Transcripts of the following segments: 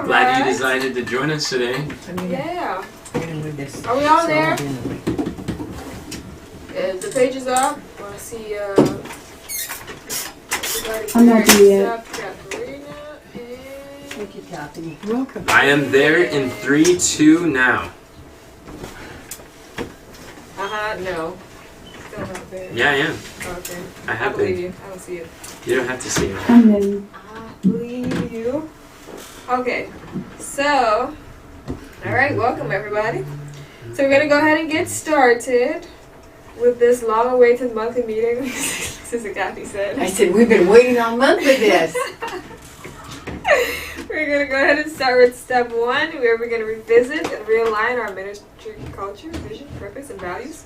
Glad you decided to join us today. Yeah. Are we all there? The page is up. I want to see I'm not there yet. Thank you, Kathy. Welcome. I am there in 3, 2 now. No. Still not there. Yeah, I am. Okay. I have believe been. you. I don't see it. You don't have to see it. I'm in. I believe you. Okay. So, alright, welcome everybody. So we're going to go ahead and get started with this long-awaited monthly meeting. This is what Kathy said. I said, we've been waiting all month for this. We're going to go ahead and start with step 1, where we're going to revisit and realign our ministry culture, vision, purpose, and values.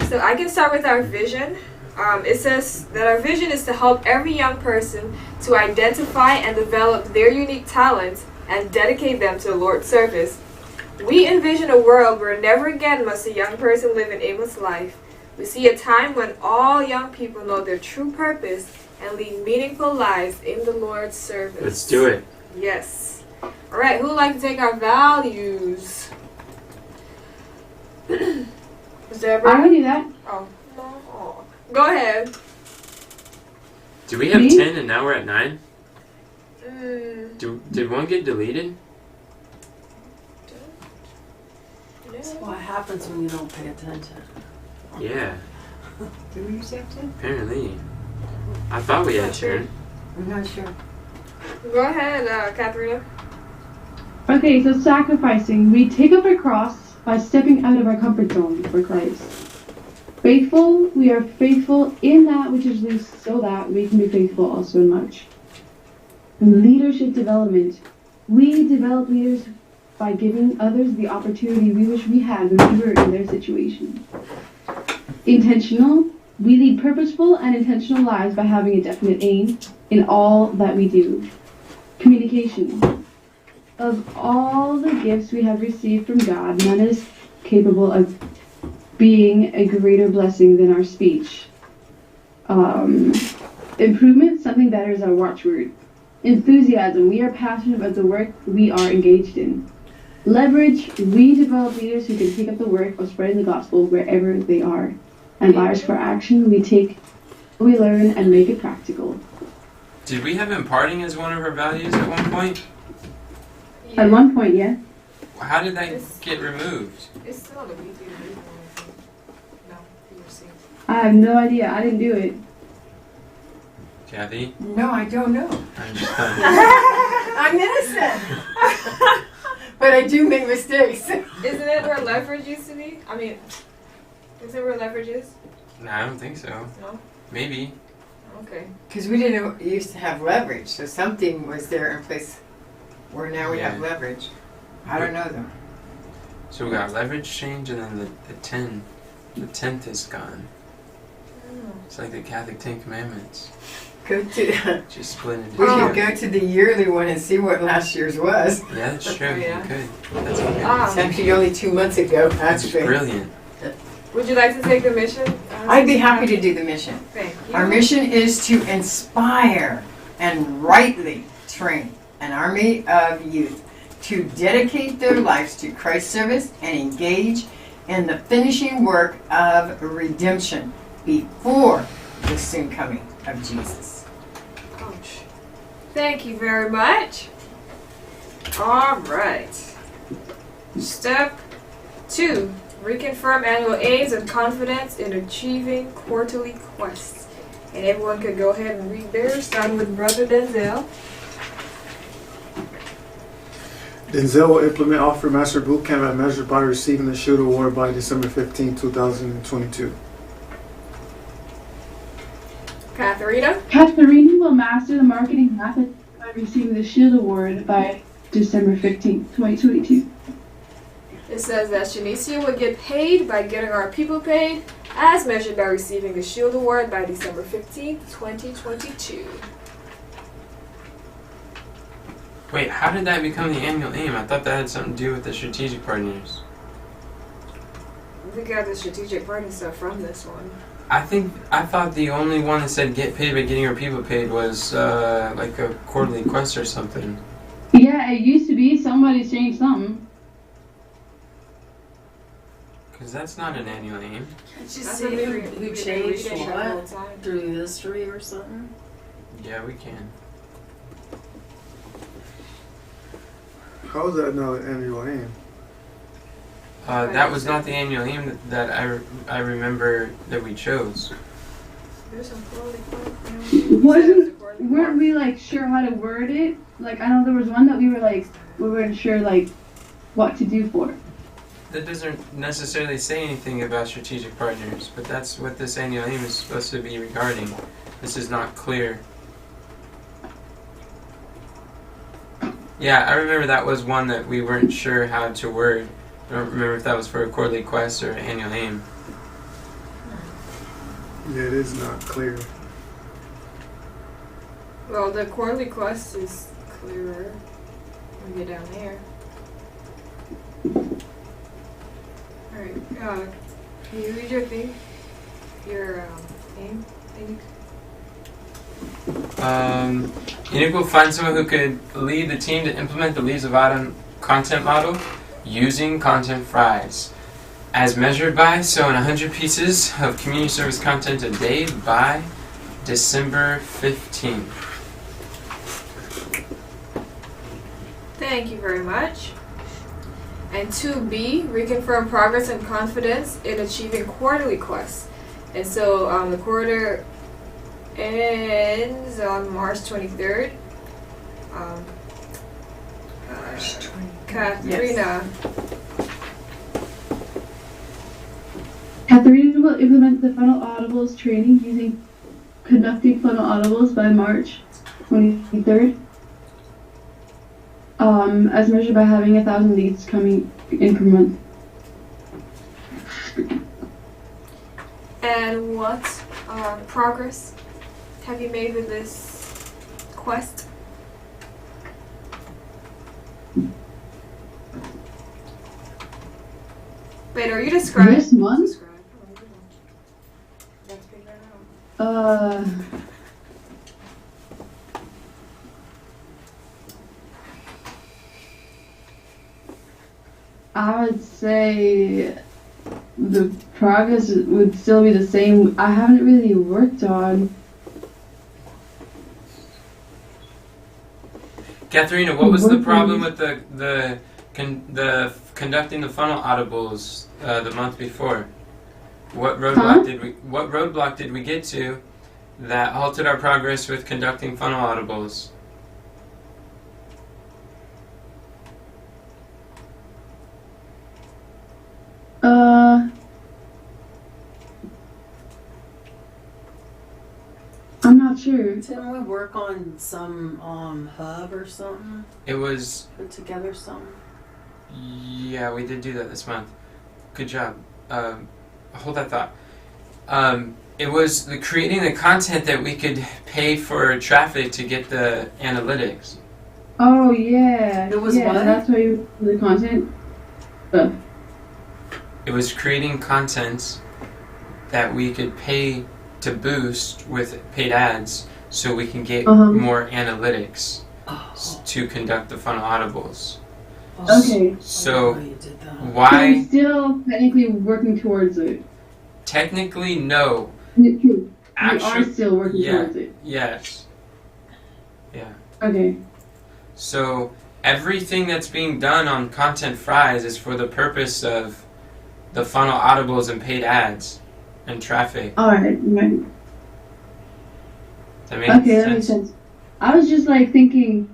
So I can start with our vision. It says that our vision is to help every young person to identify and develop their unique talents and dedicate them to the Lord's service. We envision a world where never again must a young person live an aimless life. We see a time when all young people know their true purpose and lead meaningful lives in the Lord's service. Let's do it. Yes. All right, who would like to take our values? Is there I can do that. Oh, no. Go ahead. Do we have Me? 10 and now we're at 9? Did one get deleted? That's what happens when you don't pay attention. Yeah, Do we use that too? apparently. I thought we had 10. I'm not sure. Go ahead, Katharina. Okay, so sacrificing. We take up our cross by stepping out of our comfort zone for Christ. Faithful, we are faithful in that which is least so that we can be faithful also in much. And leadership development. We develop leaders by giving others the opportunity we wish we had when we were in their situation. Intentional, we lead purposeful and intentional lives by having a definite aim in all that we do. Communication. Of all the gifts we have received from God, none is capable of being a greater blessing than our speech. Improvement, something better is our watchword. Enthusiasm, we are passionate about the work we are engaged in. Leverage, we develop leaders who can take up the work of spreading the gospel wherever they are. And liars for action, we take what we learn and make it practical. Did we have imparting as one of our values at one point? Yeah. At one point, yeah. How did that get removed? It's still on the BT. No, you were seeing. I have no idea. I didn't do it. Kathy? No, I don't know. I'm just I'm innocent. But I do make mistakes. Isn't it where leverage used to be? I mean, is it where leverage is? No, I don't think so. No? Maybe. Okay. Because we didn't used to have leverage, so something was there in place where now we have Yeah. leverage. I don't know though. So we got leverage change and then the 10. The 10th is gone. It's like the Catholic 10 Commandments. Go to. Just split into We two. should go to the yearly one and see what last year's was. Yeah, that's true. Yeah. You could. That's okay. It's actually only 2 months ago, That's actually. brilliant. Would you like to take the mission? I'd be happy to do the mission. Thank you. Our mission is to inspire and rightly train an army of youth to dedicate their lives to Christ's service and engage in the finishing work of redemption before the soon coming of Jesus. Ouch. Thank you very much. All right. Step 2. Reconfirm annual aims and confidence in achieving quarterly quests. And everyone could go ahead and read theirs, starting with Brother Denzel. Denzel will implement Offer Master Bootcamp at measured by receiving the Shield Award by December 15, 2022. Katharina. Katharina will master the marketing method by receiving the Shield Award by December 15th, 2022. It says that Shanicia would get paid by getting our people paid, as measured by receiving the Shield Award by December 15th, 2022. Wait, how did that become the annual aim? I thought that had something to do with the strategic partners. We got the strategic partner stuff from this one. I thought the only one that said get paid by getting our people paid was like a quarterly quest or something. Yeah, it used to be. Somebody's changed something. Because that's not an annual aim. Can't you That's see what we who read changed it the whole what time. through history or something? Yeah, we can. How is that not an annual aim? That was not the annual aim that I remember that we chose. There's some quality Weren't we like sure how to word it? Like I know there was one that we weren't sure like what to do for. That doesn't necessarily say anything about strategic partners, but that's what this annual aim is supposed to be regarding. This is not clear. Yeah, I remember that was one that we weren't sure how to word. I don't remember if that was for a quarterly quest or annual aim. Yeah, it is not clear. Well, the quarterly quest is clearer when we get down there. Alright, can you read your thing? Your aim thing? Enoch will find someone who could lead the team to implement the Leaves of Autumn content model using content fries. As measured by, so in 100 pieces of community service content a day by December 15th. Thank you very much. And 2B, reconfirm progress and confidence in achieving quarterly quests. And so the quarter ends on March 23rd. Katharina. Katharina will implement the funnel audibles training using conducting funnel audibles by March 23rd. As measured by having 1,000 leads coming in per month. And what progress have you made with this quest? Wait, are you describing? This month? Describe. Let's figure it out. I would say the progress would still be the same. I haven't really worked on. Katharina, what was the problem with the conducting the funnel audibles the month before? What roadblock did we get to that halted our progress with conducting funnel audibles? I'm not sure. Didn't we work on some hub or something? It was... Put together something? Yeah, we did do that this month. Good job. Hold that thought. It was creating the content that we could pay for traffic to get the analytics. Oh yeah. It was yeah, what? That's why you the content. It was creating content that we could pay to boost with paid ads so we can get more analytics to conduct the funnel audibles. Okay. So why? I'm still technically working towards it. Technically, no. True. We are still working towards it. Yes. Yeah. Okay. So everything that's being done on Content Fries is for the purpose of the funnel audibles and paid ads and traffic. Alright, right. That makes sense? That makes sense. I was just like thinking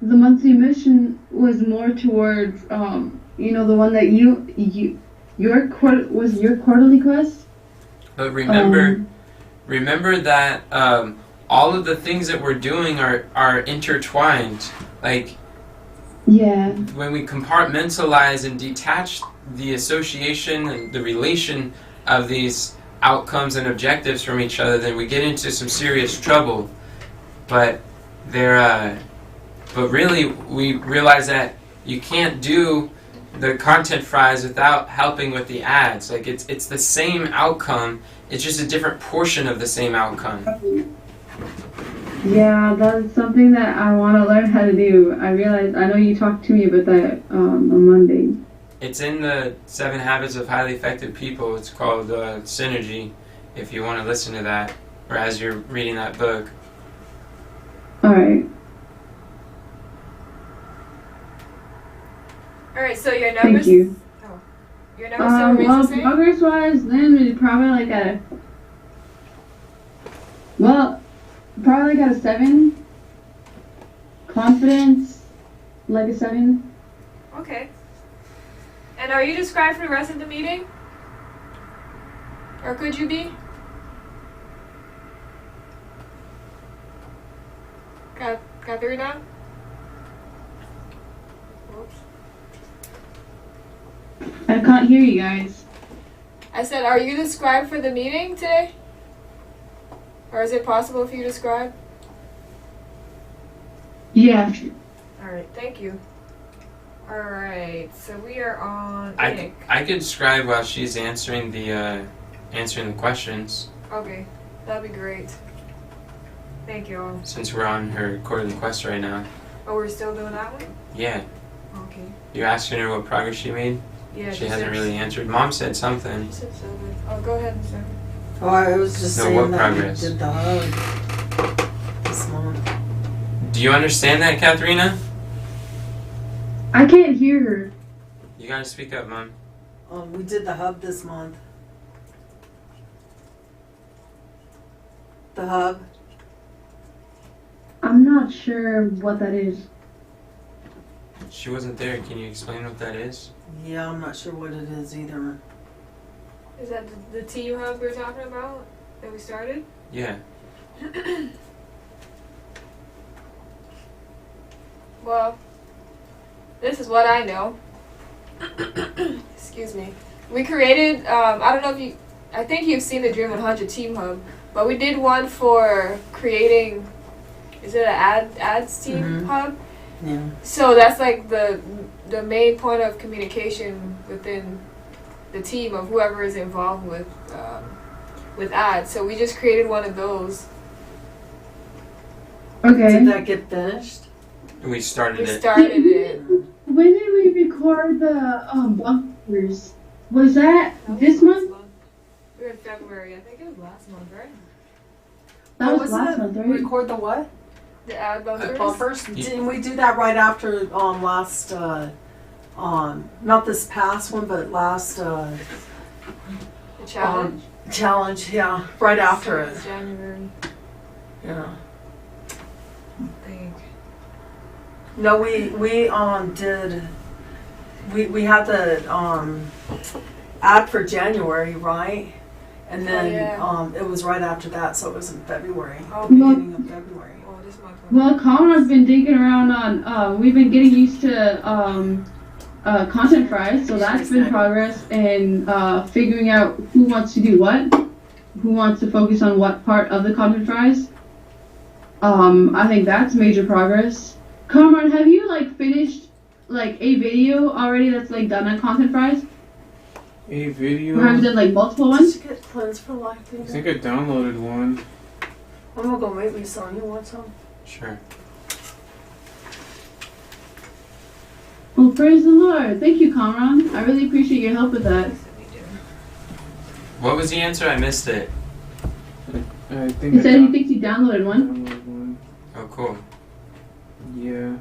the monthly mission was more towards the one that your quarterly quest. But remember that all of the things that we're doing are intertwined. Like, yeah, when we compartmentalize and detach the association and the relation of these outcomes and objectives from each other, then we get into some serious trouble. But really, we realize that you can't do the content fries without helping with the ads. Like, it's the same outcome. It's just a different portion of the same outcome. Yeah, that's something that I want to learn how to do. I know you talked to me about that on Monday. It's in the 7 Habits of Highly Effective People. It's called Synergy, if you want to listen to that, or as you're reading that book. Alright. Alright, so your numbers. Thank you. Oh, your numbers still remain the same? Progress-wise, then we probably like at a... Well, probably like at a 7. Confidence, like a 7. Okay. And are you described for the rest of the meeting? Or could you be? Got 3 down? Whoops. I can't hear you guys. I said, are you described for the meeting today? Or is it possible for you to describe? Yeah. Alright, thank you. Alright, so we are on I could describe while she's answering the questions, Okay, that'd be great. Thank you all. since we're on her quarterly quest right now. Oh, we're still doing that one? Yeah. Okay. You're asking her what progress she made? Yeah, She hasn't really answered. Mom said something. She said 7. Oh, go ahead, sir. Oh, I was just No, saying what that progress? we did the hug this month. Do you understand that, Katharina? I can't hear her. You gotta speak up, Mom. We did the hub this month. The hub. I'm not sure what that is. She wasn't there. Can you explain what that is? Yeah, I'm not sure what it is either. Is that the team hub we were talking about that we started? Yeah. Well, this is what I know. Excuse me. We created, I don't know if you, I think you've seen the Dream 100 Team Hub, but we did one for creating, is it an ads team Mhm. hub? Yeah. So that's like the main point of communication within the team of whoever is involved with ads. So we just created one of those. Okay. Did that get finished? We started We it. started it. When did we record the bumpers? Was that this month? We were in February. I think it was last month, right? That Oh, was wasn't last it month, right? Record the what? The ad bumpers. The bumpers? Didn't we do that right after last not this past one, but last The challenge. challenge? Yeah, right after it. January, Yeah. I think. No, we did. We had the ad for January, right? And then yeah. it was right after that, so it was in February. Oh, Beginning of February. Oh, this month. Well, Conrad's been digging around on, we've been getting used to content fries, so that's been progress, and figuring out who wants to do what, who wants to focus on what part of the content fries. I think that's major progress. Conrad, have you finished a video already that's done on content fries? A video? Or have you done multiple Did ones? you get plans for life? I think I downloaded one. I'm gonna go make me some. You want some? Sure. Well, praise the Lord. Thank you, Conrad. I really appreciate your help with that. What was the answer? I missed it. I think He I said he thinks he downloaded one. downloaded one. Oh, cool. Yeah.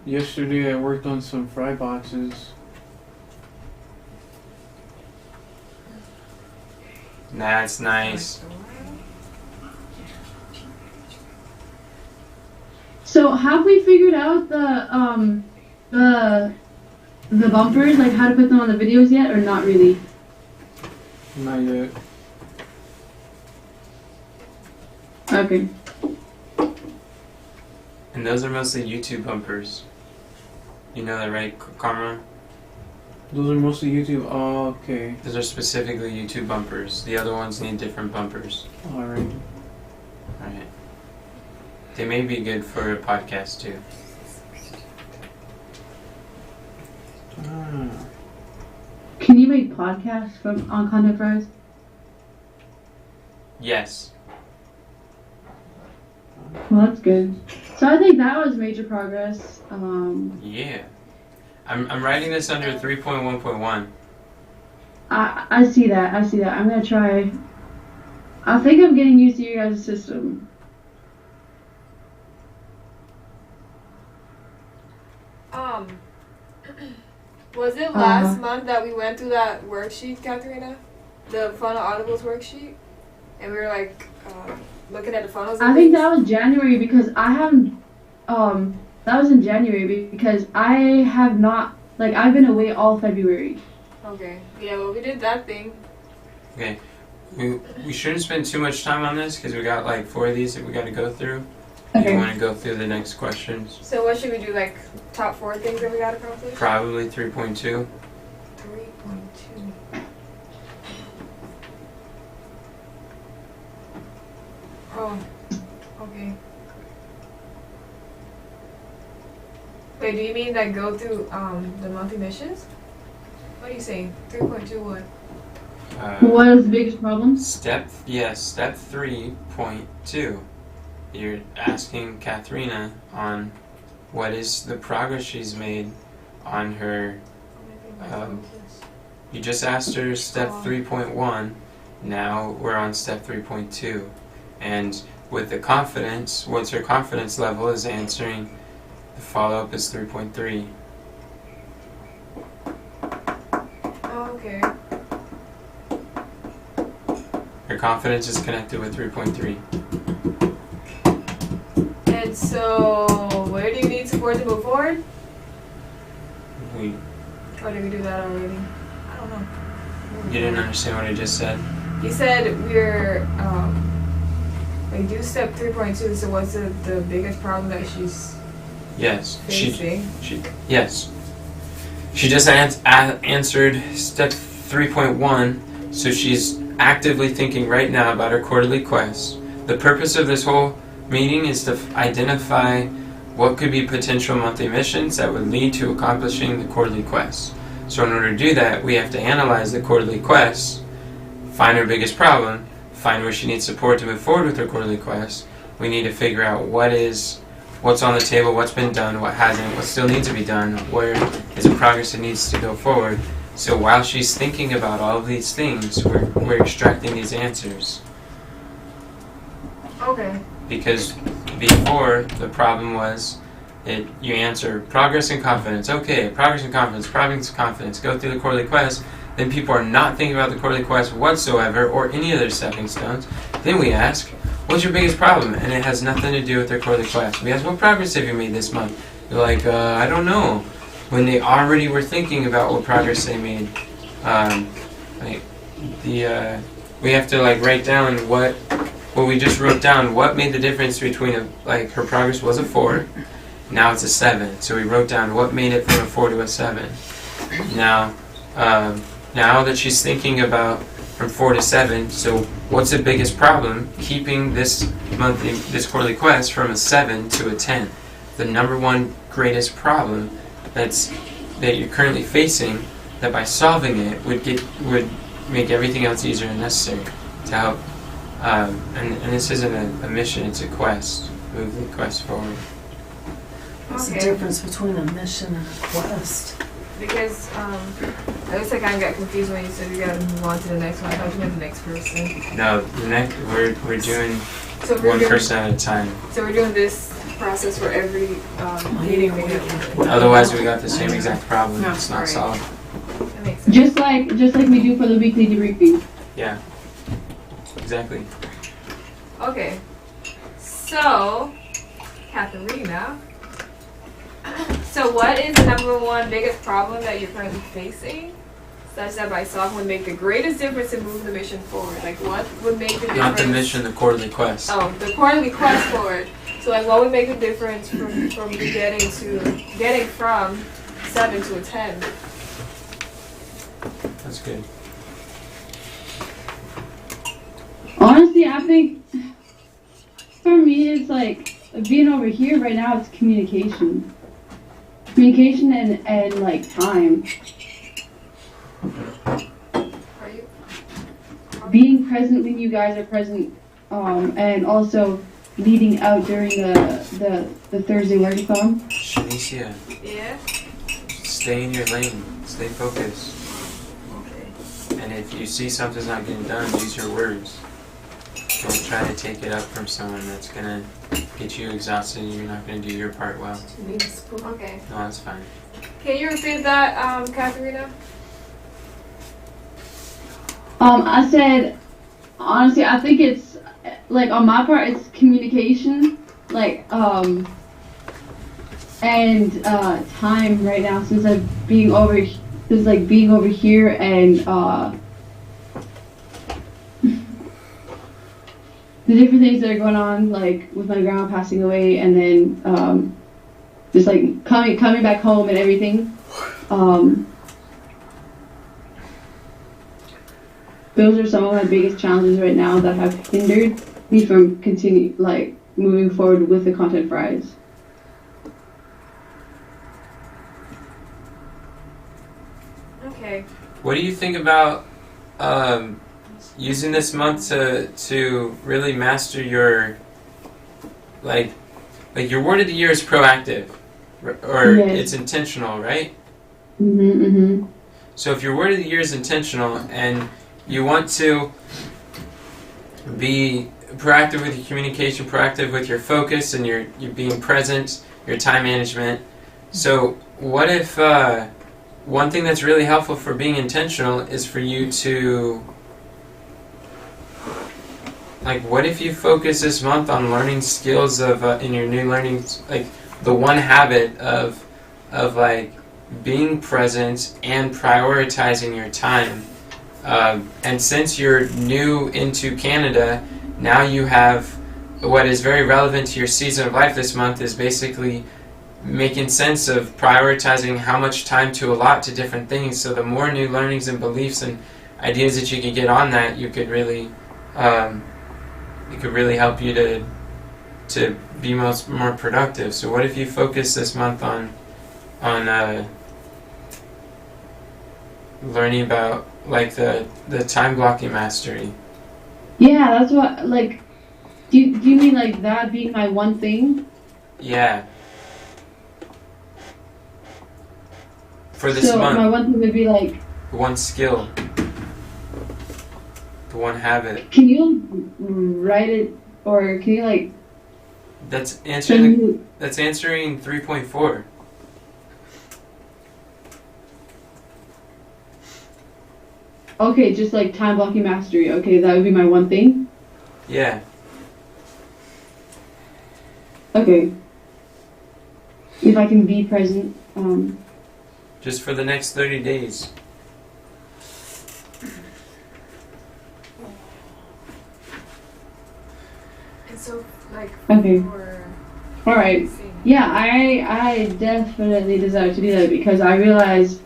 Yesterday I worked on some fry boxes. That's nice. So have we figured out the bumpers, how to put them on the videos yet, or not really? Not yet. Okay. And those are mostly YouTube bumpers. You know that, right, Karma? Those are mostly YouTube. Oh, okay. Those are specifically YouTube bumpers. The other ones need different bumpers. Alright. Alright. They may be good for a podcast too. Ah. Can you make podcasts on Content Fries? Yes. Well, that's good. So I think that was major progress. Yeah. I'm writing this under 3.1.1. I see that. I see that. I'm gonna try. I think I'm getting used to your guys' system. Was it last month that we went through that worksheet, Katharina? The funnel audibles worksheet? And we were like, looking at the funnels? I think that was January because I haven't, that was in January because I have not, like, I've been away all February. Okay. Yeah, well, we did that thing. Okay. We shouldn't spend too much time on this because we got like 4 of these that we got to go through. Okay. You want to go through the next questions? So what should we do, like, top 4 things that we got accomplished? Probably 3.2. 3.2. Oh, okay. Wait, do you mean like go through the monthly missions? What are you saying? 3.2 what? What is the biggest problem? Step 3.2. You're asking Katharina on what is the progress she's made on her. You just asked her step 3.1. Now we're on step 3.2. And with the confidence, what's her confidence level is answering the follow-up is 3.3. Oh, okay. Her confidence is connected with 3.3. And so, where do you need support to move forward? Or did we do that already? I don't know. You didn't understand what I just said? You said we're, we do step 3.2, so what's the biggest problem that she's Yes. facing? Yes. She just answered step 3.1, so she's actively thinking right now about her quarterly quest. The purpose of this whole meeting is to identify what could be potential monthly missions that would lead to accomplishing the quarterly quest. So in order to do that, we have to analyze the quarterly quest, find her biggest problem, find where she needs support to move forward with her quarterly quest. We need to figure out what's on the table, what's been done, what hasn't, what still needs to be done, where is the progress that needs to go forward. So while she's thinking about all of these things, we're extracting these answers. Okay. Because before, the problem was you answer progress and confidence. Okay, progress and confidence, go through the quarterly quest. Then people are not thinking about the quarterly quest whatsoever or any other stepping stones. Then we ask, what's your biggest problem? And it has nothing to do with their quarterly quest. We ask, what progress have you made this month? They're like, I don't know. When they already were thinking about what progress they made. We have to write down what we just wrote down. What made the difference between her progress was a 4, now it's a 7. So we wrote down what made it from a 4 to a 7. Now that she's thinking about from 4 to 7, so what's the biggest problem keeping this quarterly quest from a 7 to a 10? The number one greatest problem that you're currently facing, that by solving it would make everything else easier and necessary to help. And this isn't a mission; it's a quest. Move the quest forward. What's the difference between a mission and a quest? Because it looks like I got confused when you said we gotta move on to the next one. I thought you meant the next person. No, the next we're doing we're one doing, person at a time. So we're doing this process for every meeting we have. Otherwise, we got the same exact problem. No, It's not right. solved. That makes sense. Just like we do for the weekly debriefing. Yeah. Exactly. Okay. So, Katharina. So what is the number one biggest problem that you're currently facing, such that by solving would make the greatest difference in moving the mission forward? Like, what would make the difference? Not the mission, the quarterly quest. Oh, the quarterly quest forward. So, like, what would make the difference from you getting from 7 to a 10? That's good. Honestly, I think for me, it's like being over here right now. It's communication and time. Are you? Being present when you guys are present, and also leading out during the Thursday workathon? Shanicia, Yeah. stay in your lane. Stay focused. Okay. And if you see something's not getting done, use your words. Don't try to take it up from someone that's gonna get you exhausted and you're not gonna do your part well. Okay. No, that's fine. Can you repeat that, Katharina? I said, honestly, I think it's, like, on my part, it's communication, like, and, time right now, since I'm being over here and, the different things that are going on, like, with my grandma passing away, and then, just, like, coming back home and everything, those are some of my biggest challenges right now that have hindered me from moving forward with the content fries. Okay. What do you think about using this month to really master your like your word of the year is proactive, or Yes. it's intentional, right? Mm-hmm. So if your word of the year is intentional and you want to be proactive with your communication, proactive with your focus, and you're being present, your time management. So what if one thing that's really helpful for being intentional is for you to, like, what if you focus this month on learning skills of in your new learning, like the one habit of like being present and prioritizing your time. And since you're new into Canada, now you have what is very relevant to your season of life this month is basically making sense of prioritizing how much time to allot to different things. So the more new learnings and beliefs and ideas that you could get on that, you could really it could really help you to be more productive. So what if you focus this month on learning about like the time blocking mastery? Yeah, that's what, like, do you mean like that being my one thing? Yeah. For this so month. My one thing would be like, The one skill. The one habit. can you write it, or can you like That's answering 3.4. Okay, just like time blocking mastery. Okay, that would be my one thing. Yeah. Okay. If I can be present. Just for the next 30 days. And so, like, Okay. for All right. Yeah, I definitely desire to do that because I realize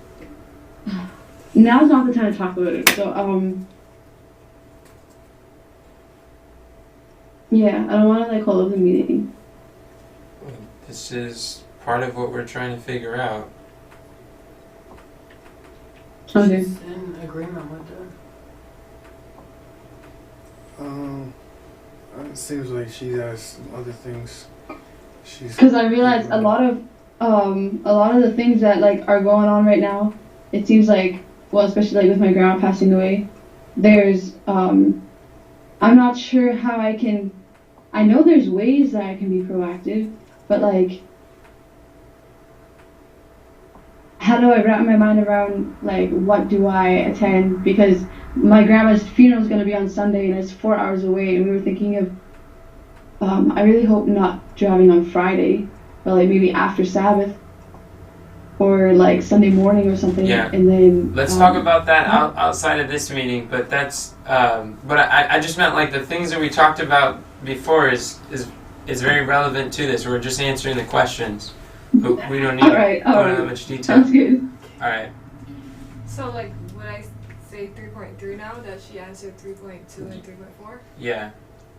now's not the time to talk about it. So yeah, I don't want to like hold up the meeting. This is part of what we're trying to figure out. Okay. She's in agreement with it. It seems like she has some other things. Because I realize a lot of the things that like are going on right now. It seems like, well, especially like with my grandma passing away, there's I'm not sure how I can. I know there's ways that I can be proactive, but like, how do I wrap my mind around like what do I attend? Because my grandma's funeral is going to be on Sunday and it's 4 hours away, and we were thinking of. I really hope not driving on Friday, but like maybe after Sabbath, or like Sunday morning or something. Yeah. And then Let's talk about that outside of this meeting, but that's but I just meant like the things that we talked about before is very relevant to this. We're just answering the questions, but we don't need All right. that much detail. Sounds good. All right. So, like, would I say 3.3 now that she answered 3.2 and 3.4? Yeah.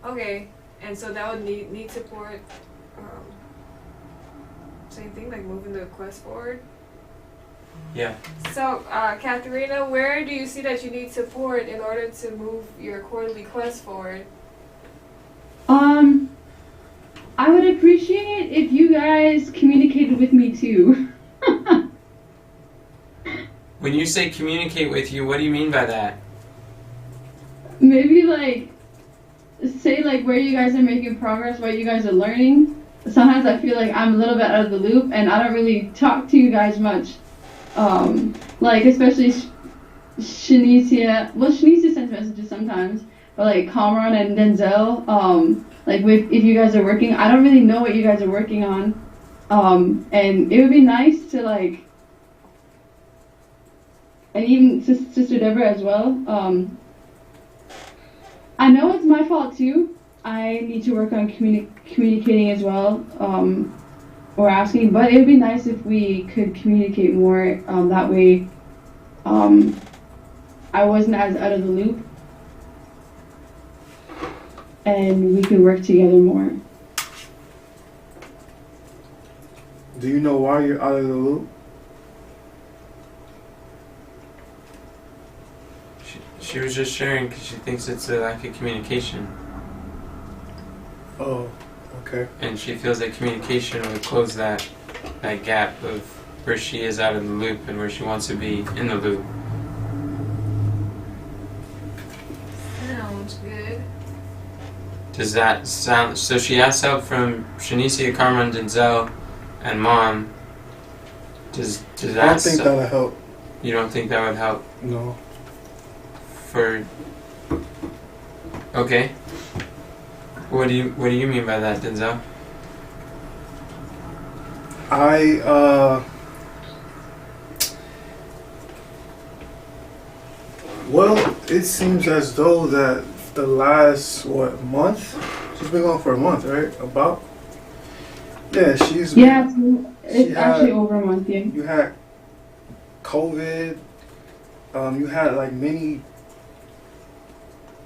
Okay, and so that would need support. Same thing, like moving the quest forward. Yeah. So, Katharina, where do you see that you need support in order to move your quarterly quest forward? appreciate it if you guys communicated with me too. When you say communicate with you, what do you mean by that? Maybe like say like where you guys are making progress, what you guys are learning. Sometimes I feel like I'm a little bit out of the loop and I don't really talk to you guys much. Like especially Shanicia. Well, Shanicia sends messages sometimes, but like Kamran and Denzel. Like if you guys are working, I don't really know what you guys are working on. And it would be nice to like, and even Sister Deborah as well. I know it's my fault too. I need to work on communicating as well, or asking, but it would be nice if we could communicate more. That way, I wasn't as out of the loop, and we could work together more. Do you know why you're out of the loop? She was just sharing because she thinks it's a lack of communication. Oh, okay. And she feels that communication would close that gap of where she is out of the loop and where she wants to be in the loop. Sounds good. Does that sound... So she asked help from Shanicia, Carmen, Denzel, and Mom. Does that... I don't think that would help. You don't think that would help? No. Okay. What do you mean by that, Denzel? Well, it seems as though that the last month? She's been gone for a month, right? About? Yeah, she's. Yeah, it's actually over a month. Yeah. You had COVID. You had like many.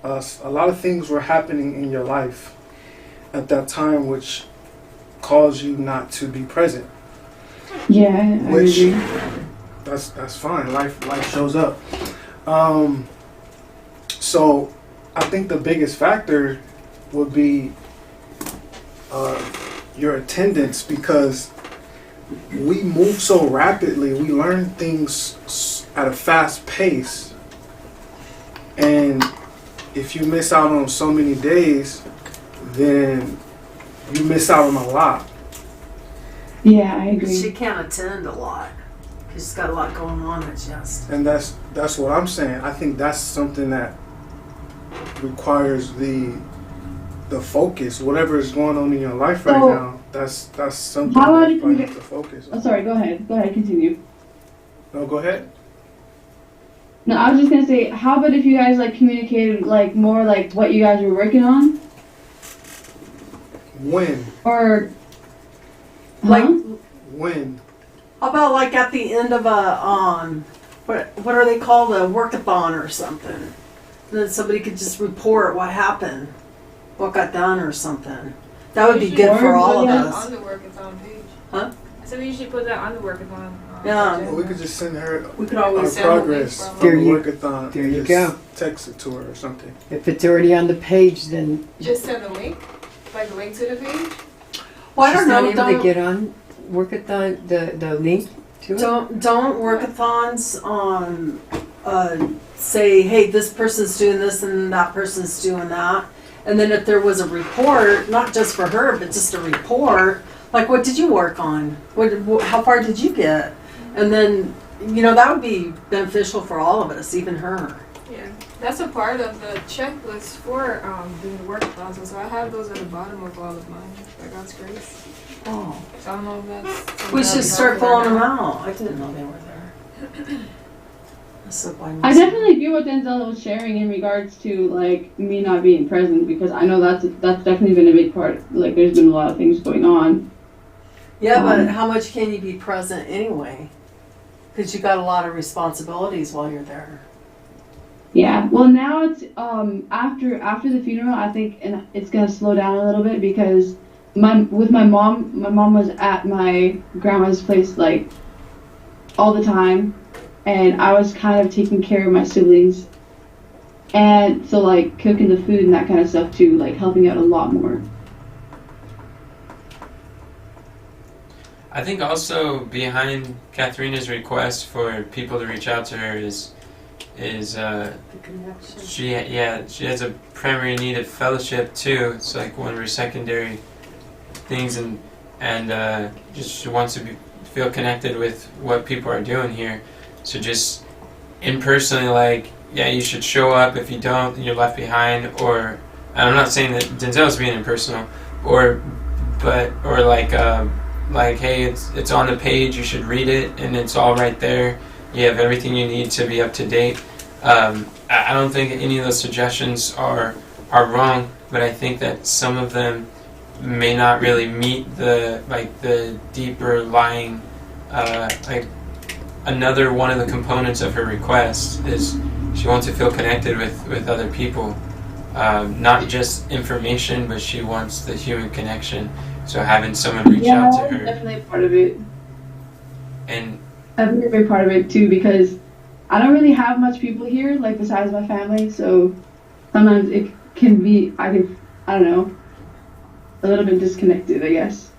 A lot of things were happening in your life at that time, which caused you not to be present. Yeah, I agree. That's fine. Life shows up. So I think the biggest factor would be your attendance, because we move so rapidly. We learn things at a fast pace, and if you miss out on so many days, then you miss out on a lot. Yeah, I agree. She can't attend a lot because she's got a lot going on at just. And that's what I'm saying. I think that's something that requires the focus. Whatever is going on in your life right now, that's something how about that if you you have to focus on. Oh, sorry. Go ahead. Continue. No, go ahead. No, I was just gonna say, how about if you guys like communicated like more like what you guys were working on? When? Or Like when? How about like at the end of a what are they called, a workathon or something? And then somebody could just report what happened, what got done or something. That would be good for all of us. On the workathon page. Huh? So we usually put that on the workathon. Yeah. Well, we could just send her We could our always send a link progress from from There the you- workathon. there and you just go. Text it to her or something. If it's already on the page, then Just send a link, like a link to the page. Well, I she's don't not know. able to get on workathon the link to it. Don't workathons say, hey, this person's doing this and that person's doing that. And then if there was a report, not just for her, but just a report, like what did you work on? How far did you get? And then, that would be beneficial for all of us, even her. Yeah, that's a part of the checklist for doing the workathons. So I have those at the bottom of all of mine, by God's grace. Oh. So I don't know if that's. We should start filling them out. I didn't know they were there. So I definitely agree with Denzel was sharing in regards to like me not being present, because I know that's definitely been a big part. Like there's been a lot of things going on. Yeah, but how much can you be present anyway? Because you got a lot of responsibilities while you're there. Yeah. Well, now it's after the funeral, I think, and it's gonna slow down a little bit because my mom was at my grandma's place like all the time, and I was kind of taking care of my siblings, and so like cooking the food and that kind of stuff too, like helping out a lot more. I think also behind Katharina's request for people to reach out to her is The connection. she has a primary need of fellowship too. It's like one of her secondary things, and just she wants to feel connected with what people are doing here. So just impersonally, like, yeah, you should show up. If you don't, then you're left behind. Or, and I'm not saying that Denzel's being impersonal, or like, hey, it's on the page. You should read it, and it's all right there. You have everything you need to be up to date. I don't think any of those suggestions are wrong, but I think that some of them may not really meet the deeper lying, like another one of the components of her request is she wants to feel connected with other people, not just information, but she wants the human connection. So having someone reach out to her, definitely part of it. and I think a big part of it too, because I don't really have much people here, like besides my family. So sometimes it can be, I don't know, a little bit disconnected, I guess.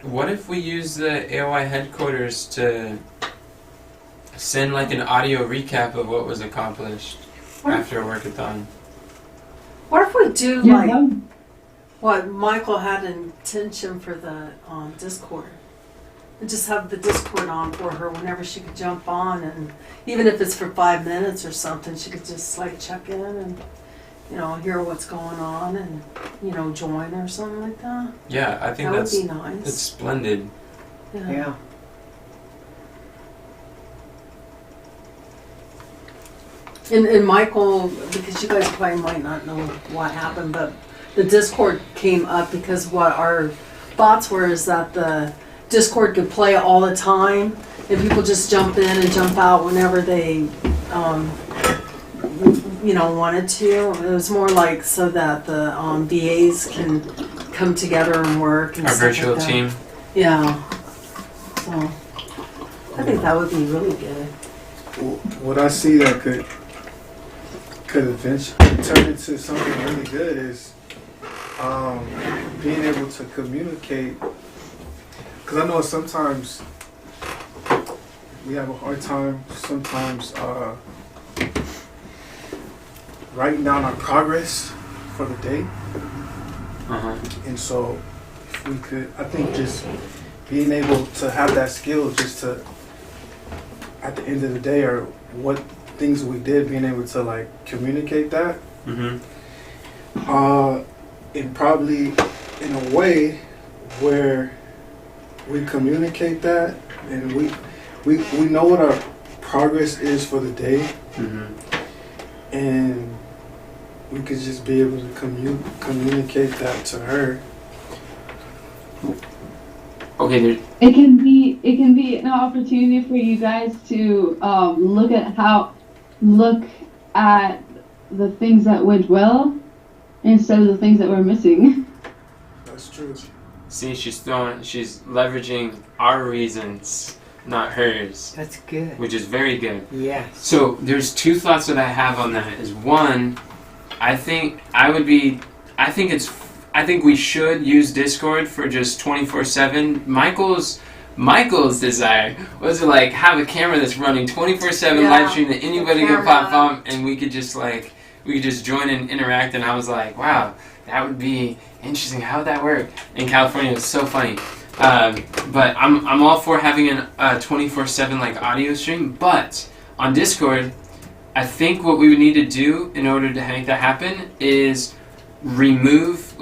what if we use the AOI headquarters to send like an audio recap of what was accomplished after a workathon? What if we do Yeah, like that would- what Michael had intention for the Discord? And just have the Discord on for her whenever she could jump on, and even if it's for 5 minutes or something, she could just like check in and hear what's going on and join or something like that. Yeah, I think That would that's be nice. it's splendid. Yeah. And Michael, because you guys probably might not know what happened, but the Discord came up because what our thoughts were is that the Discord could play all the time, and people just jump in and jump out whenever they, wanted to. It was more like so that the VAs can come together and work. And Our stuff virtual like that. team. Yeah. So I think that would be really good. What I see that could eventually turn into something really good is being able to communicate. Because I know sometimes we have a hard time sometimes writing down our progress for the day. Uh-huh. And so if we could, I think just being able to have that skill just to, at the end of the day, or what things we did, being able to like communicate that. Mm-hmm. And probably in a way where we communicate that and we know what our progress is for the day, Mm-hmm. and we could just be able to communicate that to her. Okay, there, It can be an opportunity for you guys to look at the things that went well instead of the things that were missing. That's true. see, she's leveraging our reasons, not hers, That's good. which is very good. Yes. So there's two thoughts that I have on that. Is one, I think we should use Discord for just 24/7. Michael's desire was to like have a camera that's running 24/7 Yeah. live stream that anybody can pop Camera. on, and we could just join and interact. And I was like, wow, that would be interesting. How would that work? In California, it was so funny. But I'm all for having a 24/7 like audio stream. But on Discord, I think what we would need to do in order to make that happen is remove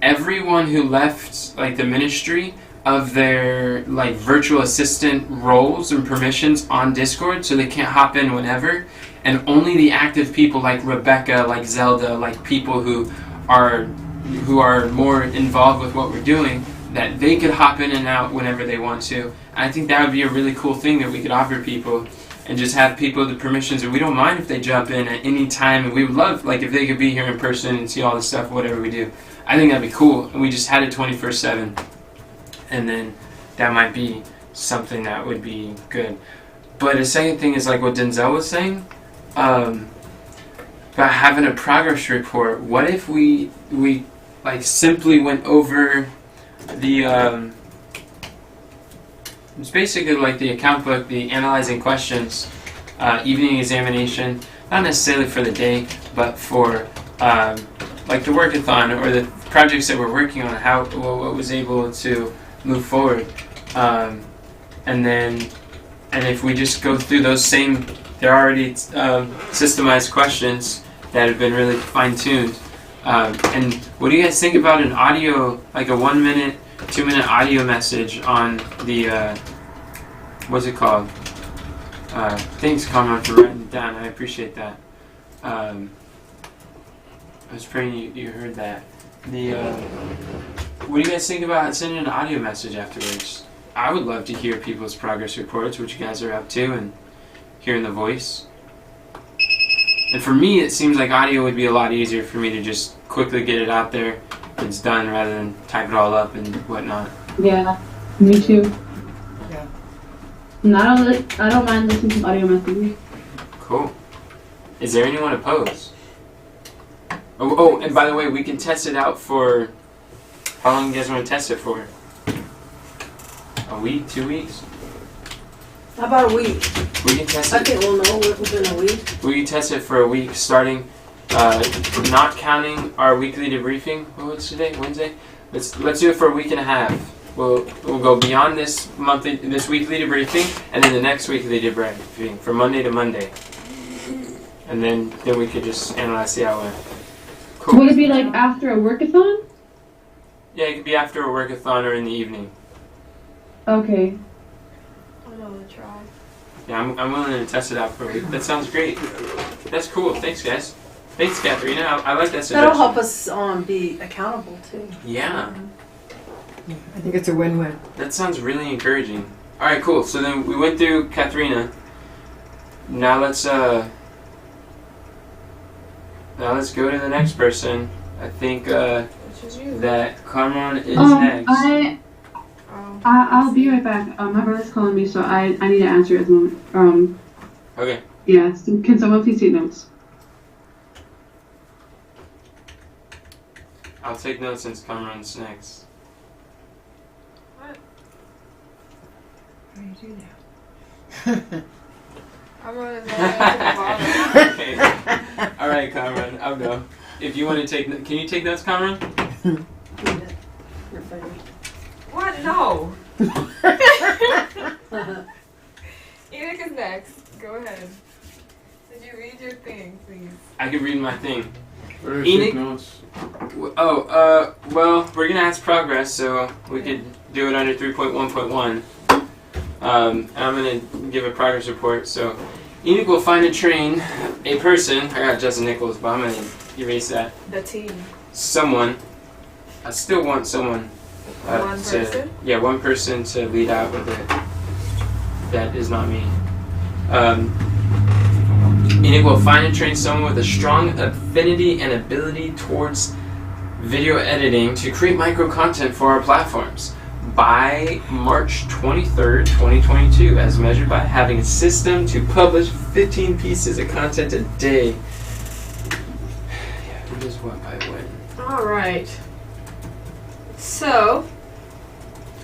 everyone who left like the ministry of their like virtual assistant roles and permissions on Discord, so they can't hop in whenever, and only the active people like Rebecca, like Zelda, like people who are more involved with what we're doing, that they could hop in and out whenever they want to. And I think that would be a really cool thing that we could offer people, and just have people the permissions, and we don't mind if they jump in at any time, and we would love like if they could be here in person and see all the stuff, whatever we do. I think that'd be cool, and we just had it 24/7, and then that might be something that would be good. But the second thing is like what Denzel was saying, about having a progress report. What if we like simply went over it's basically like the account book, the analyzing questions, evening examination, not necessarily for the day, but for like the workathon or the projects that we're working on, what was able to move forward, and if we just go through those same, they're already systemized questions that have been really fine-tuned. And what do you guys think about an audio, like a 1 minute, 2 minute audio message on the, what's it called? Thanks, Conrad, for writing it down. I appreciate that. I was praying you heard that. What do you guys think about sending an audio message afterwards? I would love to hear people's progress reports, what you guys are up to, and hearing the voice. And for me, it seems like audio would be a lot easier for me to just quickly get it out there. It's done rather than type it all up and whatnot. Yeah, me too. Yeah. And I don't mind listening to audio messages. Cool. Is there anyone opposed? Oh, and by the way, we can test it out for... How long do you guys want to test it for? A week? 2 weeks? How about a week? We can test I it. think we'll know within a week. We can test it for a week, starting, not counting our weekly debriefing. What's today? Wednesday. Let's do it for a week and a half. We'll go beyond this weekly debriefing, and then the next weekly debriefing from Monday to Monday, and then we could just analyze, see how it went. Cool. Would it be like after a workathon? Yeah, it could be after a workathon or in the evening. Okay. I'm gonna try. Yeah, I'm willing to test it out for a week. That sounds great. That's cool. Thanks, guys. Thanks, Katharina. I like that suggestion. That'll help us be accountable too. Yeah. I think it's a win-win. That sounds really encouraging. All right, cool. So then we went through Katharina. Now let's go to the next person. I think Which is you. that Carmen is next. I'll be right back. My brother's calling me, so I need to answer at the moment. Okay. Yeah, so can someone please take notes? I'll take notes since Carmen's next. What? What do you do now? I'm running all the way to the bottom. Okay. All right, Carmen. I'll go. If you want to take, can you take notes, Carmen? You're funny. What? No. Enoch is next. Go ahead. Did you read your thing, please? I can read my thing. Where is Enoch? your notes? Well, we're gonna ask progress, so we could do it under 3.1.1. I'm gonna give a progress report. So, Enoch will find and train a person. I got Justin Nichols, but I'm gonna erase that. The team. Someone. I still want someone. One person? Yeah, one person to lead out with it. That is not me. Enoch will find and train someone with a strong affinity and ability towards video editing to create micro content for our platforms by March 23rd, 2022, as measured by having a system to publish 15 pieces of content a day. Yeah, who does what by when? All right. So,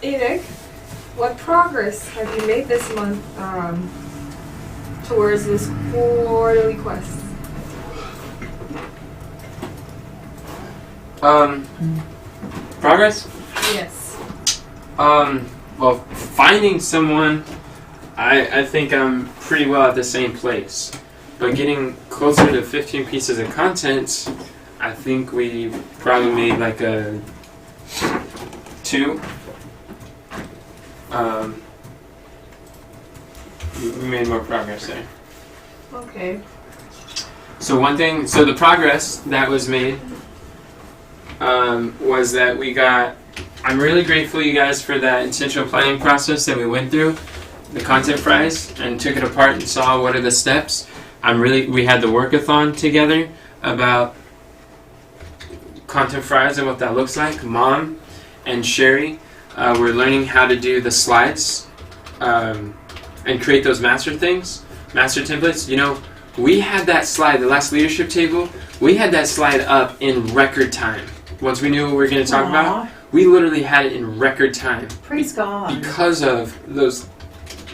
Enoch, what progress have you made this month towards this quarterly quest? Progress? Yes. Well, finding someone, I think I'm pretty well at the same place. But getting closer to 15 pieces of content, I think we probably made like a 2. We made more progress there. Okay. So the progress that was made was that we got, I'm really grateful, you guys, for that intentional planning process that we went through, the content fries, and took it apart and saw what are the steps. We had the workathon together about content fries and what that looks like. Mom and Sherry were learning how to do the slides and create those master templates. You know, we had that slide, the last leadership table, we had that slide up in record time. Once we knew what we were going to talk about, We literally had it in record time Praise God. because of those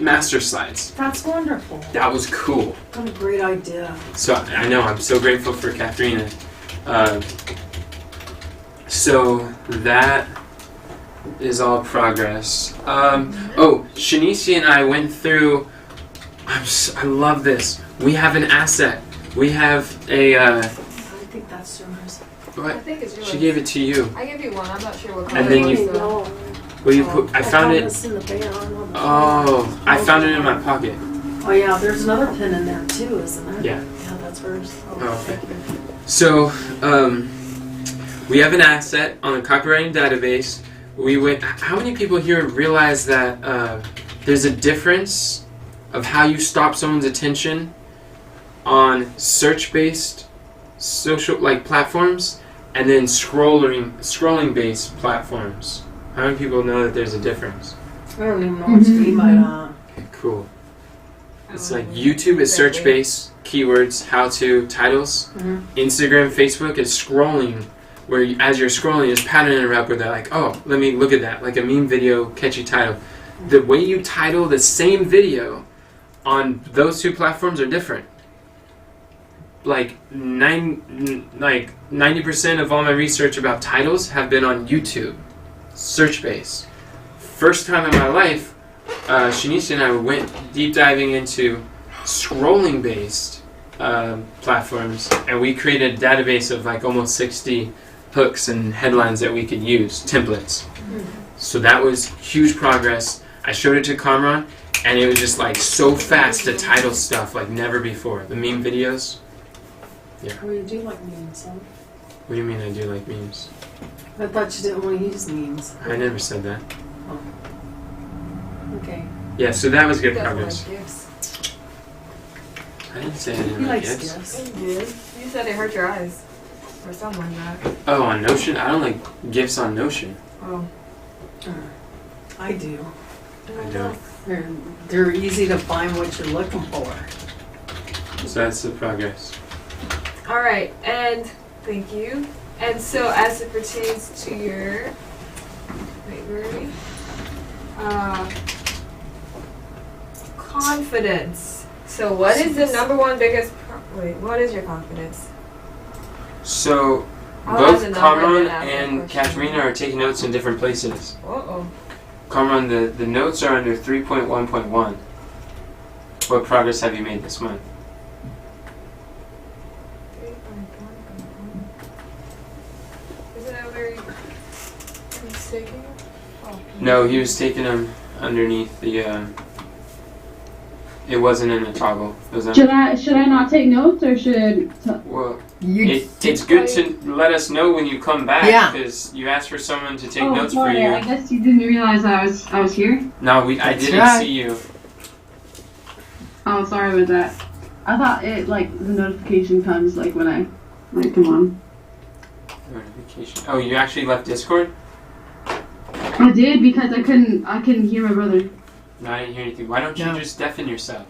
master slides. That's wonderful. That was cool. What a great idea. So I know I'm so grateful for Katharina. So that is all progress. Shanice and I went through. I love this. We have an asset. We have a. I think that's yours. I What? think it's yours. She gave it to you. I gave you one. I'm not sure what color And then it you- was, though. Well, you put. I found it. This in the band on the Oh, I found it in my pocket. Oh yeah, there's another pin in there too, isn't there? Yeah. Yeah, that's hers. Oh, okay. Thank you. So, we have an asset on the copywriting database. We went. How many people here realize that there's a difference of how you stop someone's attention on search-based social platforms and then scrolling-based platforms? How many people know that there's a difference? I don't even know what you mean by that. Cool. It's like YouTube is search-based, keywords, how-to, titles. Mhm. Instagram, Facebook is scrolling, where as you're scrolling, there's pattern interrupt where they're like, oh, let me look at that, like a meme video, catchy title. The way you title the same video on those two platforms are different. Like 90% of all my research about titles have been on YouTube, search-based. First time in my life, Shanice and I went deep diving into scrolling-based platforms, and we created a database of like almost 60 hooks and headlines that we could use, templates. So that was huge progress. I showed it to Kamran, and it was just like so fast to title stuff like never before. The meme videos. Oh, you do like memes, huh? What do you mean I do like memes? I thought you didn't want to use memes. I never said that. Okay. Yeah, so that was good He doesn't progress. like gifts. I didn't say I He didn't like likes gifts. gifts. You did. You said it hurt your eyes. Or something like that. Oh, on Notion? I don't like gifts on Notion. Oh. I do. I don't. They're easy to find what you're looking for. So that's the progress. Alright, and thank you. And so as it pertains to your confidence. So what is the number one biggest what is your confidence? So I'll add both the number Kamran and then ask and the question. Katharina are taking notes in different places. Uh-oh. Kamran, the notes are under 3.1.1. What progress have you made this month? Isn't that very mistaken? Oh. No, he was taking them underneath the. It wasn't in the toggle. It was Should I not take notes or should? well, You it's good to let us know when you come back Yeah. because you asked for someone to take Oh, notes sorry. for you. I guess you didn't realize I was here. No, I That's didn't right. see you. Oh, sorry about that. I thought it the notification comes when I come on. Notification. Oh, you actually left Discord? I did because I couldn't hear my brother. No, I didn't hear anything. Why don't you No. just deafen yourself?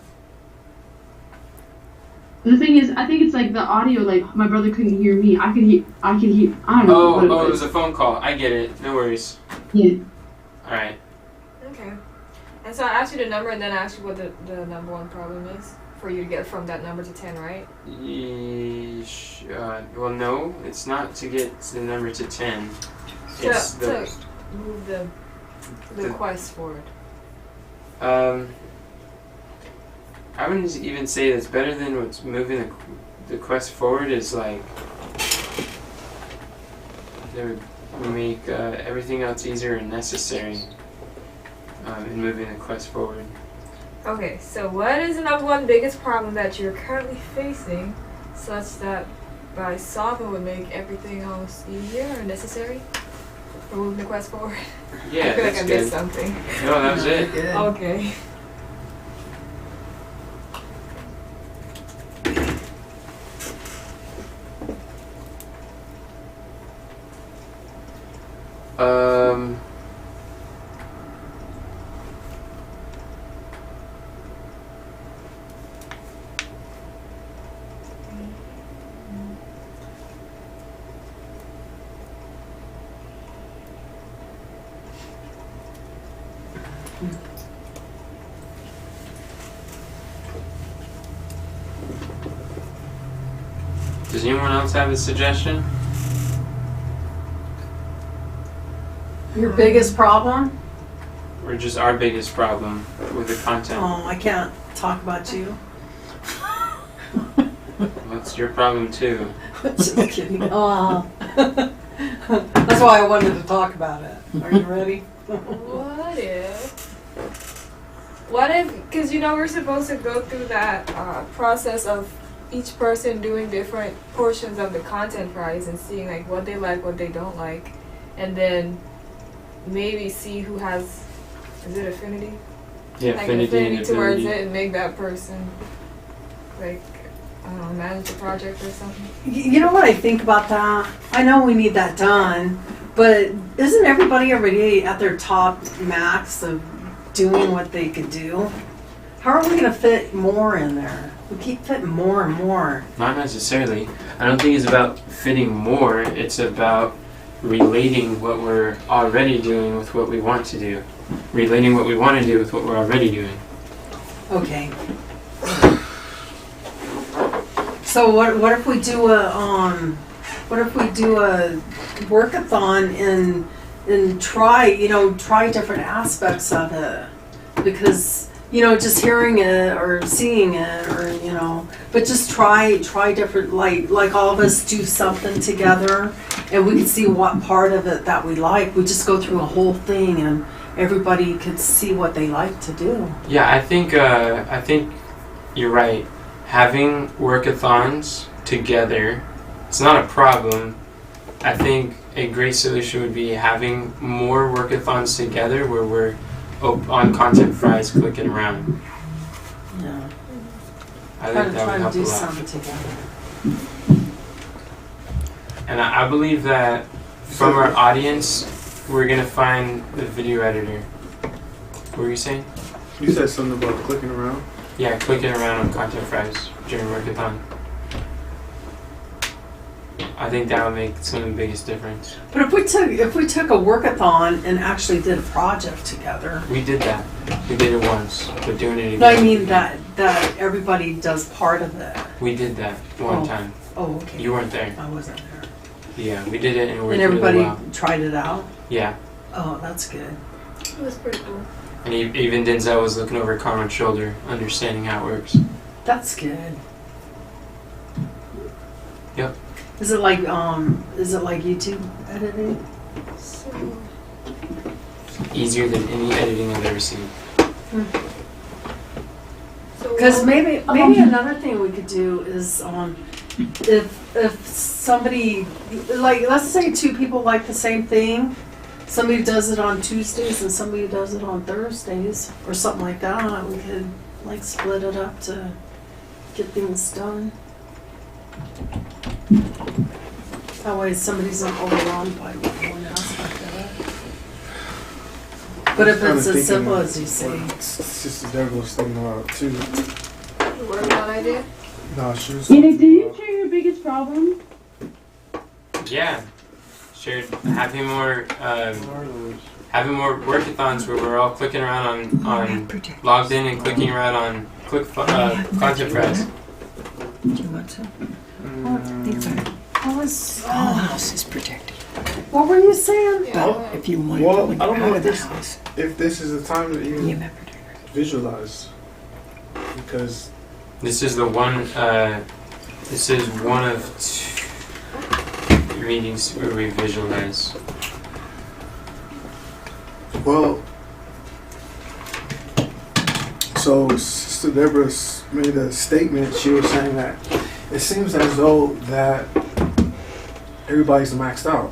The thing is, I think it's the audio. My brother couldn't hear me. I could hear. I don't know. what Oh, it was. was a phone call. I get it. No worries. Yeah. All right. Okay. And so I asked you the number and then I asked you what the number one problem is for you to get from that number to 10, right? Well, no, it's not to get the number to 10. To, It's the to move the quest forward. I wouldn't even say that's better than what's moving the quest forward is they would make everything else easier and necessary in moving the quest forward. Okay, so what is the number one biggest problem that you're currently facing such that by solving would make everything else easier or necessary for moving the quest forward? Yeah, I feel like that's I good. missed something. No, that was it. Good. Okay. Does anyone else have a suggestion? Your biggest problem? Or just our biggest problem with the content? Oh, I can't talk about you. What's your problem too? Just kidding. Oh. That's why I wanted to talk about it. Are you ready? What if, because we're supposed to go through that process of each person doing different portions of the content prize and seeing like what they like, what they don't like, and then maybe see who has, is it affinity? Yeah, Like affinity and towards ability. it and make that person like, I don't know, manage the project or something. You know what I think about that? I know we need that done, but isn't everybody already at their top max of doing what they could do? How are we going to fit more in there? We keep fitting more and more. Not necessarily. I don't think it's about fitting more. It's about relating what we're already doing with what we want to do. Relating what we want to do with what we're already doing. Okay. So what if we do a workathon and try different aspects of it, because just hearing it or seeing it or but just try different, like all of us do something together and we can see what part of it that we like. We just go through a whole thing and everybody could see what they like to do. Yeah, I think you're right. Having workathons together, it's not a problem. I think a great solution would be having more workathons together where we're on content fries clicking around. Yeah. I think that would Try to help a do lot. something together. And I believe that from our audience, we're going to find the video editor. What were you saying? You said something about clicking around. Yeah, clicking around on content fries during workathon. I think that would make some of the biggest difference. But if we took a workathon and actually did a project together. We did that. We did it once. We're doing it again. No, I mean that everybody does part of it. We did that one time. Oh, okay. You weren't there. I wasn't there. Yeah, we did it and it worked And everybody really well. tried it out? Yeah. Oh, that's good. It was pretty cool. And even Denzel was looking over Carmen's shoulder, understanding how it works. That's good. Yep. Is it like YouTube editing? So, Easier than any editing I've ever seen. Because maybe another thing we could do is if somebody, like, let's say two people like the same thing, somebody does it on Tuesdays and somebody does it on Thursdays or something like that, we could like split it up to get things done. That way somebody's not overwhelmed by one aspect of it. But if it's as simple as you say. Sister Deborah was thinking about it too. work on idea? No, she was. Did you share your biggest problem? Yeah. Sure. Having more workathons where we're all clicking around on logged in and clicking around on content fries. Do you want to? What was, The whole house is protected. what were you saying? But if you want Well, to I don't know out if of the this- house, If this is the time to even EMF protector. visualize, because This is the one. This is one of two meetings where we visualize. well, so Sister Deborah made a statement. She was saying that it seems as though that everybody's maxed out,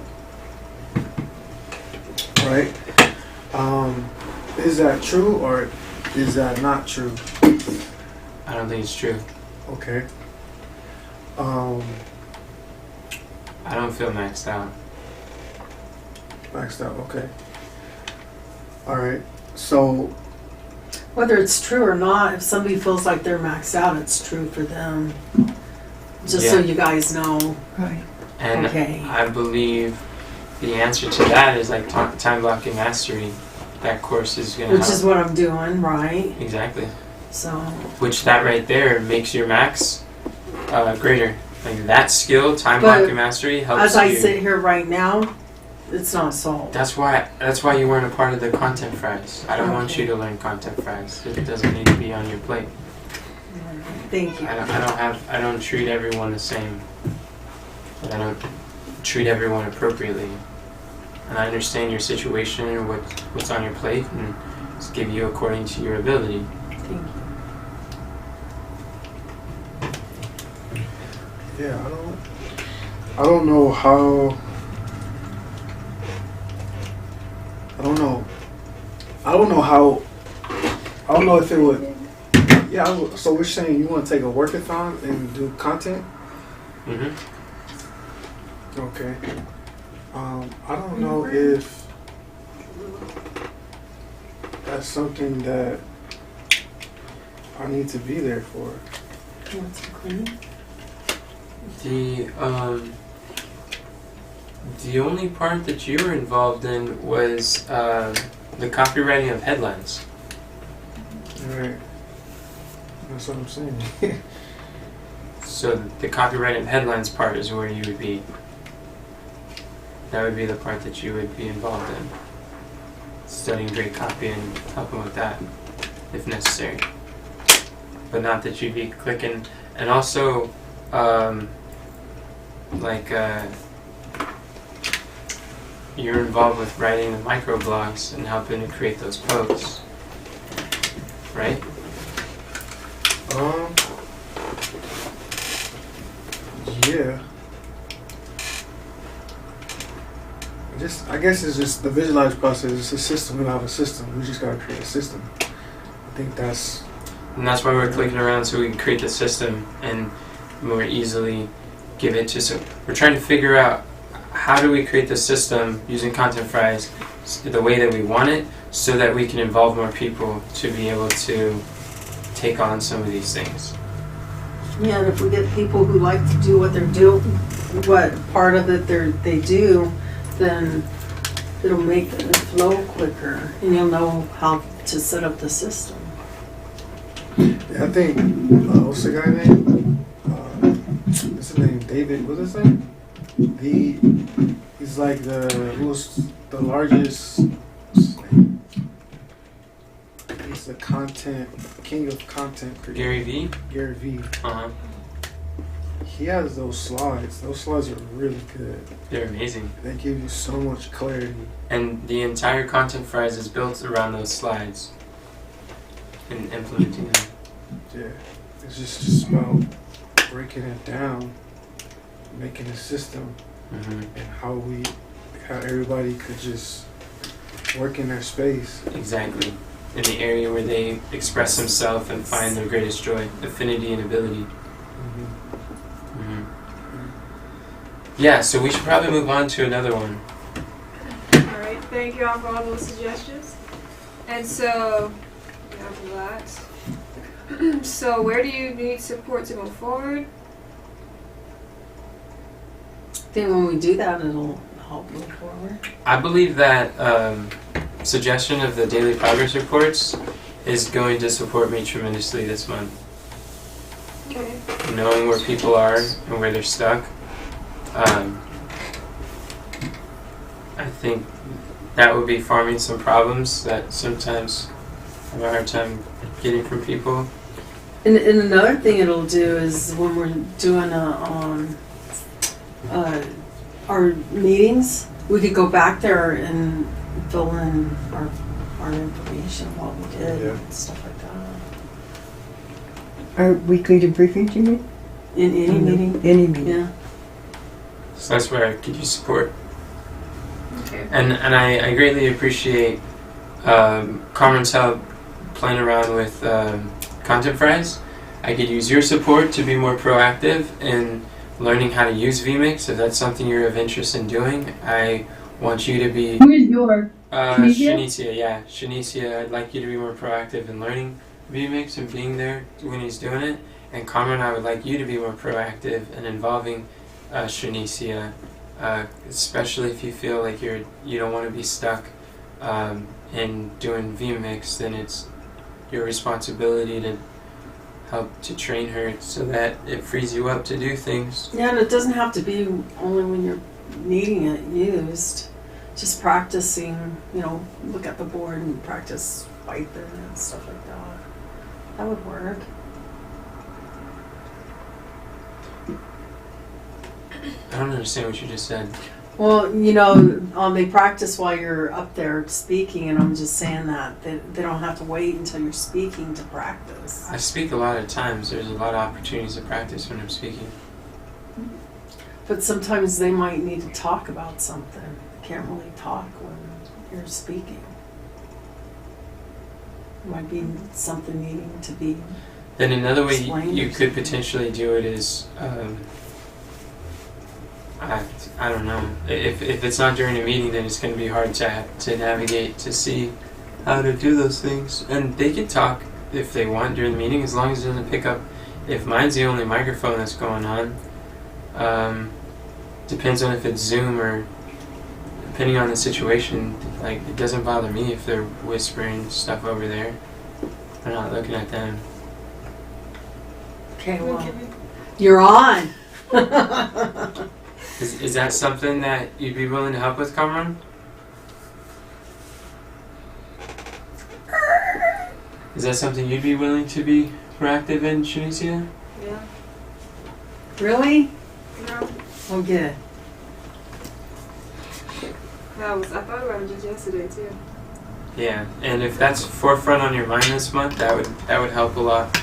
right? Is that true or is that not true? I don't think it's true. Okay. I don't feel maxed out. Maxed out. Okay. All right. So Whether it's true or not, if somebody feels like they're maxed out, it's true for them. Just so Yeah. you guys know. Right. And Okay. I believe the answer to that is like time blocking mastery. That course is gonna Which help. is what I'm doing, right? Exactly. So, Which that right there makes your max greater. Like that skill, time But blocking mastery, helps As I you. sit here right now, it's not solved. That's why you weren't a part of the content fries. I don't want Okay. you to learn content fries. It doesn't need to be on your plate. Thank you. I don't treat everyone the same. I don't treat everyone appropriately. And I understand your situation and what's on your plate and just give you according to your ability. Thank you. Yeah, I don't know how. I don't know if it would. Yeah. So we're saying you want to take a workathon and do content. Mm-hmm. Okay. I don't know if that's something that I need to be there for. You want some cleaning? The only part that you were involved in was the copywriting of headlines. Right. That's what I'm saying. So the copywriting of headlines part is where you would be. That would be the part that you would be involved in. Studying great copy and helping with that, if necessary. But not that you'd be clicking. And also, you're involved with writing the microblogs and helping to create those posts, right? Yeah. I guess it's just the visualize process. It's a system without a system. We just gotta create a system. I think that's. And that's why we're clicking around so we can create the system and more easily give it to. So we're trying to figure out how do we create the system using content fries the way that we want it, so that we can involve more people to be able to take on some of these things. Yeah, and if we get people who like to do what they're doing, what part of it they do, then it'll make it flow quicker, and you'll know how to set up the system. Yeah, I think. What's the guy name? What's his name? David. What's his name? He's like who's the largest. What's his name? He's the king of content creation. Gary Vee? Gary Vee. Uh-huh. He has those slides. Those slides are really good. They're amazing. They give you so much clarity. And the entire content fries is built around those slides and implementing them. Yeah. It's just about breaking it down, making a system, Mm-hmm. and how everybody could just work in their space. Exactly. In the area where they express themselves and find their greatest joy, affinity, and ability. Yeah, so we should probably move on to another one. Alright, thank you all for all those suggestions. And so, relax. So, where do you need support to move forward? I think when we do that, it'll help move forward. I believe that suggestion of the daily progress reports is going to support me tremendously this month. Okay. Knowing where people are and where they're stuck. I think that would be farming some problems that sometimes I have a hard time getting from people. And another thing it'll do is when we're doing our meetings, we could go back there and fill in our information, what we did, Yeah. and stuff like that. Our weekly debriefing, you mean? In any meeting. Any meeting. Yeah. So that's where I could use support. Okay. And I greatly appreciate Carmen's help playing around with content fries. I could use your support to be more proactive in learning how to use vMix. If that's something you're of interest in doing, I want you to be... Who is your? Shanicia? Shanicia, yeah. Shanicia, I'd like you to be more proactive in learning vMix and being there when he's doing it. And Carmen, I would like you to be more proactive in involving Shanicia, especially if you feel like you don't want to be stuck in doing vMix, then it's your responsibility to help to train her so that it frees you up to do things. Yeah, and it doesn't have to be only when you're needing it used. Just practicing, look at the board and practice wiping and stuff like that. That would work. I don't understand what you just said. Well, they practice while you're up there speaking, and I'm just saying that they don't have to wait until you're speaking to practice. I speak a lot of times. There's a lot of opportunities to practice when I'm speaking. But sometimes they might need to talk about something. You can't really talk when you're speaking. It might be something needing to be Then another way explained you or could something. potentially do it is, I don't know. If it's not during a meeting, then it's going to be hard to navigate to see how to do those things. And they can talk if they want during the meeting, as long as it doesn't pick up. If mine's the only microphone that's going on, depends on if it's Zoom or depending on the situation. Like, it doesn't bother me if they're whispering stuff over there. I'm not looking at them. Okay, well, you're on. Is that something that you'd be willing to help with, Cameron? Is that something you'd be willing to be proactive in, Shanicia? Yeah. Really? No. Oh, good. I thought about it just yesterday too. Yeah, and if that's forefront on your mind this month, that would help a lot.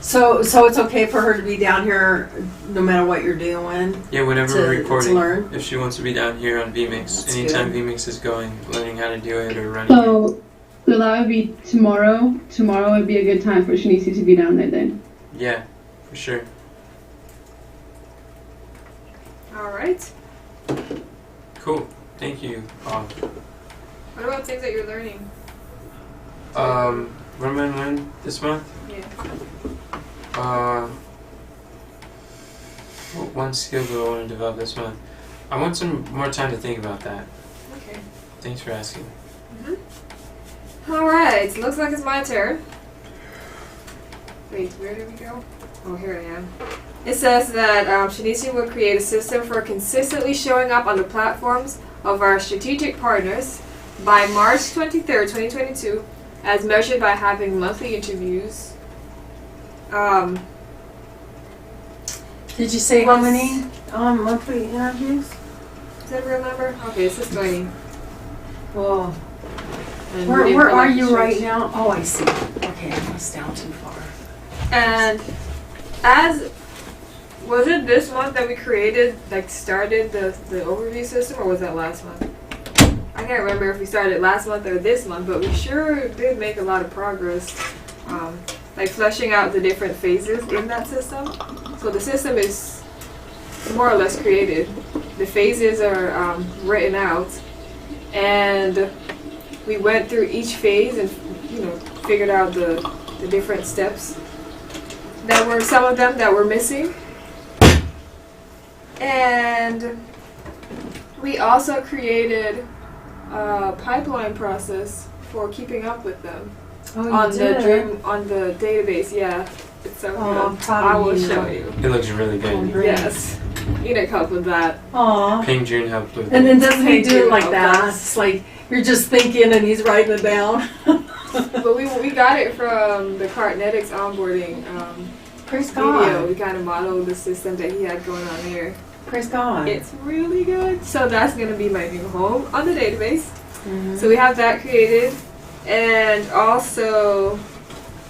So it's okay for her to be down here no matter what you're doing? Yeah, whenever we're recording. To learn? If she wants to be down here on vMix, That's anytime good. vMix is going, learning how to do it or running it. So that would be tomorrow. Tomorrow would be a good time for Shanicia to be down there then. Yeah, for sure. All right. Cool. Thank you. What about things that you're learning? What am I going to learn this month? Yeah. What one skill do I want to develop this month? I want some more time to think about that. Okay. Thanks for asking. All right. Looks like it's my turn. Wait, where did we go? Oh, here I am. It says that Shanicia will create a system for consistently showing up on the platforms of our strategic partners by March 23rd, 2022, as measured by having monthly interviews. Did you say how many monthly interviews? Is that a real number? Okay, it says 20. Well, And where we didn't are collect you the right church. now? Oh, I see. Okay, I was down too far. And was it this month that we started the overview system, or was that last month? I can't remember if we started last month or this month, but we sure did make a lot of progress, fleshing out the different phases in that system. So the system is more or less created. The phases are written out, and we went through each phase and figured out the different steps. There were some of them that were missing. And we also created a pipeline process for keeping up with them on the database. Yeah, it's so I'm good. proud I of will you. show you. It looks really good. Great. Yes, you need help with that. Aw. Ping June helped with And it. then doesn't he Thank do you. it like that? It's like you're just thinking and he's writing it down. But we got it from the Cartnetics onboarding Praise video. God. We kind of modeled the system that he had going on there. Praise God. It's really good. So that's going to be my new home on the database. Mhm. So we have that created. And also,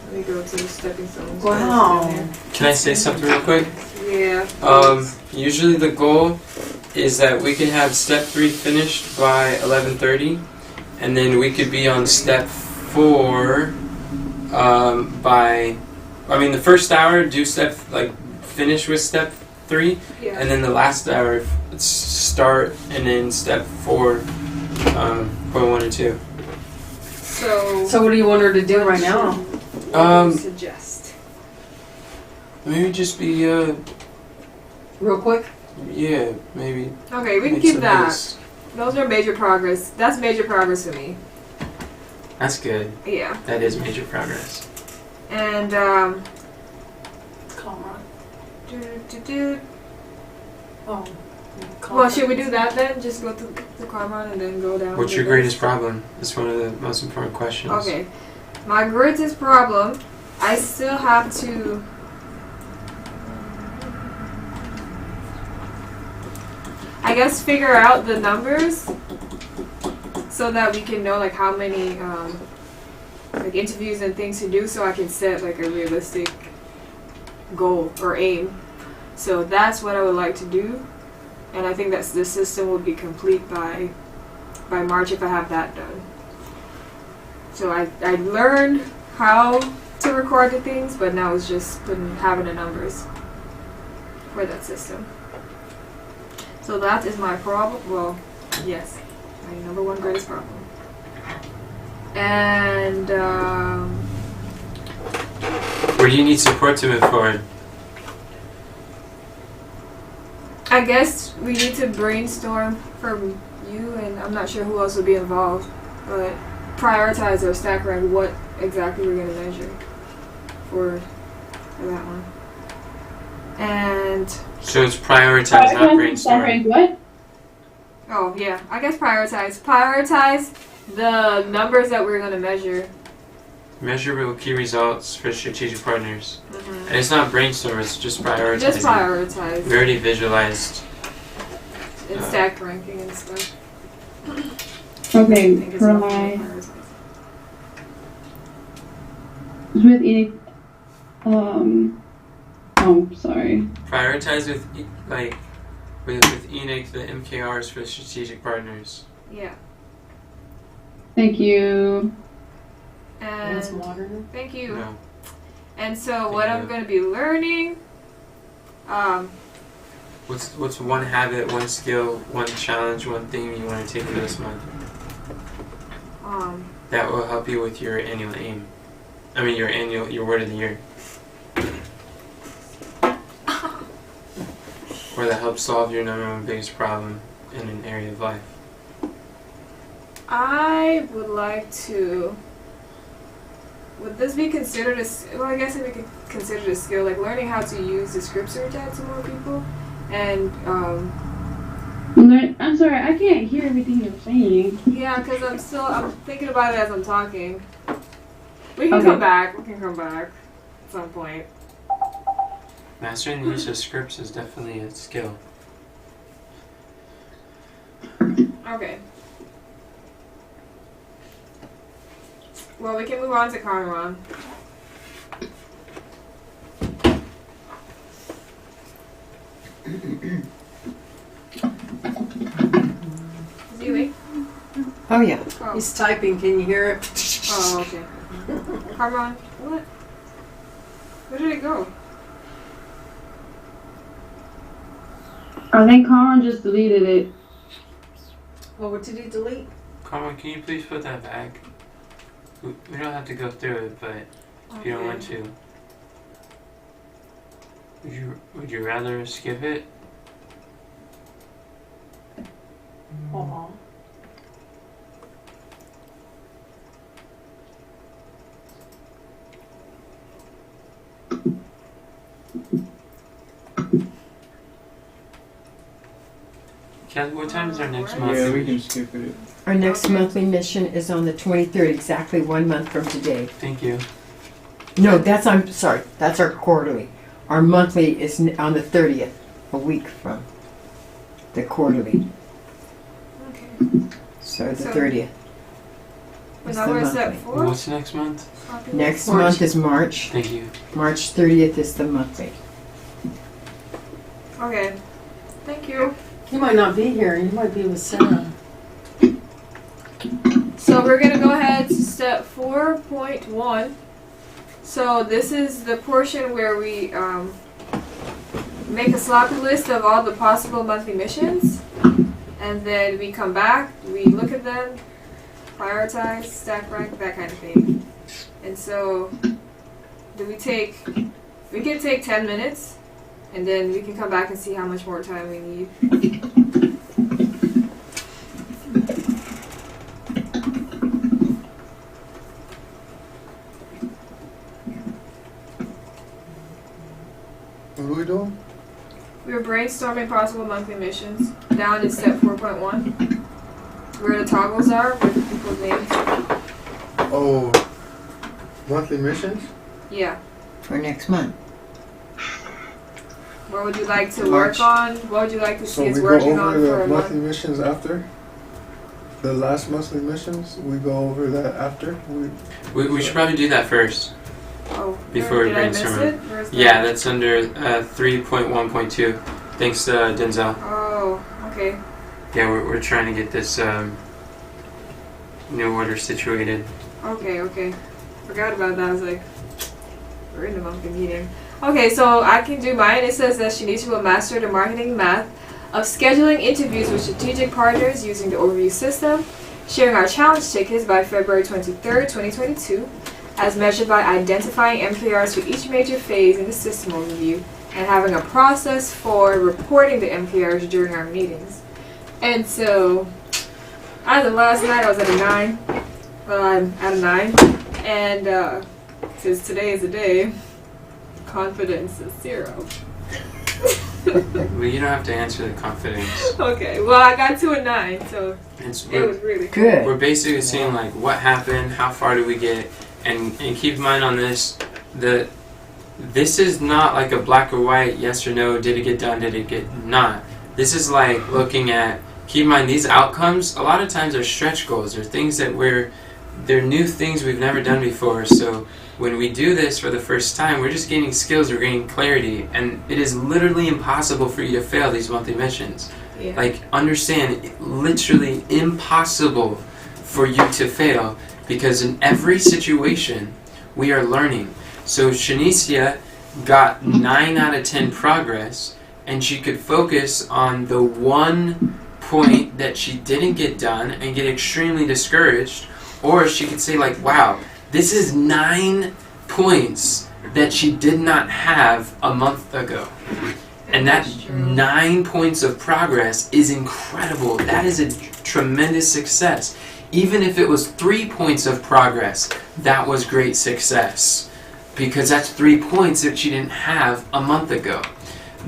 let me go to the stepping stones. Wow. Can I say something real quick? Yeah. Usually the goal is that we can have step 3 finished by 11:30, and then we could be on step 4 the first hour finish with step 3, Yeah. and then the last hour start and then step 4, point 1 and 2. So So what do you want her to do right now? what do you suggest? Maybe just be Real quick? yeah, maybe. Okay, we can make keep some that. notes. Those are major progress. That's major progress for me. That's good. Yeah. That is major progress. And Do-do-do-do. Oh. Well, should we do that then? Just go to the Carmon and then go down. What's to your this? greatest problem? That's one of the most important questions. Okay. My greatest problem, I still have to. I guess figure out the numbers so that we can know like how many like interviews and things to do, so I can set like a realistic goal or aim. So that's what I would like to do, and I think that's the system will be complete by March if I have that done. So I learned how to record the things, but now it's just having the numbers for that system. So that is my problem. Well, yes, my number one greatest problem. And Where do you need support to move forward? I guess we need to brainstorm from you, and I'm not sure who else would be involved, but prioritize or stack rank what exactly we're going to measure for that one. And So it's prioritize, not brainstorm. Sorry, what? oh yeah, I guess prioritize the numbers that we're going to measure. Measurable key results for strategic partners. Mm-hmm. And it's not brainstorm, it's just prioritizing. Just prioritize We already visualized. and stack ranking and stuff. I Okay, think it's enough to try prioritize. with any. Oh, sorry. Prioritize with Enoch the MKRs for strategic partners. Yeah. Thank you. That's And modern. thank you. No. And so what I'm going to be learning, What's one habit, one skill, one challenge, one thing you want to take for this month that will help you with your annual aim? I mean your word of the year. Or that helps solve your number one biggest problem in an area of life. I would like to. Would this be considered a? Well, I guess it could be considered a skill, like learning how to use the script search ad to more people, and I'm sorry, I can't hear everything you're saying. yeah, because I'm thinking about it as I'm talking. We can Okay. come back. We can come back at some point. Mastering the use of scripts is definitely a skill. Okay. Well, we can move on to Carmeron. Is he awake? Oh, yeah. Oh. He's typing. Can you hear it? Oh, okay. Carmeron, what? Where did it go? I think Colin just deleted it. Well, what did he delete? Come on, can you please put that back? We don't have to go through it, but if you don't want to. Would you rather skip it? Aw. Ken, what time is our next Yeah, month? Yeah, we can skip it. Our next monthly mission is on the 23rd, exactly 1 month from today. Thank you. No, I'm sorry, that's our quarterly. Our monthly is on the 30th, a week from the quarterly. Okay. So the So- 30th. But is now the we're set monthly. for? What's next month? Next March. month is March. Thank you. March 30th is the monthly. Okay. Thank you. He might not be here. He might be with Sarah. So we're going to go ahead to step 4.1. So this is the portion where we make a sloppy list of all the possible monthly missions. And then we come back, we look at them, prioritize, stack rank, that kind of thing. And so we can take 10 minutes, and then we can come back and see how much more time we need. What are we doing? We were brainstorming possible monthly missions. Down in step 4.1, where the toggles are with people's names. Oh, monthly missions? Yeah. For next month. What would you like to March. work on? What would you like to So see us we go working on over for the a monthly month? missions after? The last monthly missions? We go over that after? We should probably do that first. Oh, Before we did I miss brainstorm. it? Where's that? Yeah, that's under 3.1.2. Thanks to Denzel. Oh, okay. Yeah, we're trying to get this new order situated. Okay. Forgot about that. I was like, we're in the monthly meeting. Okay, so I can do mine. It says that Shanice will master the marketing math of scheduling interviews with strategic partners using the overview system, sharing our challenge tickets by February 23rd, 2022, as measured by identifying MKRs for each major phase in the system overview, and having a process for reporting the MKRs during our meetings. And so, as of last night, I was at a 9. Well, I'm at a 9. And since today is a day, confidence is 0. Well, you don't have to answer the confidence. Okay, well, I got to a 9, so It's, it was really cool. Good. we're basically seeing like what happened, how far do we get, and keep in mind on this, this is not like a black or white, yes or no, did it get done, did it get not. This is like looking at, keep in mind these outcomes, a lot of times are stretch goals, or things that they're new things we've never done before, so when we do this for the first time, we're just gaining skills, we're gaining clarity, and it is literally impossible for you to fail these monthly missions. Yeah. Like, understand, literally impossible for you to fail, because in every situation, we are learning. So Shanicia got 9 out of 10 progress, and she could focus on the one point that she didn't get done and get extremely discouraged, or she could say like, wow, this is 9 points that she did not have a month ago. And that That's true. 9 points of progress is incredible. That is a tremendous success. Even if it was 3 points of progress, that was great success. Because that's 3 points that she didn't have a month ago.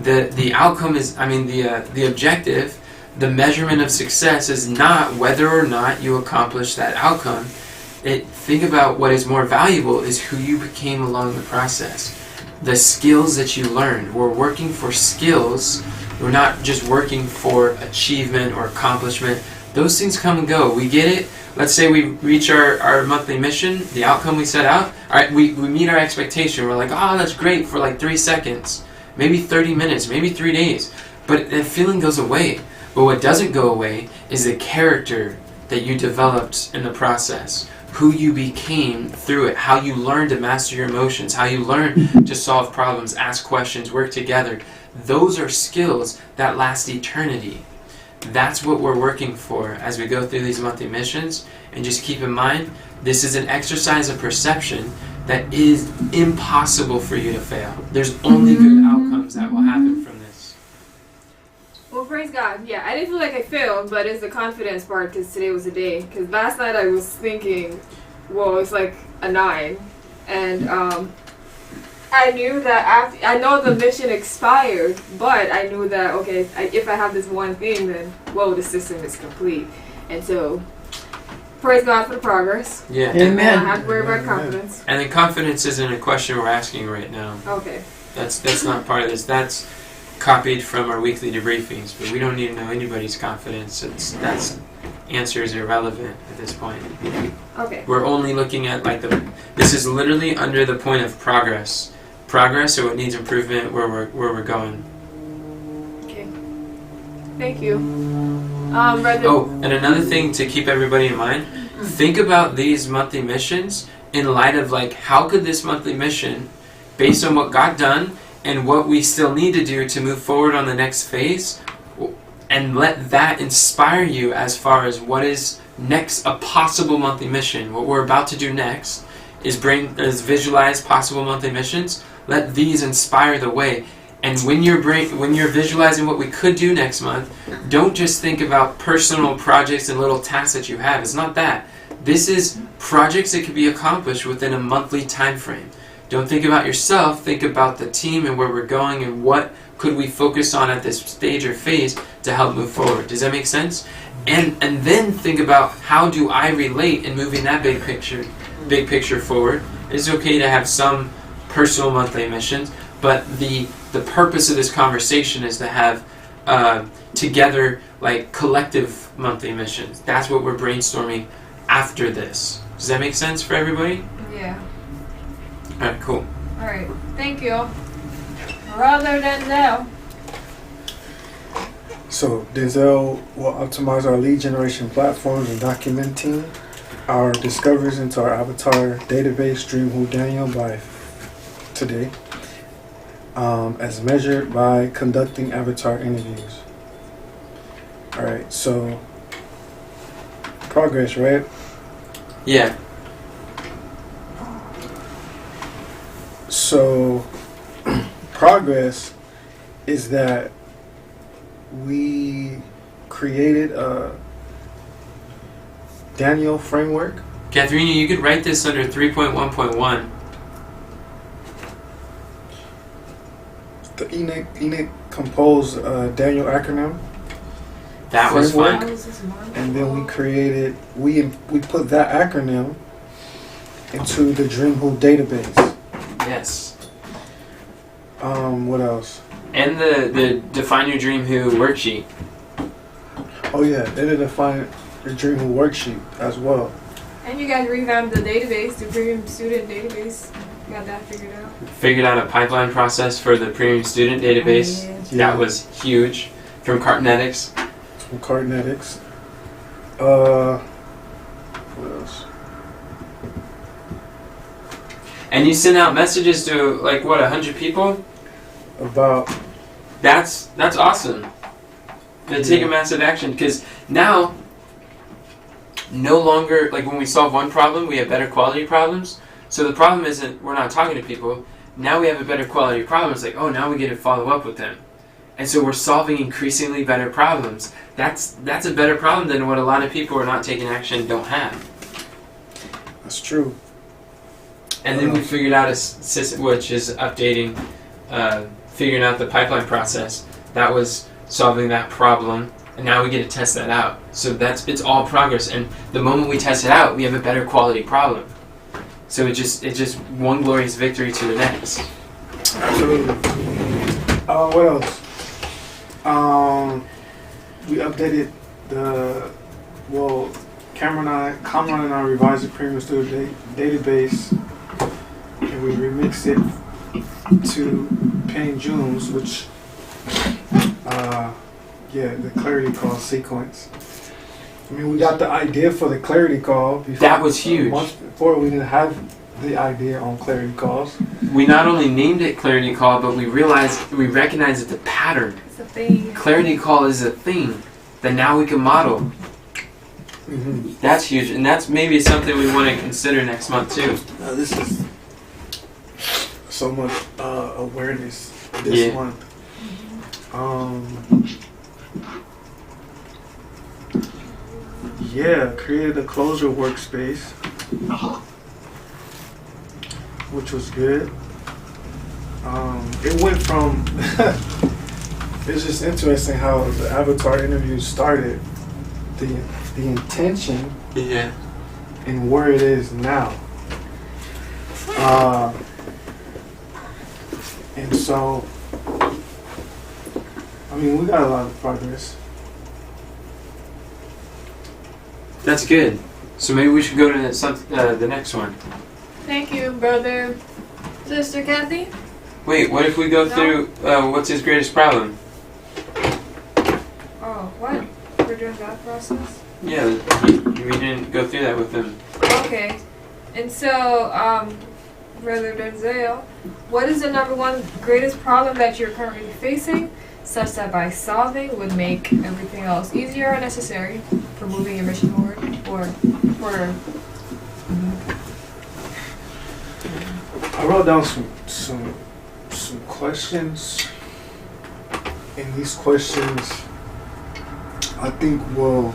The outcome is, the objective, the measurement of success is not whether or not you accomplish that outcome. Think about what is more valuable is who you became along the process. The skills that you learned. We're working for skills. We're not just working for achievement or accomplishment. Those things come and go. We get it. Let's say we reach our monthly mission, the outcome we set out. All right, we meet our expectation. We're like, oh, that's great for like 3 seconds. Maybe 30 minutes, maybe 3 days. But that feeling goes away. But what doesn't go away is the character that you developed in the process. Who you became through it, how you learned to master your emotions, how you learn to solve problems, ask questions, work together. Those are skills that last eternity. That's what we're working for as we go through these monthly missions. And just keep in mind, this is an exercise of perception that is impossible for you to fail. There's only good outcomes that will happen from this. Well, praise God. Yeah, I didn't feel like I failed, but it's the confidence part because today was a day. Because last night I was thinking, whoa, it's like a 9. And I knew that I know the mission expired, but I knew that, okay, if I have this one thing, then, whoa, the system is complete. And so, praise God for the progress. Yeah. And I don't Amen. have to worry about confidence. And the confidence isn't a question we're asking right now. Okay. That's not part of this. That's copied from our weekly debriefings, but we don't need to know anybody's confidence. That's answer is irrelevant at this point. Okay. We're only looking at this is literally under the point of progress. Progress or what needs improvement, where we're going. Okay. Thank you. Brother. Oh, and another thing to keep everybody in mind, think about these monthly missions in light of how could this monthly mission, based on what got done and what we still need to do to move forward on the next phase, and let that inspire you as far as what is next, a possible monthly mission. What we're about to do next is visualize possible monthly missions. Let these inspire the way. And when you're visualizing what we could do next month, don't just think about personal projects and little tasks that you have. It's not that. This is projects that could be accomplished within a monthly time frame. Don't think about yourself, think about the team and where we're going and what could we focus on at this stage or phase to help move forward. Does that make sense? And then think about how do I relate in moving that big picture forward. It's okay to have some personal monthly missions, but the purpose of this conversation is to have together like collective monthly missions. That's what we're brainstorming after this. Does that make sense for everybody? Yeah. Alright, cool. Alright. Thank you. Brother Denzel. So Denzel will optimize our lead generation platforms and documenting our discoveries into our avatar database, Dream Who Daniel, by today, as measured by conducting avatar interviews. Alright, so progress, right? Yeah. So progress is that we created a Daniel framework. Katharina, you could write this under 3.1.1. The Enoch composed a Daniel acronym. That was framework, fun. and then we created, we put that acronym into the Dream Who database. Yes. What else? And the Define Your Dream Who worksheet. Oh yeah, they did define the Dream Who worksheet as well. And you guys revamped the database, the premium student database. You got that figured out. Figured out a pipeline process for the premium student database. Yeah. That was huge. From Cartnetics. From Cartnetics. What else? And you send out messages to like what, 100 people? About That's awesome. They take a massive action because now, no longer like when we solve one problem, we have better quality problems. So the problem isn't we're not talking to people. Now we have a better quality problem. It's like, oh, now we get to follow up with them, and so we're solving increasingly better problems. That's a better problem than what a lot of people who are not taking action don't have. that's true. And then we figured out a system which is updating, figuring out the pipeline process. That was solving that problem, and now we get to test that out. So it's all progress. And the moment we test it out, we have a better quality problem. So it's just one glorious victory to the next. Absolutely. What else? We updated Cameron and I revised the premium student database, and we remixed it to Paying Junes, which, the clarity call sequence. I mean, we got the idea for the clarity call before. That was huge. Months before, we didn't have the idea on clarity calls. We not only named it Clarity Call, but we recognized it's a pattern. It's a thing. Clarity Call is a thing that now we can model. Mm-hmm. That's huge, and that's maybe something we want to consider next month too. This is so much awareness this month. Created a closure workspace, which was good. It went from it's just interesting how the avatar interview started, the intention, and where it is now. And so, I mean, we got a lot of progress. That's good. So maybe we should go to the next one. Thank you, brother. Sister Kathy? Wait, what if we go through what's his greatest problem? Oh, what? We're doing that process? Yeah, we didn't go through that with him. Okay. And so, Brother Denzel, what is the number one greatest problem that you're currently facing, such that by solving would make everything else easier or necessary for moving your mission forward? I wrote down some questions, and these questions I think will,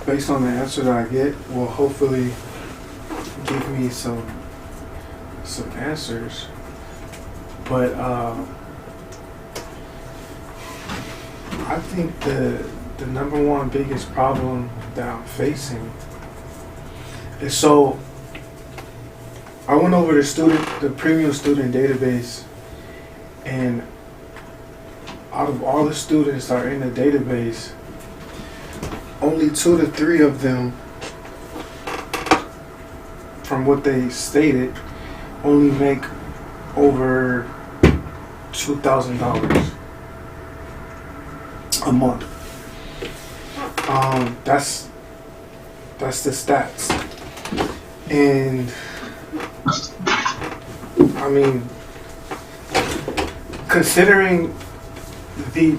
based on the answer that I get, will hopefully give me some some answers. But I think the number one biggest problem that I'm facing is, so I went over the premium student database, and out of all the students that are in the database, only 2 to 3 of them, from what they stated, only make over $2,000 a month. That's the stats. And I mean, considering the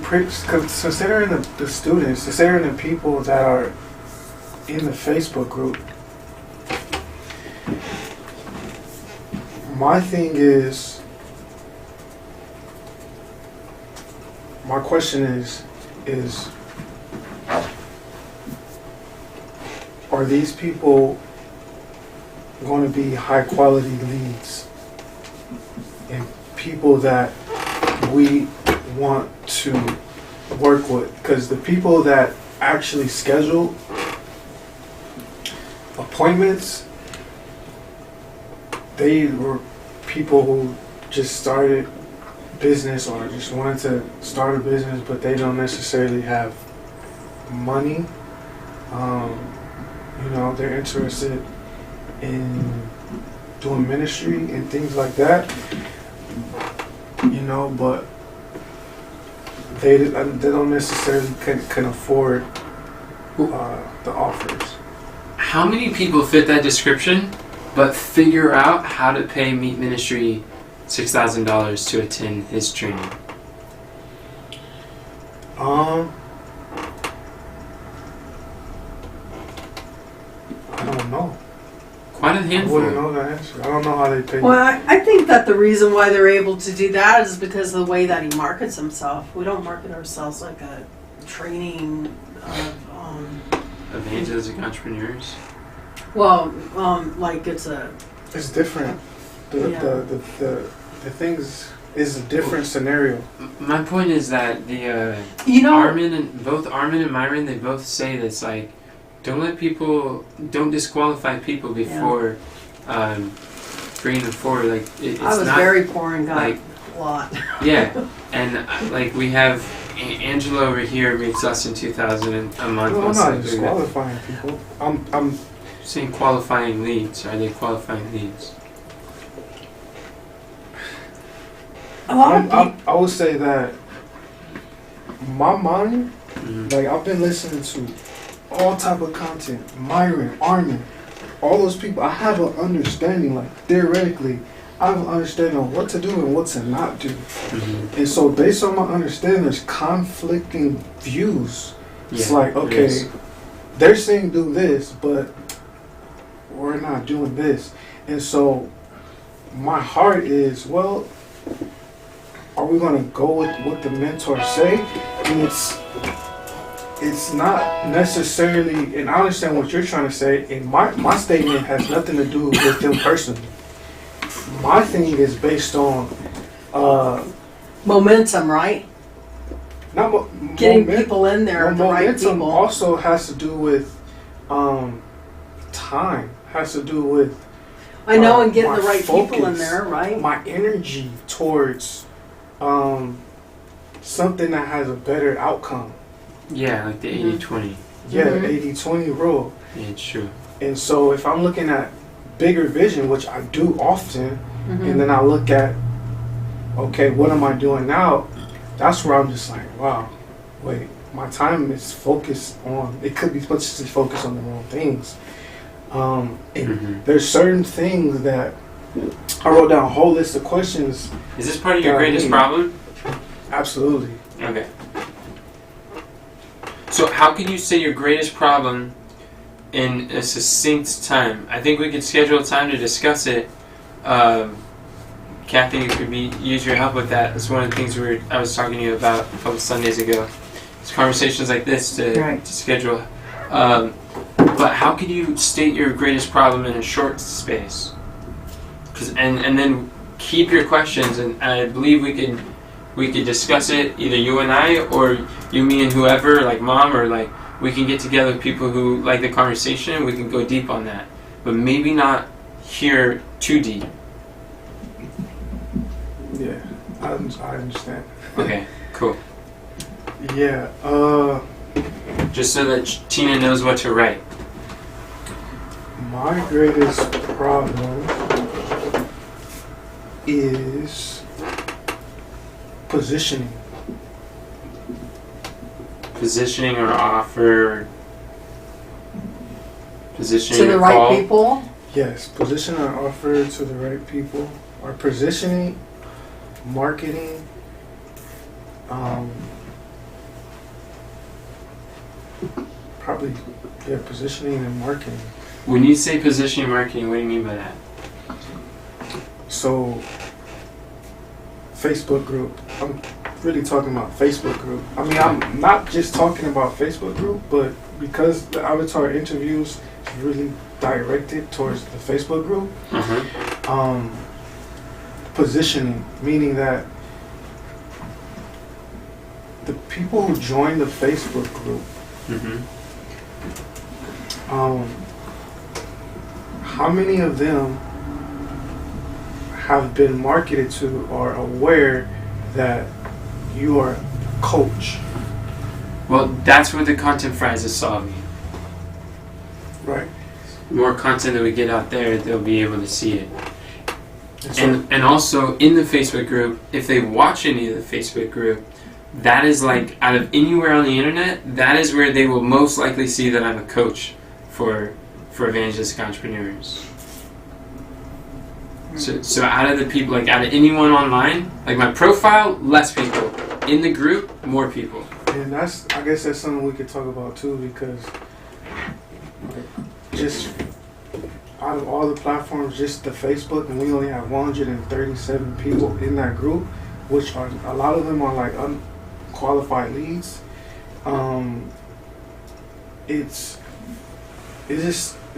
students, considering the people that are in the Facebook group, my thing is, my question is are these people going to be high quality leads and people that we want to work with? Because the people that actually schedule appointments, they were people who just started business or just wanted to start a business, but they don't necessarily have money. They're interested in doing ministry and things like that, but they don't necessarily can afford the offers. How many people fit that description but figure out how to pay Meat Ministry $6,000 to attend his training? I don't know. Quite a I handful. wouldn't know the answer. I don't know how they pay. Well, I think that the reason why they're able to do that is because of the way that he markets himself. We don't market ourselves like a training of, Evangelistic entrepreneurs. like it's a... It's different. The things is a different scenario. My point is that the both Armin and Myron, they both say this, like, don't disqualify people before bringing them forward. Like it's I was not, very poor and got like, a lot. Yeah, and like we have Angela over here makes less than $2,000 a month. No, I'm not disqualifying people. I'm saying qualifying leads. Are they qualifying leads? I would say that my mind, like I've been listening to all type of content, Myron, Armin, all those people. I have an understanding, like theoretically, I have an understanding of what to do and what to not do. And so based on my understanding, there's conflicting views. It's like, okay, they're saying do this, but we're not doing this. And so my heart is, well, are we going to go with what the mentors say? And it's not necessarily, and I understand what you're trying to say, and my statement has nothing to do with them personally. My thing is based on momentum, right? Not getting people in there, the right momentum people. Also has to do with time, has to do with I know, and getting the right focus, people in there, right? my energy towards something that has a better outcome. Yeah, like the 80-20. Yeah, 80-20 rule. Yeah, it's true. And so if I'm looking at bigger vision, which I do often, and then I look at, okay, what am I doing now? That's where I'm just like, wow, wait, my time is focused on, it could be supposed to focus on the wrong things. And there's certain things that I wrote down a whole list of questions. Is this part of your greatest problem? Absolutely. Okay. So how can you say your greatest problem in a succinct time? I think we could schedule a time to discuss it. Kathy, it could use your help with that. That's one of the things I was talking to you about a couple Sundays ago. It's conversations like this to schedule. But how can you state your greatest problem in a short space? and then keep your questions, and I believe we could discuss it, either you and I, or you, me, and whoever, like mom, or like we can get together with people who like the conversation, and we can go deep on that, but maybe not here too deep. Yeah, I understand. Okay, cool. Yeah. Just so that Tina knows what to write. My greatest problem is positioning. Positioning or offer. Positioning To the or right call. people. Yes, position or offer to the right people. Or positioning, marketing, probably, yeah, positioning and marketing. When you say positioning marketing, what do you mean by that? So, Facebook group. I'm really talking about Facebook group. I mean, I'm not just talking about Facebook group, but because the Avatar interviews is really directed towards the Facebook group, positioning, meaning that the people who join the Facebook group, how many of them have been marketed to or aware that you are a coach? Well, that's what the content fries is solving. Right. More content that we get out there, they'll be able to see it. So, And also in the Facebook group, if they watch any of the Facebook group, that is like out of anywhere on the internet, that is where they will most likely see that I'm a coach for evangelistic entrepreneurs. So out of the people, like out of anyone online, like my profile, less people. In the group, more people. and I guess that's something we could talk about too, because like, just out of all the platforms, just the Facebook, and we only have 137 people in that group, which are a lot of them are like unqualified leads. It's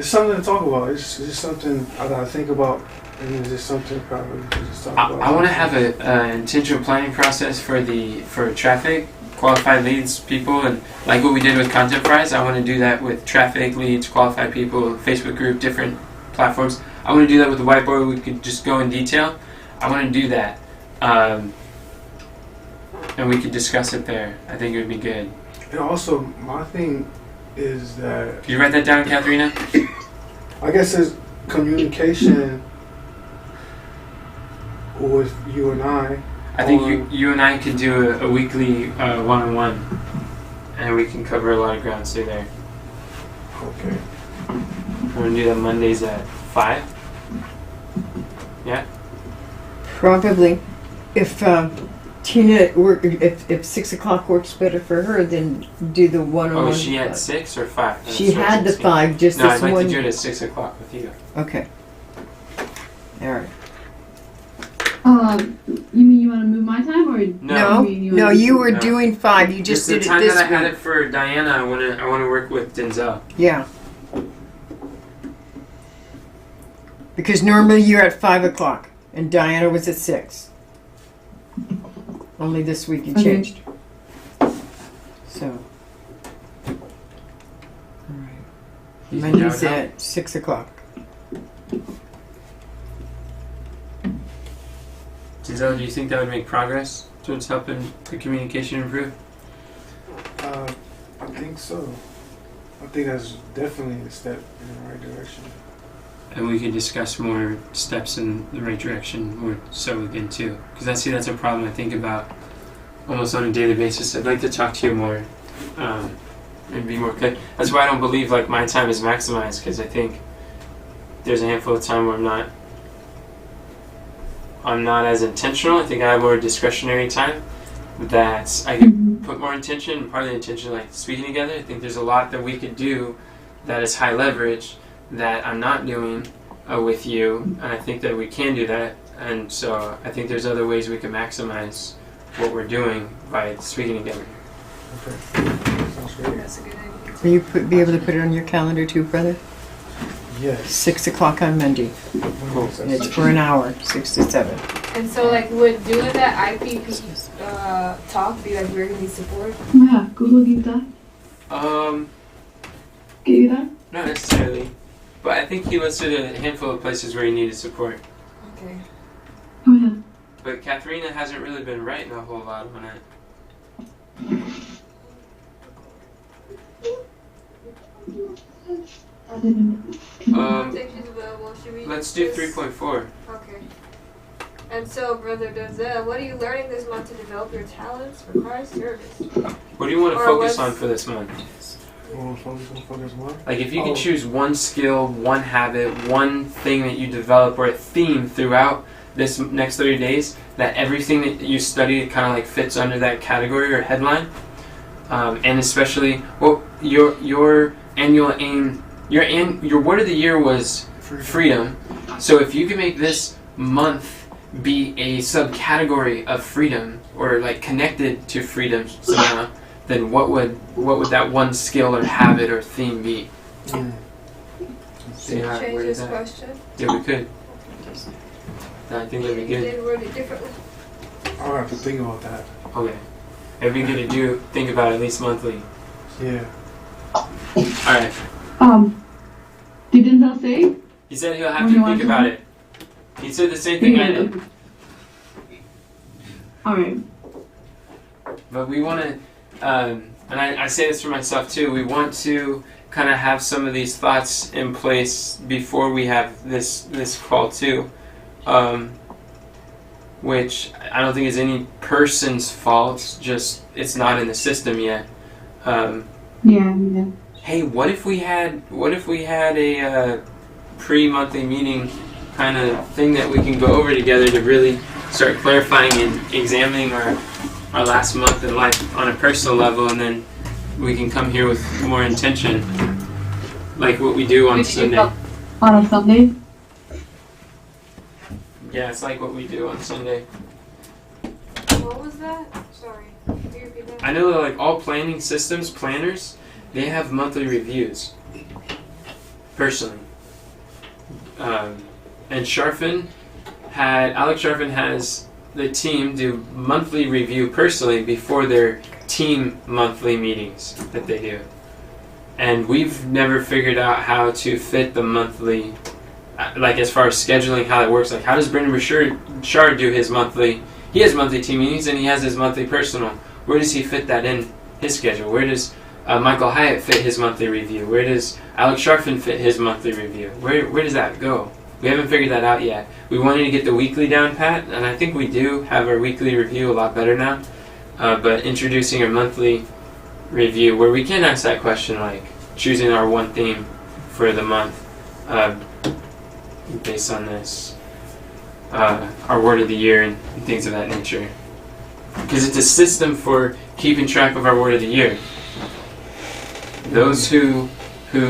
something to talk about. It's just something that I think about, and it's just something probably to just talk about. I want to have an intentional planning process for traffic, qualified leads, people, and like what we did with Content Fries, I want to do that with traffic, leads, qualified people, Facebook group, different platforms. I want to do that with the whiteboard. We could just go in detail. I want to do that, and we could discuss it there. I think it would be good. And also, my thing is that Could you write that down, Katharina? I guess it's communication with you and I. I think you and I could do a weekly one-on-one, and we can cover a lot of ground through there. Okay. We're going to do that Mondays at 5? Yeah? Probably. If Tina, if 6 o'clock works better for her, then do the one-on-one. Oh, is she at 6 or 5? She had the 5, just No, this I'd like one. to do it at 6 o'clock with you. Okay. All right. You mean you want to move my time, or No. No, you were No. doing 5. You just the did it time this that I had week. it for Diana, I want to work with Denzel. Yeah. Because normally you're at 5 o'clock, and Diana was at 6. Only this week you Okay. changed. So. All right. You think that Monday's would help? at 6 o'clock. Denzel, do you think that would make progress towards helping the communication improve? I think so. I think that's definitely a step in the right direction. And we could discuss more steps in the right direction more so again too. Because I see that's a problem I think about almost on a daily basis. I'd like to talk to you more and be more clear. That's why I don't believe like my time is maximized, because I think there's a handful of time where I'm not as intentional. I think I have more discretionary time that I could put more intention, and part of the intention like speaking together. I think there's a lot that we could do that is high leverage that I'm not doing with you, and I think that we can do that, and so I think there's other ways we can maximize what we're doing by speaking together. Okay. Sounds great. That's a good idea. Will you be able to put it on your calendar too, brother? Yes. 6 o'clock on Monday. And it's for an hour, 6 to 7. And so, like, would doing that IPP talk be like where he needs support? Yeah, Google give that. Give you that? Not necessarily, but I think he listed a handful of places where he needed support. Okay. Oh yeah. But Katharina hasn't really been writing a whole lot on it. Conversations available. Should we Let's do just- 3.4. Okay. And so, Brother Denzel, what are you learning this month to develop your talents for Christ's service? What do you want to Or focus what's- on for this month? Focus what? Like if you Oh. could choose one skill, one habit, one thing that you develop or a theme throughout this next 30 days, that everything that you study kind of like fits under that category or headline, and especially your annual aim, your word of the year was freedom. So if you could make this month be a subcategory of freedom or like connected to freedom somehow, then what would that one skill or habit or theme be? See how I Change worded this that? question. Yeah, we could. I think that'd be You good. did word it differently. I'll have to think about that. Okay. It'd be good to think about it at least monthly. Yeah. Alright. Did Denzel say? He said he'll have What do to you want think to about do? it. He said the same thing I did. Alright. But we want to, and I say this for myself too, we want to kind of have some of these thoughts in place before we have this call too, which I don't think is any person's fault, just it's not in the system yet. Yeah. Hey, what if we had a pre-monthly meeting kind of thing that we can go over together to really start clarifying and examining our last month in life on a personal level, and then we can come here with more intention, like what we do on Sunday. On a Sunday? Yeah, it's like what we do on Sunday. What was that? Sorry. Can you repeat that? I know that like all planning systems, planners, they have monthly reviews. Personally. And Alex Sharfin has the team do monthly review personally before their team monthly meetings that they do. And we've never figured out how to fit the monthly, like as far as scheduling, how that works. Like how does Brendan Bouchard do his monthly, he has monthly team meetings and he has his monthly personal. Where does he fit that in his schedule? Where does Michael Hyatt fit his monthly review? Where does Alex Sharfin fit his monthly review? Where does that go? We haven't figured that out yet. We wanted to get the weekly down pat, and I think we do have our weekly review a lot better now. But introducing a monthly review where we can ask that question, like choosing our one theme for the month based on this, our word of the year and things of that nature. Because it's a system for keeping track of our word of the year. Those who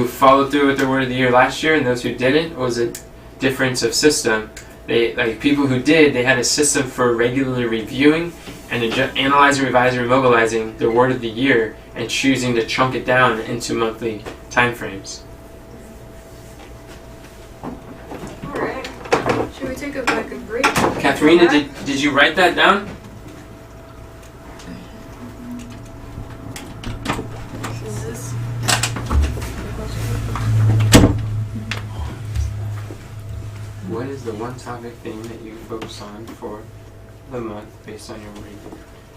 followed through with their word of the year last year and those who didn't was a difference of system. They like people who did, they had a system for regularly reviewing and analyzing, revising, and mobilizing their word of the year and choosing to chunk it down into monthly time frames. Alright. Should we take a break? Katharina, did you write that down? Is this... What is the one topic thing that you focus on for the month based on your reading?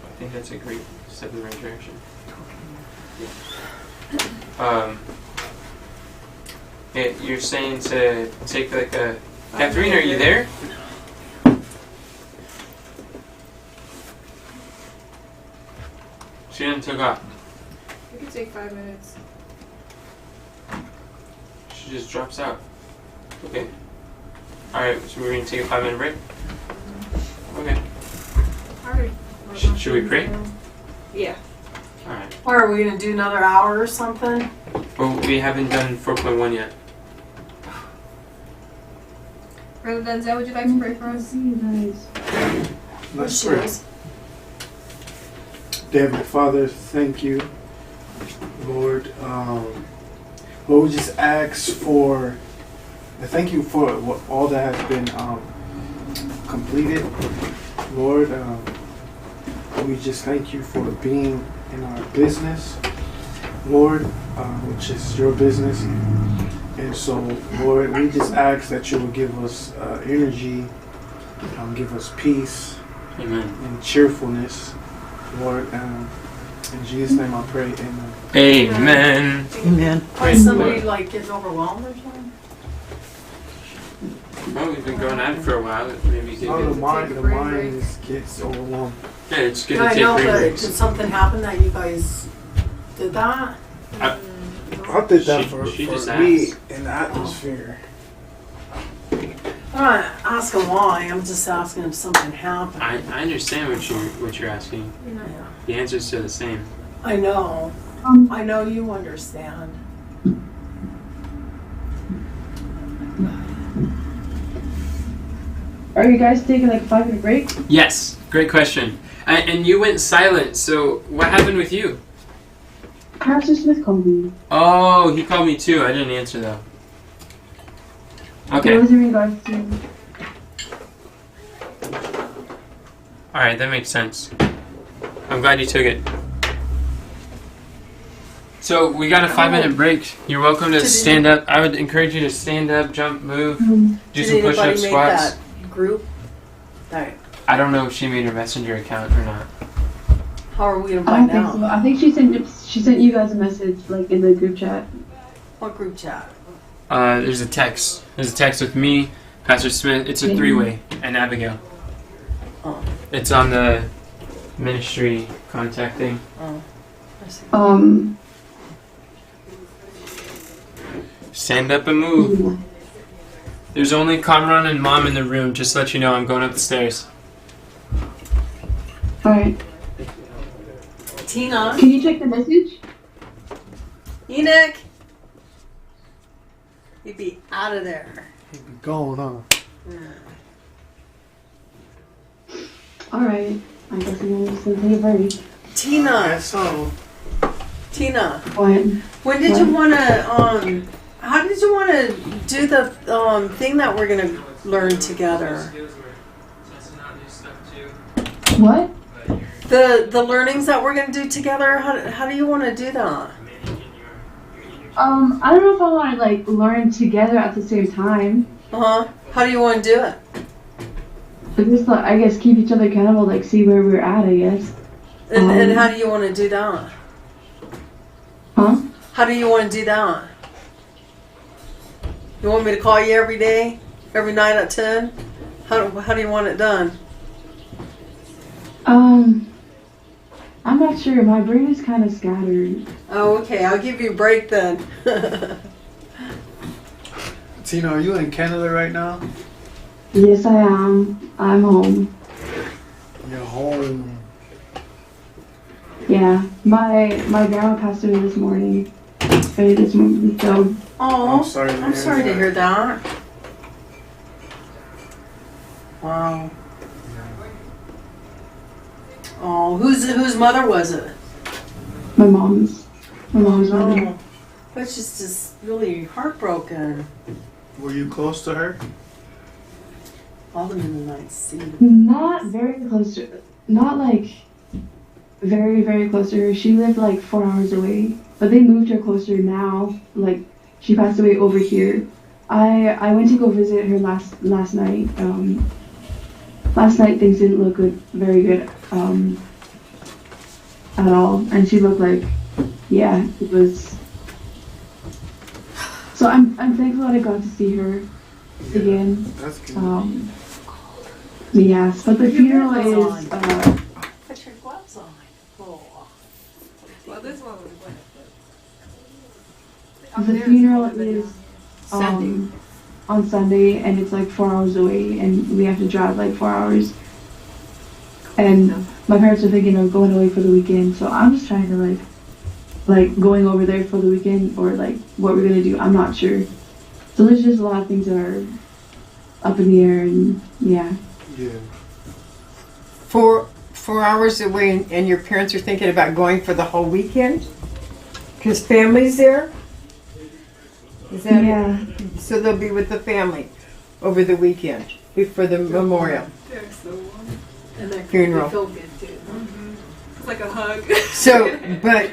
I think that's a great step in the right direction. Yeah, you're saying to take like a... Katharina, are you there? She didn't took off. We could take 5 minutes. She just drops out. Okay. Alright, so we're going to take a 5-minute break? Okay. Alright. Should we pray? Yeah. Alright. Or are we going to do another hour or something? Well, we haven't done 4.1 yet. Brother Denzel, would you like to pray for us? See you guys. Let's She pray. is. Dear Heavenly Father, thank you, Lord. Lord, we just ask for I thank you for all that has been completed, Lord. We just thank you for being in our business, Lord, which is your business. And so, Lord, we just ask that you will give us energy, give us peace, Amen. And cheerfulness, Lord. In Jesus' name I pray, amen. Amen. Amen. Is somebody like getting overwhelmed or something? Well, we've been going at it for a while. Maybe you Oh, can the mind just gets overwhelmed. Yeah, it's good Yeah, to I take know, break but breaks. did something happen that you guys did that? I did that She for just me asked. in the atmosphere. I'm not asking why. I'm just asking if something happened. I understand what you're asking. Yeah. The answer's still the same. I know. I know you understand. Are you guys taking like a 5-minute break? Yes, great question. And you went silent. So what happened with you? Pastor Smith called me. Oh, he called me too. I didn't answer though. It Okay. was in regards to. All right, that makes sense. I'm glad you took it. So we got a 5-minute break. You're welcome to stand up. I would encourage you to stand up, jump, move, do Did some push-ups, anybody make squats. that group? That, I don't know if she made her messenger account or not. how are we gonna I find don't think out? so. I think she sent you guys a message like in the group chat. What group chat? There's a text. There's a text with me, Pastor Smith. It's a Mhm. 3-way, and Abigail. Oh. It's on the ministry contact thing. Oh. I see. Stand up and move. There's only Kamran and Mom in the room. Just to let you know, I'm going up the stairs. Alright. Tina? Can you check the message? Enoch? You'd be out of there. Going on. Alright. I guess I'm just gonna take a break. Tina, So, Tina, What? when did you want to, how did you want to do the thing that we're going to learn together? What? The learnings that we're going to do together, how do you want to do that? I don't know if I want to like learn together at the same time. Uh-huh. How do you want to do it? But just like, I guess keep each other accountable, like see where we're at, I guess. And how do you want to do that? Huh? How do you want to do that? You want me to call you every day? Every night at 10? How do you want it done? I'm not sure. My brain is kind of scattered. Oh, okay. I'll give you a break then. Tina, are you in Canada right now? Yes, I am. I'm home. You're home. Yeah. My grandma passed away this morning. So Oh, I'm sorry to I'm hear sorry to that. hear that. Wow. Oh, whose mother was it? my mom's mother. Oh, but she's just really heartbroken. Were you close to her? All the midnight see. Not very close to, not like very, very close to her. She lived like 4 hours away, but they moved her closer now. Like she passed away over here. I went to go visit her last night. Last night things didn't look good, very good at all, and she looked like, yeah, it was. So I'm thankful that I got to see her again. That's good. Yes, but the funeral is. Put your gloves on. Oh. Well, this one was The funeral is Sunday. on Sunday, and it's like 4 hours away, and we have to drive like 4 hours. And my parents are thinking of going away for the weekend, so I'm just trying to like going over there for the weekend, or like what we're gonna do. I'm not sure. So there's just a lot of things that are up in the air, and yeah. Yeah. 4 hours away, and your parents are thinking about going for the whole weekend? Because family's there? Is that Yeah. it? So they'll be with the family over the weekend before the memorial. They're so warm. And they Funeral. feel good too. It's like a hug. So, but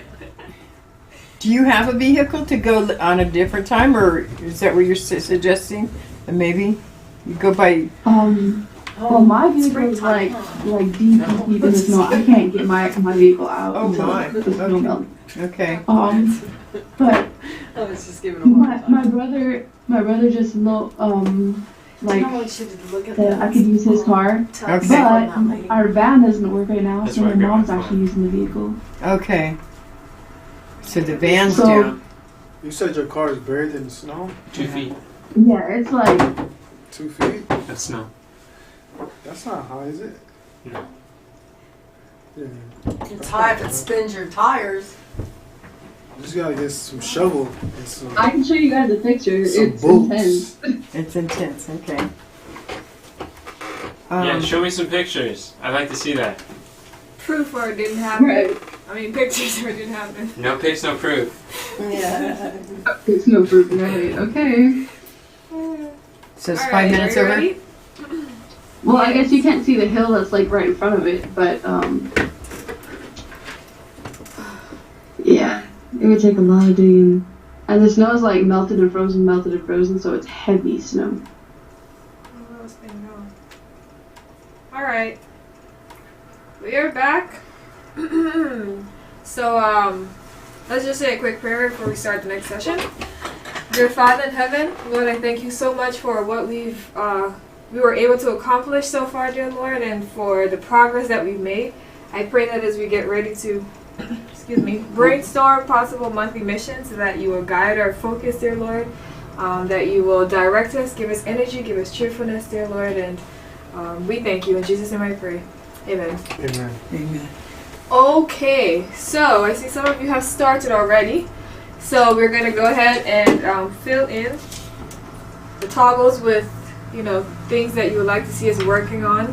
do you have a vehicle to go on a different time, or is that what you're suggesting? And maybe you go by. Well, my vehicle is like deep in the snow. I can't get my vehicle out Oh, until my. the snow melts. Okay. But I was just giving a hard time. my brother just like I want you to look at that I could use his car. Text Okay. But from that lady. our van doesn't work right now, That's so why my I grabbed mom's my actually using the vehicle. Okay. So the van's So- down. You said your car is buried in the snow? 2 feet. Yeah, it's like 2 feet? That's snow. That's not high, is it? No. Yeah. It's high if it spins your tires. You just gotta get some shovel and some, I can show you guys a picture. some It's boots. intense. It's intense. Okay. Yeah, show me some pictures. I'd like to see that. Proof where it didn't happen. Right. I mean, pictures where it didn't happen. No pics, no proof. Yeah. It's no proof, right? Okay. So it's All 5 right, minutes are you over. ready? Well, I guess you can't see the hill that's like right in front of it, but yeah, it would take a lot of digging. And the snow is like melted and frozen, so it's heavy snow. Oh, this thing go. All right, we are back. So let's just say a quick prayer before we start the next session. Dear Father in heaven, Lord, I thank you so much for what we were able to accomplish so far, dear Lord, and for the progress that we've made. I pray that as we get ready to, brainstorm possible monthly missions, that you will guide our focus, dear Lord, that you will direct us, give us energy, give us cheerfulness, dear Lord, and we thank you. In Jesus' name I pray. Amen. Amen. Amen. Okay, so I see some of you have started already. So we're going to go ahead and fill in the toggles with, things that you would like to see us working on.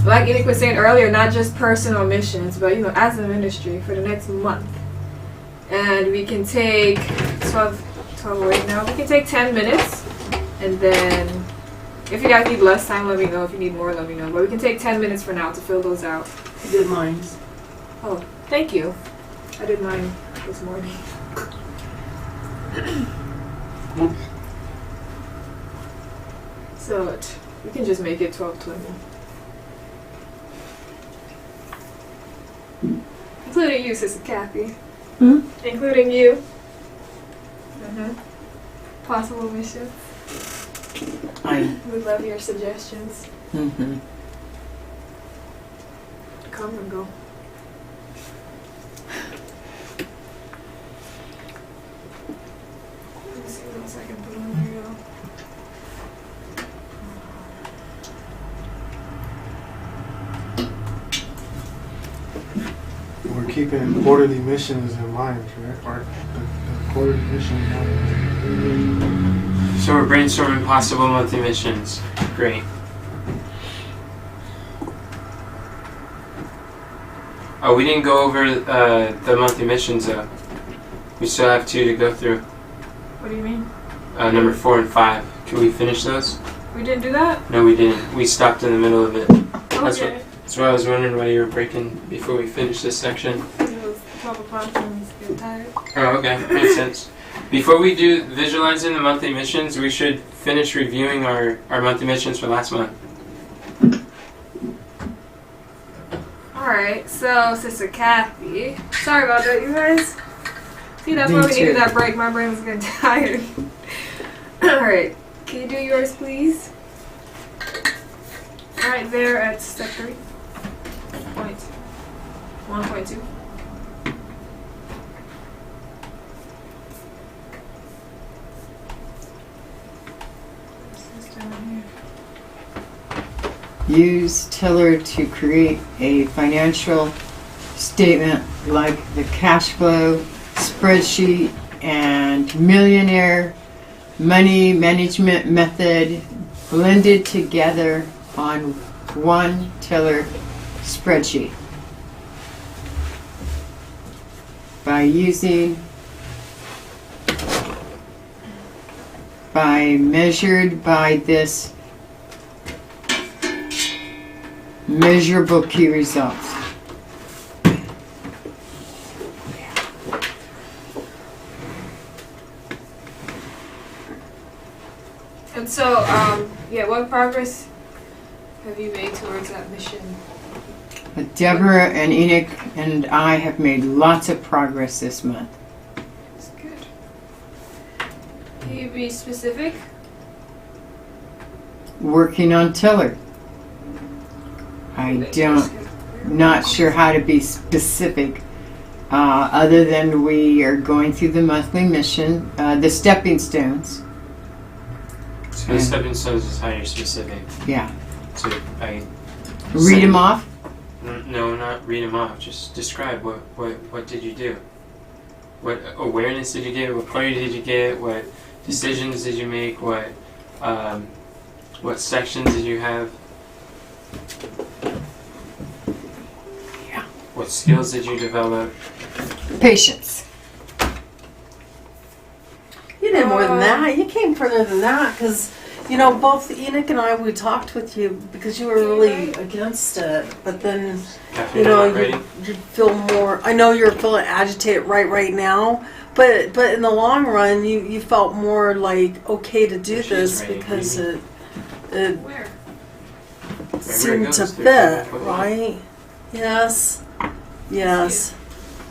Like Enoch was saying earlier, not just personal missions, but, as a ministry for the next month. And we can take 12 away now. We can take 10 minutes. And then if you guys need less time, let me know. If you need more, let me know. But we can take 10 minutes for now to fill those out. I did mine. Oh, thank you. I did mine this morning. So we can just make it 12:20. Including you, Sister Kathy. Hmm? Including you. Possible missions. We love your suggestions. Mm-hmm. Come and go. Let me see what else I can put on here. We're keeping quarterly missions in mind, right? Or the quarterly mission in mind. So we're brainstorming possible monthly missions. Great. Oh, we didn't go over the monthly missions though. We still have 2 to go through. What do you mean? Number 4 and 5. Can we finish those? We didn't do that? No, we didn't. We stopped in the middle of it. That's Okay. That's why I was wondering why you were breaking before we finished this section. It was 12 o'clock and I was getting tired. Oh, okay. Makes sense. Before we do visualizing the monthly missions, we should finish reviewing our monthly missions for last month. Alright, so Sister Kathy. Sorry about that, you guys. See, that's why Me we needed too. that break. My brain was getting tired. Alright, can you do yours, please? Right there at step 3. Point 1.2. Use Tiller to create a financial statement like the cash flow spreadsheet and millionaire money management method blended together on one Tiller spreadsheet. By using measured by this measurable key results. And so, what progress have you made towards that mission? Deborah and Enoch and I have made lots of progress this month. That's good. Can you be specific? Working on tiller. Not sure how to be specific, other than we are going through the monthly mission, the stepping stones. So the stepping stones is how you're specific. Yeah. So Read them off? No, not read them off. Just describe what did you do? What awareness did you get? What clarity did you get? What decisions did you make? What sections did you have? Yeah. What skills did you develop? Patience. You did more than that. You came further than that because, both Enoch and I, we talked with you because you were really against it. But then, you feel more. I know you're feeling agitated right now. But in the long run, you felt more like okay to do this because it seemed to fit, right? Yes.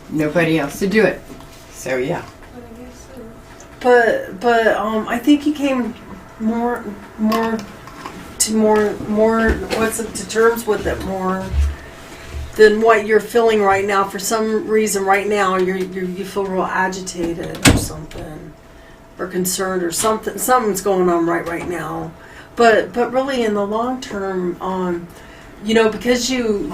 Nobody else to do it. So yeah. But I think you came more to terms with it more than what you're feeling right now. For some reason, right now you feel real agitated or something, or concerned or something. Something's going on right now. But really, in the long term, because you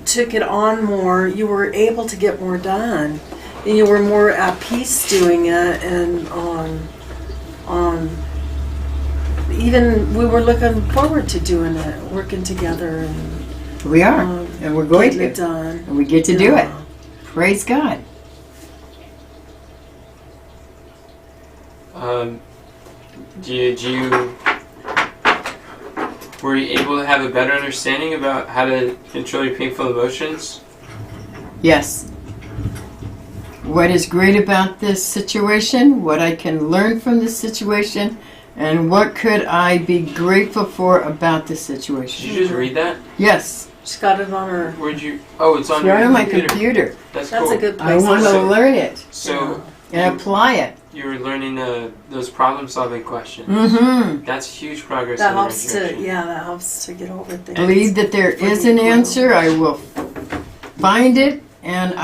took it on more, you were able to get more done. And you were more at peace doing it, and even we were looking forward to doing it, working together, and we are, and we're going getting to, it done. And we get to do it. Praise God. Were you able to have a better understanding about how to control your painful emotions? Yes. What is great about this situation, what I can learn from this situation, and what could I be grateful for about this situation. Did you just read that? Yes. She's got it on her. Where'd you? Oh, it's on It's right your on my computer. computer. That's That's cool. a good I place. want to learn it So and apply it. you were learning those problem-solving questions. Mm-hmm. That's huge progress. That in the helps right direction. that helps to get over things. Believe that there is an answer. I will find it, and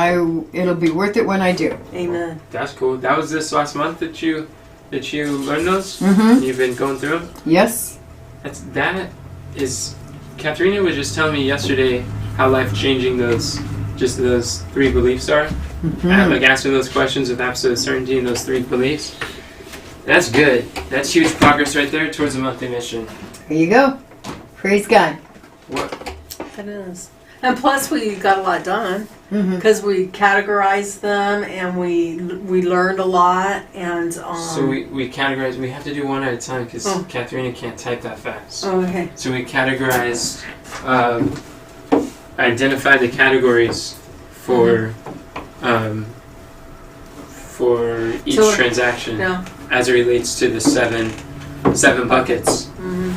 it'll be worth it when I do. Amen. That's cool. That was this last month that you learned those. Mm-hmm. You've been going through them. Yes. That is. Katharina was just telling me yesterday how life-changing those 3 beliefs are. Mm-hmm. Like answering those questions with absolute certainty and those 3 beliefs. That's good. That's huge progress right there towards the monthly mission. There you go. Praise God. What? It is. And plus, we got a lot done Mm-hmm. because we categorized them and we learned a lot. And So we categorize. We have to do one at a time because Oh. Katharina can't type that fast. Oh, okay. So we categorized, identified the categories for each So- transaction Yeah. as it relates to the seven buckets, hmm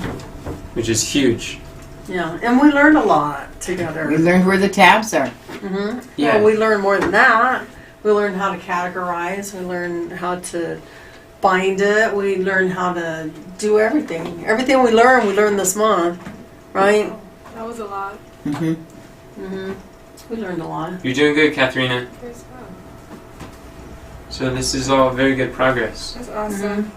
which is huge. Yeah. And we learned a lot together. We learned where the tabs are. Mm-hmm. Yeah. Well, we learned more than that. We learned how to categorize. We learned how to bind it. We learned how to do everything. Everything we learned this month, right? That was a lot. Mm-hmm. Mm-hmm. We learned a lot. You're doing good, Katharina. Praise God. So this is all very good progress. That's awesome.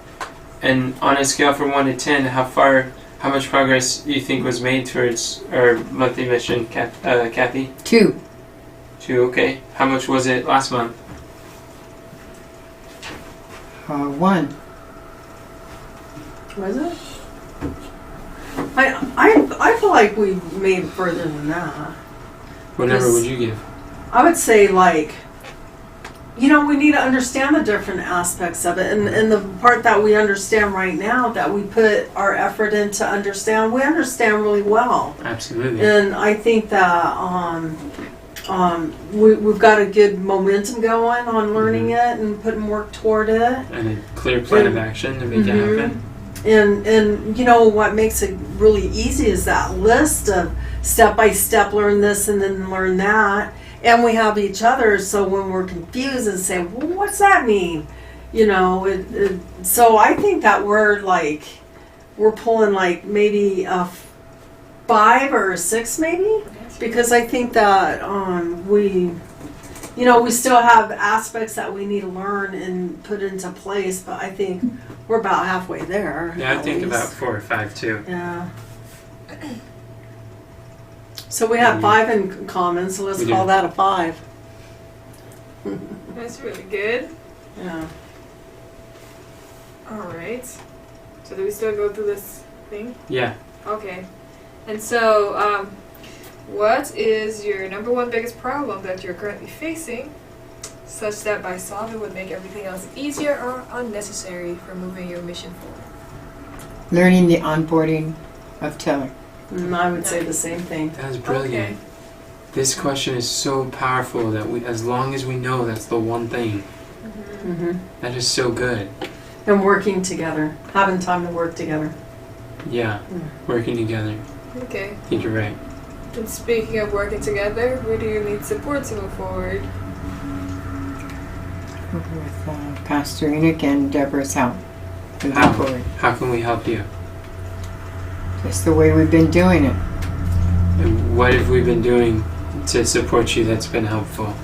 And on a scale from 1 to 10, how much progress do you think was made towards our monthly mission, Kathy? 2. 2, okay. How much was it last month? 1. Was it? I feel like we made further than that. What number Yes. would you give? I would say like we need to understand the different aspects of it. And the part that we understand right now, that we put our effort into understand, we understand really well. Absolutely. And I think that we've got a good momentum going on learning it and putting work toward it. And a clear plan of action to make it happen. And what makes it really easy is that list of step by step, learn this and then learn that. And we have each other, so when we're confused and say, well, what's that mean? So I think that we're pulling like maybe a 5 or a 6 maybe, because I think that we still have aspects that we need to learn and put into place, but I think we're about halfway there. Yeah, I think about 4 or 5 too. Yeah. So we have 5 in common, so let's call that a 5. That's really good. Yeah. All right. So do we still go through this thing? Yeah. Okay. And so, what is your number one biggest problem that you're currently facing, such that by solving would make everything else easier or unnecessary for moving your mission forward? Learning the onboarding of Teller. I would say the same thing. That's brilliant. Okay. This question is so powerful that as long as we know that's the one thing, that is so good. And working together, having time to work together. Yeah, working together. Okay. I think you're right. And speaking of working together, where do you need support to move forward? With Pastor Enoch and Deborah's help. How can we help you? Just the way we've been doing it. And what have we been doing to support you that's been helpful?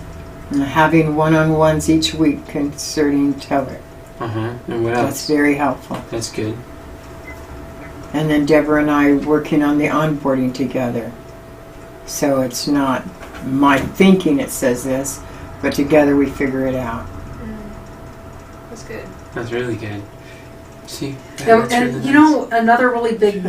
And having one-on-ones each week concerning Teller. And what else? That's very helpful. That's good. And then Deborah and I working on the onboarding together. So it's not my thinking it says this, but together we figure it out. That's good. That's really good. See? And another really big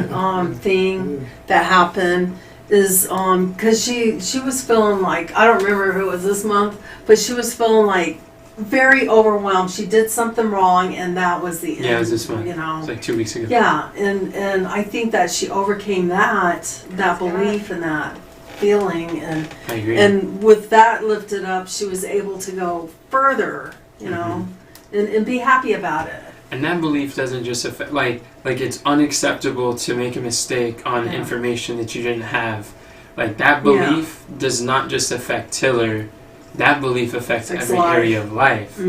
thing that happened is because she was feeling like, I don't remember if it was this month, but she was feeling like very overwhelmed. She did something wrong, and that was the end. Yeah, it was this month. It's like 2 weeks ago. Yeah, and I think that she overcame that belief and that feeling, and I agree. And with that lifted up, she was able to go further, and be happy about it. And that belief doesn't just affect, like it's unacceptable to make a mistake on information that you didn't have. Like that belief does not just affect Tiller, that belief affects every area of life.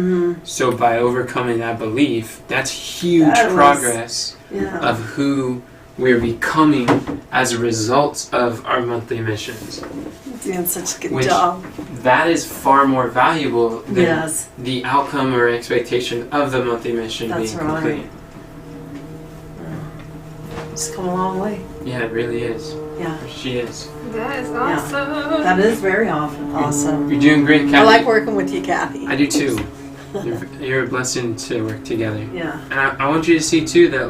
So by overcoming that belief, that's huge progress of who we're becoming as a result of our monthly missions. Doing such a good job. That is far more valuable than the outcome or expectation of the monthly mission being complete. It's come a long way. Yeah, it really is. Yeah. She is. That is awesome. That is very awesome. You're doing great, Kathy. I like working with you, Kathy. I do too. You're a blessing to work together. Yeah. And I want you to see too that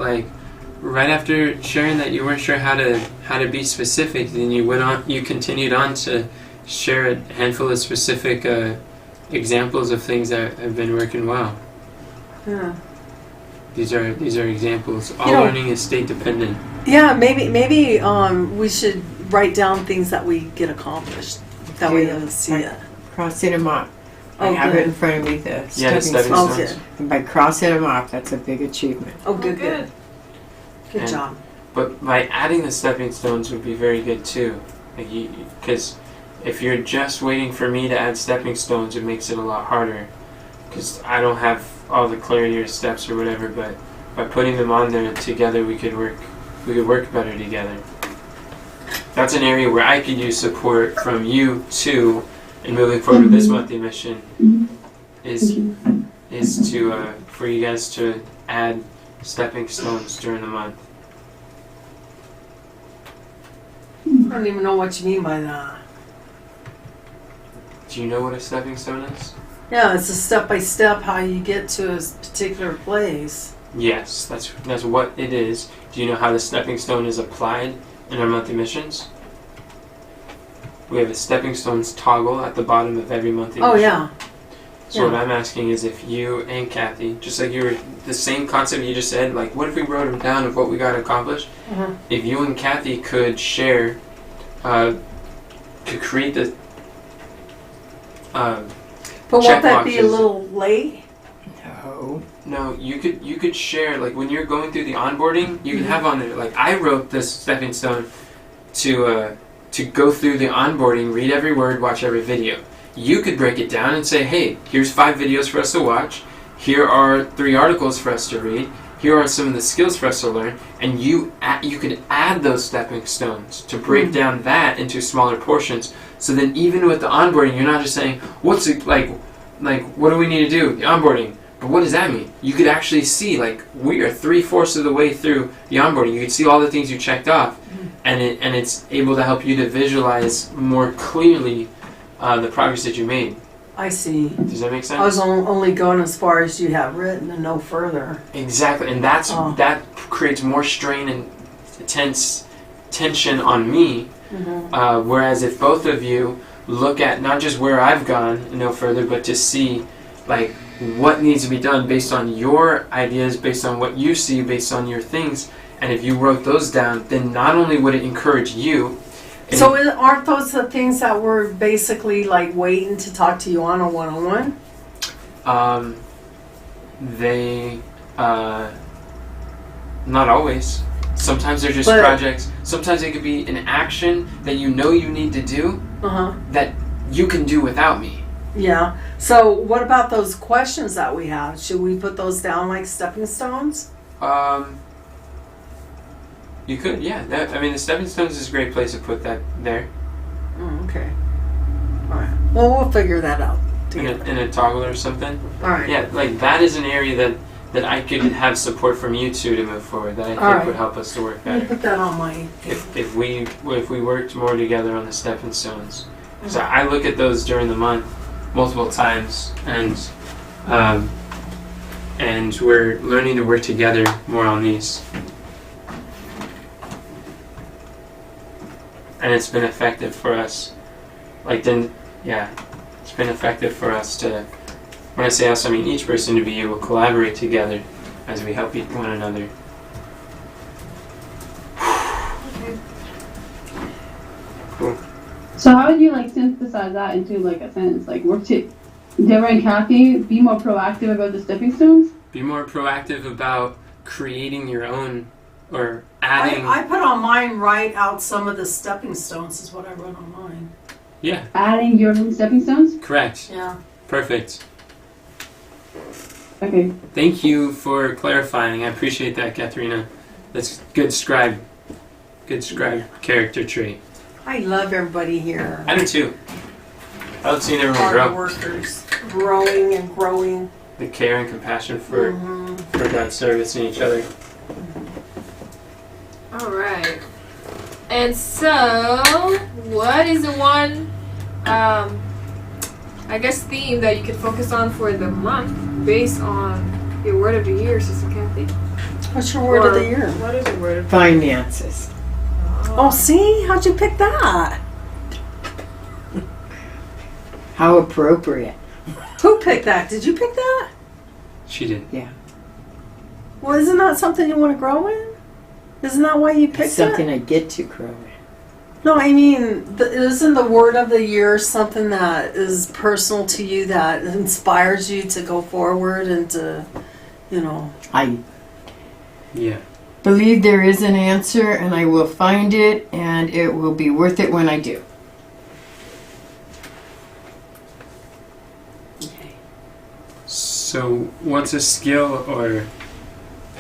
right after sharing that you weren't sure how to be specific, then you continued on to share a handful of specific examples of things that have been working well. Yeah. These are examples. All learning is state dependent. Yeah, maybe we should write down things that we get accomplished. That way you'll see it. Crossing them off. I have it in front of me, the stepping stones. Good. And by crossing them off, that's a big achievement. Oh, good. Good job. But by adding the stepping stones would be very good too. Because if you're just waiting for me to add stepping stones, it makes it a lot harder. Because I don't have all the clarity or steps or whatever. But by putting them on there together, we could work better together. That's an area where I could use support from you too, in moving forward with this monthly mission. Is to for you guys to add stepping stones during the month. I don't even know what you mean by that. Do you know what a stepping stone is? Yeah, it's a step-by-step how you get to a particular place. Yes, that's what it is. Do you know how the stepping stone is applied in our monthly missions? We have a stepping stones toggle at the bottom of every monthly mission. Yeah. So what I'm asking is if you and Kathy, just like you were, the same concept you just said, like what if we wrote them down of what we got accomplished? If you and Kathy could share, could create the But won't that be a little late? No, you could share, like when you're going through the onboarding, you can have on there, like I wrote this stepping stone to go through the onboarding, read every word, watch every video. You could break it down and say, hey, here's 5 videos for us to watch, here are 3 articles for us to read, here are some of the skills for us to learn, and you could add those stepping stones to break down that into smaller portions. So then even with the onboarding, you're not just saying, what's it, like what do we need to do? The onboarding. But what does that mean? You could actually see, like, we are 3/4 of the way through the onboarding. You could see all the things you checked off, and it's able to help you to visualize more clearly the progress that you made. I see. Does that make sense? I was only going as far as you have written and no further. Exactly, and that creates more strain and tension on me. Whereas if both of you look at not just where I've gone and no further, but to see, like, what needs to be done based on your ideas, based on what you see, based on your things, and if you wrote those down, then not only would it encourage you. So aren't those the things that we're basically like waiting to talk to you on a one-on-one? They, not always. Sometimes they're just projects. Sometimes it could be an action that you know you need to do that you can do without me. Yeah. So what about those questions that we have? Should we put those down like stepping stones? You could, yeah. The stepping stones is a great place to put that there. Okay. All right. Well, we'll figure that out In a toggle or something. All right. Yeah, like that is an area that I could have support from you two to move forward. That I think would help us to work better. Let me put that on my. If we worked more together on the stepping stones, because I look at those during the month multiple times, and we're learning to work together more on these. And it's been effective for us. It's been effective for us to, when I say us, I mean each person, to be able to collaborate together as we help one another. Cool. So how would you synthesize that into a sentence? Deborah and Kathy, be more proactive about the stepping stones? Be more proactive about creating your own, or adding. I put on mine, write out some of the stepping stones is what I wrote on mine. Yeah. Adding your own stepping stones? Correct. Yeah. Perfect. Okay. Thank you for clarifying. I appreciate that, Katharina. That's good scribe character trait. I love everybody here. I do too. I love seeing everyone Hard grow. workers, growing and growing. The care and compassion for God's service and each other. All right. And so, what is the one, theme that you could focus on for the month based on your word of the year, Sister Kathy? What's your word of the year? What is your word of Finances. Oh, see? How'd you pick that? How appropriate. Who picked that? Did you pick that? She did. Yeah. Well, isn't that something you want to grow in? Isn't that why you picked It's something I get to grow in. No, I mean, isn't the word of the year something that is personal to you, that inspires you to go forward and to, I Yeah. believe there is an answer, and I will find it, and it will be worth it when I do. So, what's a skill or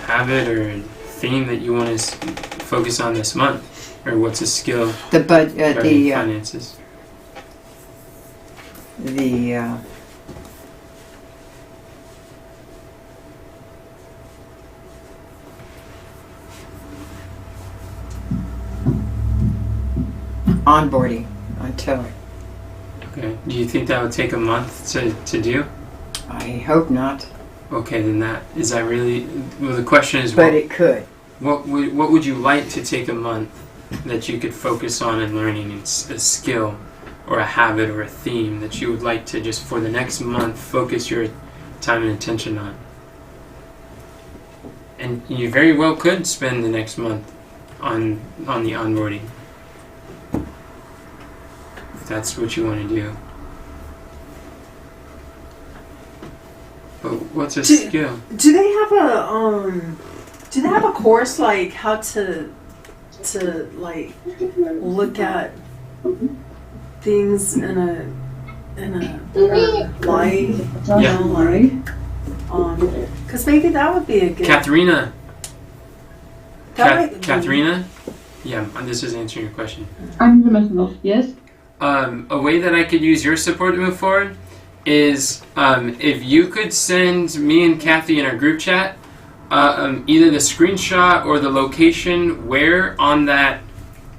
habit or theme that you want to focus on this month? Or what's a skill The finances? onboarding until Okay. Do you think that would take a month to do? I hope not, Okay, then is that really? Well, the question is, but it could. what would you like to take a month that you could focus on and learning a skill or a habit or a theme that you would like to just for the next month focus your time and attention on. And you very well could spend the next month on the onboarding, if that's what you want to do. But what's a skill? Do they have a course like how to like look at things in a better light? Yeah. You know, like, because maybe that would be a good. Katharina. That might be- Katharina? Yeah, this is answering your question. I'm the myself. Yes. A way that I could use your support to move forward is if you could send me and Kathy in our group chat either the screenshot or the location where on that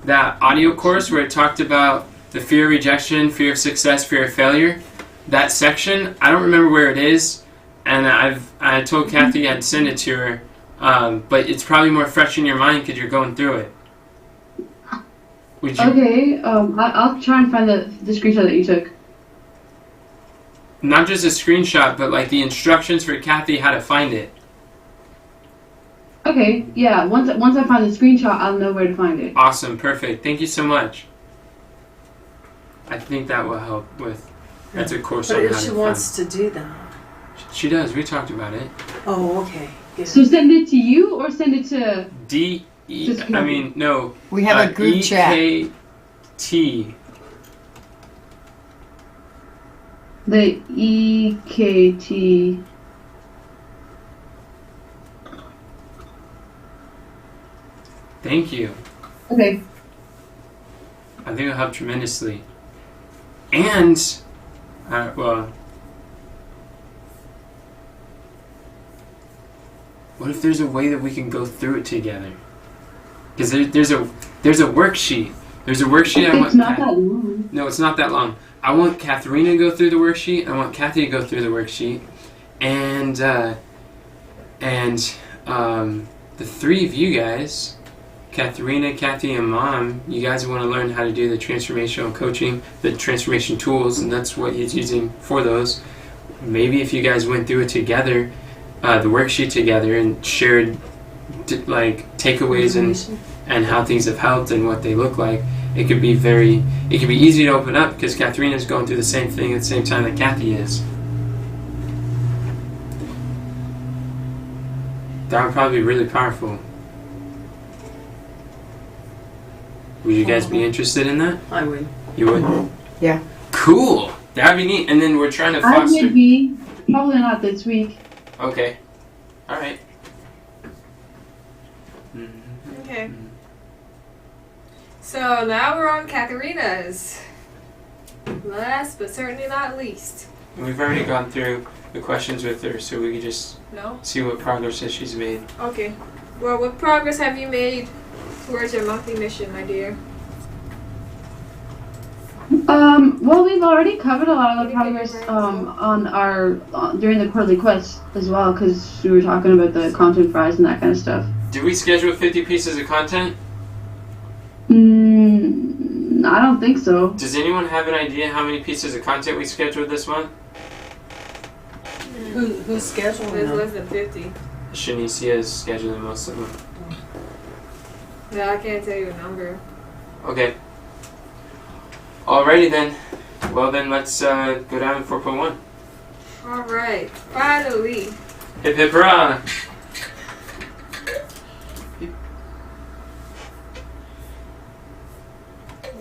audio course where it talked about the fear of rejection, fear of success, fear of failure, that section. I don't remember where it is, and I told Kathy I'd send it to her, but it's probably more fresh in your mind because you're going through it. Would you? Okay. I'll try and find the screenshot that you took. Not just a screenshot, but like the instructions for Kathy how to find it. Okay. Yeah. Once I find the screenshot, I'll know where to find it. Awesome, perfect. Thank you so much. I think that will help with. That's a course But on if how she to wants to do that. She does. We talked about it. Oh, okay. Good. So send it to you or send it to. I mean, no. We have a group chat. EKT. The EKT. Thank you. Okay. I think it'll help tremendously. And, well, what if there's a way that we can go through it together? Because there's a worksheet. There's a worksheet I want. It's not that long. No, it's not that long. I want Katharina to go through the worksheet. I want Kathy to go through the worksheet, and the three of you guys, Katharina, Kathy, and Mom, you guys want to learn how to do the transformational coaching, the transformation tools, and that's what he's using for those. Maybe if you guys went through it together, the worksheet together, and shared like takeaways and how things have helped and what they look like, it could be easy to open up because Katharina's going through the same thing at the same time that Kathy is. That would probably be really powerful. Would you guys be interested in that? I would. You would? Yeah. Cool! That'd be neat. And then we're trying to I foster... would be. Probably not this week. Okay. Alright. Okay. So now we're on Katharina's. Last but certainly not least. We've already gone through the questions with her, so we can just No? see what progress that she's made. Okay. Well, what progress have you made towards your monthly mission, my dear? Well, we've already covered a lot of the progress on our during the quarterly quest as well, because we were talking about the content fries and that kind of stuff. Did we schedule 50 pieces of content? I don't think so. Does anyone have an idea how many pieces of content we scheduled this month? Who's scheduling There's them? less than 50. Shanicia is scheduling most of them. No, I can't tell you a number. Okay. Alrighty then. Well then, let's go down to 4.1. Alright. Finally. Hip hip hurrah!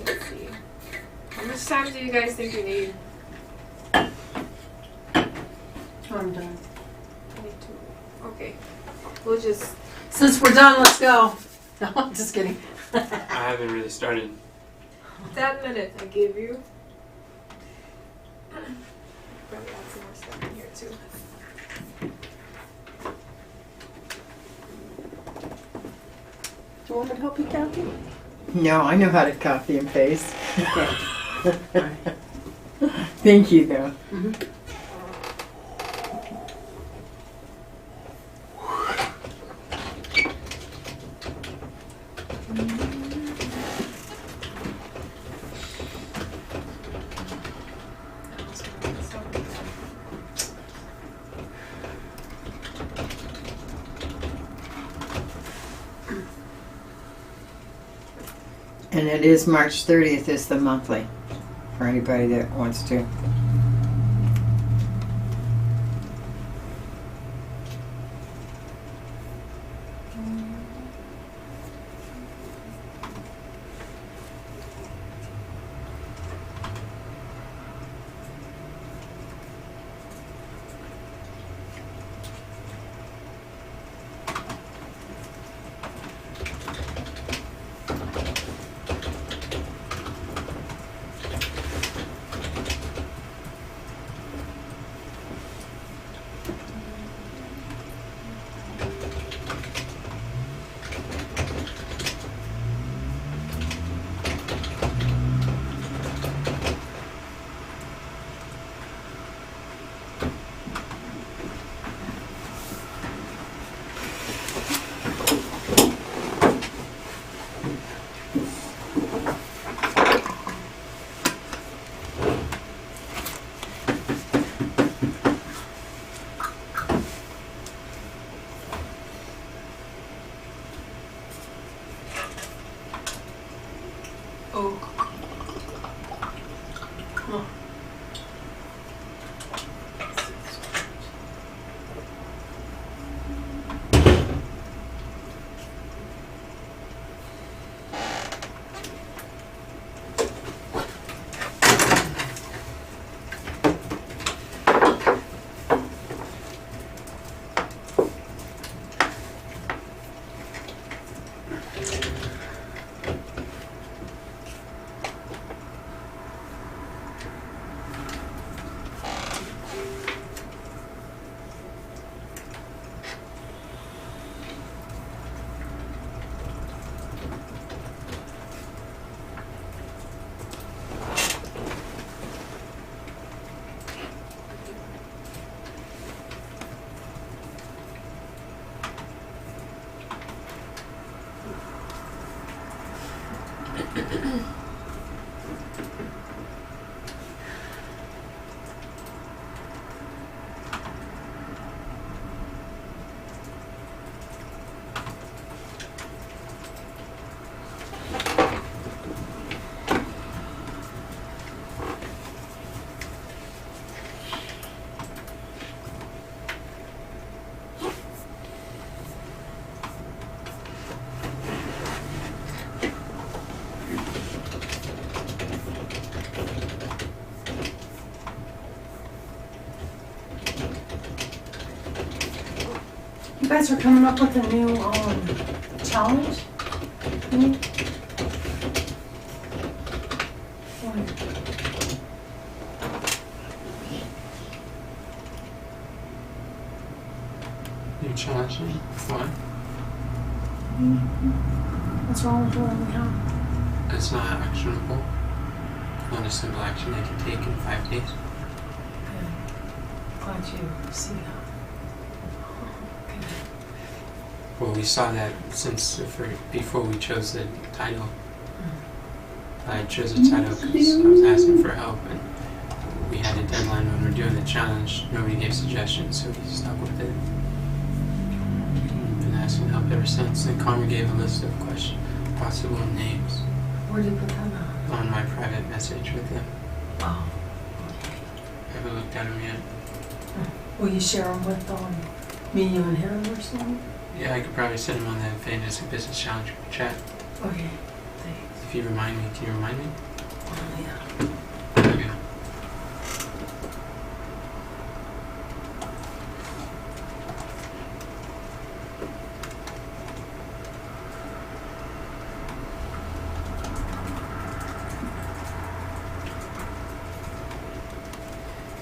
Let's see. How much time do you guys think you need? I'm done. 22. Okay. We'll just... Since we're done, let's go. No, I'm just kidding. I haven't really started. 10 minutes I give you. Probably add some more stuff in here too. Do you want me to help you, Kathy? No, I know how to copy and paste. Okay. Thank you, though. And it is March 30th is the monthly for anybody that wants to. You guys are coming up with a new challenge? New challenge? What? What's wrong with the one we have? It's not actionable. Not a simple action I can take in 5 days. Okay. Glad you see that. Okay. Well, we saw that before we chose the title. I chose the title because I was asking for help, and we had a deadline when we were doing the challenge. Nobody gave suggestions, so we stuck with it. Been asking help ever since. And Connor gave a list of possible names Where did you put that on? on my private message with him. Oh. I haven't looked at them yet. Will you share them with me, you, and him or something? Yeah, I could probably send him on the Fantastic Business Challenge chat. Okay. Thanks. If you remind me, can you remind me? Oh, yeah. There we go.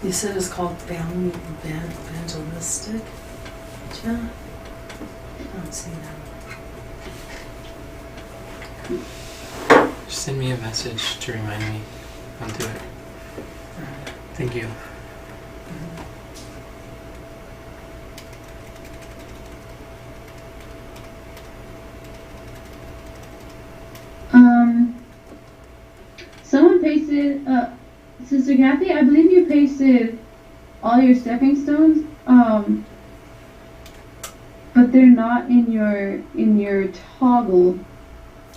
You said it's called evangelistic chat? I don't see that. Just send me a message to remind me. I'll do it. Thank you. Someone pasted, Sister Kathy, I believe you pasted all your stepping stones, but they're not in your toggle.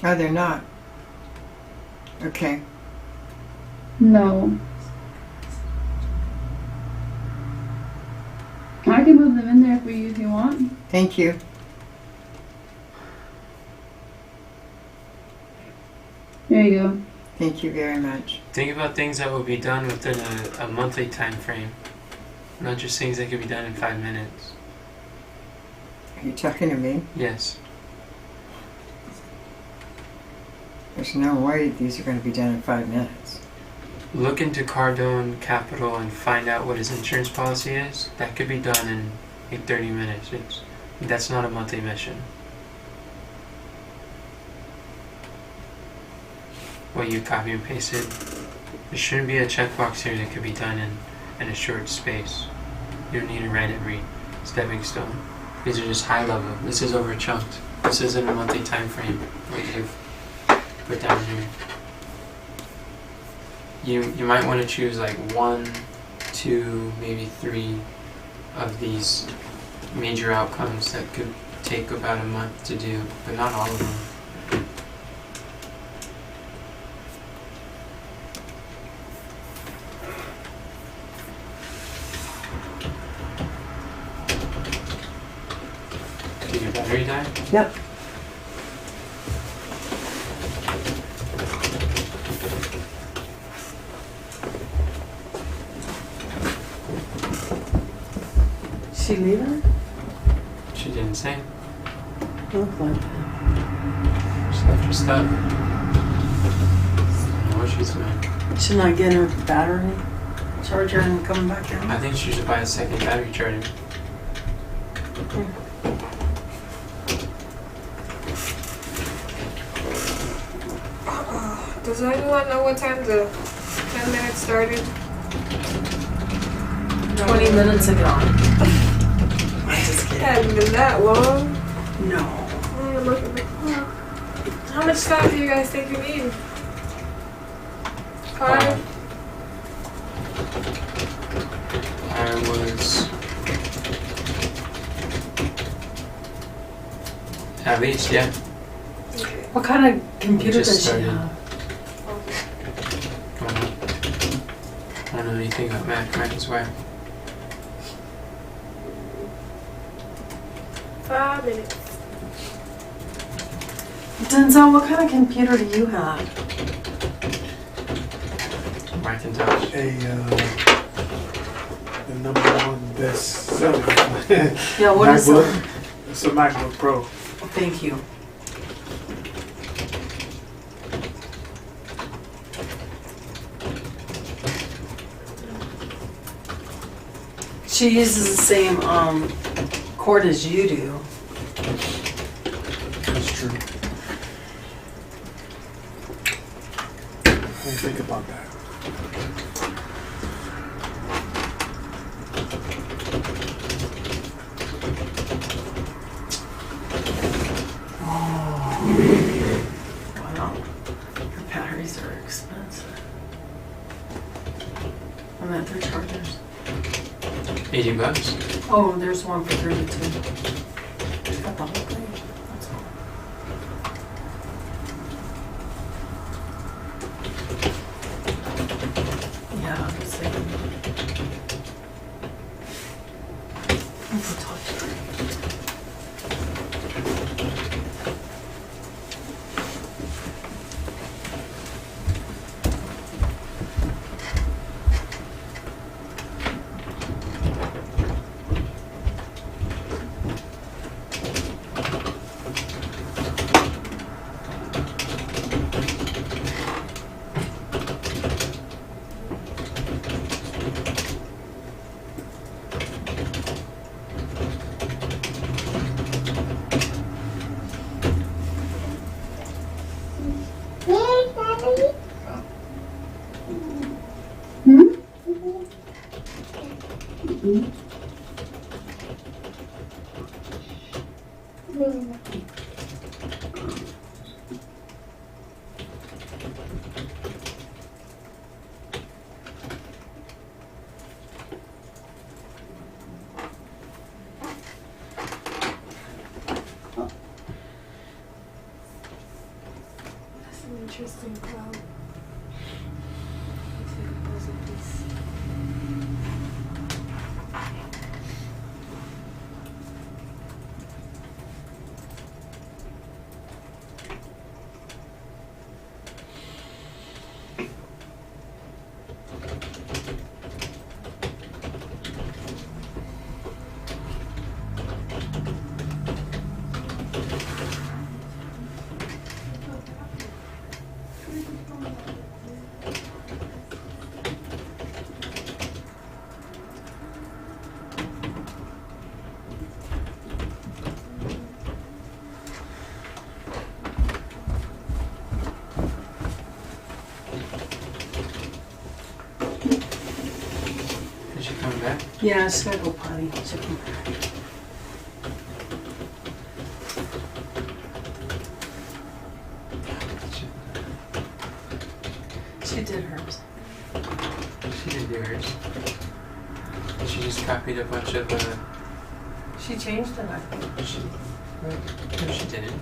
Oh, they're not. Okay. No. I can move them in there for you if you want. Thank you. There you go. Thank you very much. Think about things that will be done within a monthly time frame, not just things that could be done in 5 minutes. Are you talking to me? Yes. There's no way these are going to be done in 5 minutes. Look into Cardone Capital and find out what his insurance policy is. That could be done in 30 minutes. That's not a monthly mission. What you copy and pasted. There shouldn't be a checkbox here that could be done in a short space. You don't need to write every stepping stone. These are just high level. This is over chunked. This isn't a monthly time frame what you've put down here. You might want to choose like 1, 2, maybe 3 of these major outcomes that could take about a month to do, but not all of them. Did your battery die? Yep. She leaving? She didn't say. Look like She left her stuff. I don't know what she's doing. she's not getting her battery charger and coming back in. I think she should buy a second battery charger. Does anyone know what time the 10 minutes started? 20 minutes ago. I'm just It kidding. hadn't been that long. No. Look at the clock. How much time do you guys think you need? 5? I was at least, yeah. Okay. What kind of computer Just does she started. have? I don't know anything about Mac, right? That's why. 5 minutes. Denzel, what kind of computer do you have? Macintosh. The number one best seller. Yeah, what is MacBook. it? It's a MacBook Pro. Thank you. She uses the same cord as you do. That's true. I didn't think about that. Wow. Her batteries are expensive. I meant their chargers. $80. Oh, there's one for 32. Got the whole thing. That's all. Yeah, I'm just saying. Let's go talk to her. That's an interesting cloud. piece. Is she coming back? Yeah, she's gotta go potty. She'll come back. She did hers. She didn't do hers. She just copied a bunch of, She changed it, I think. she, no, she didn't.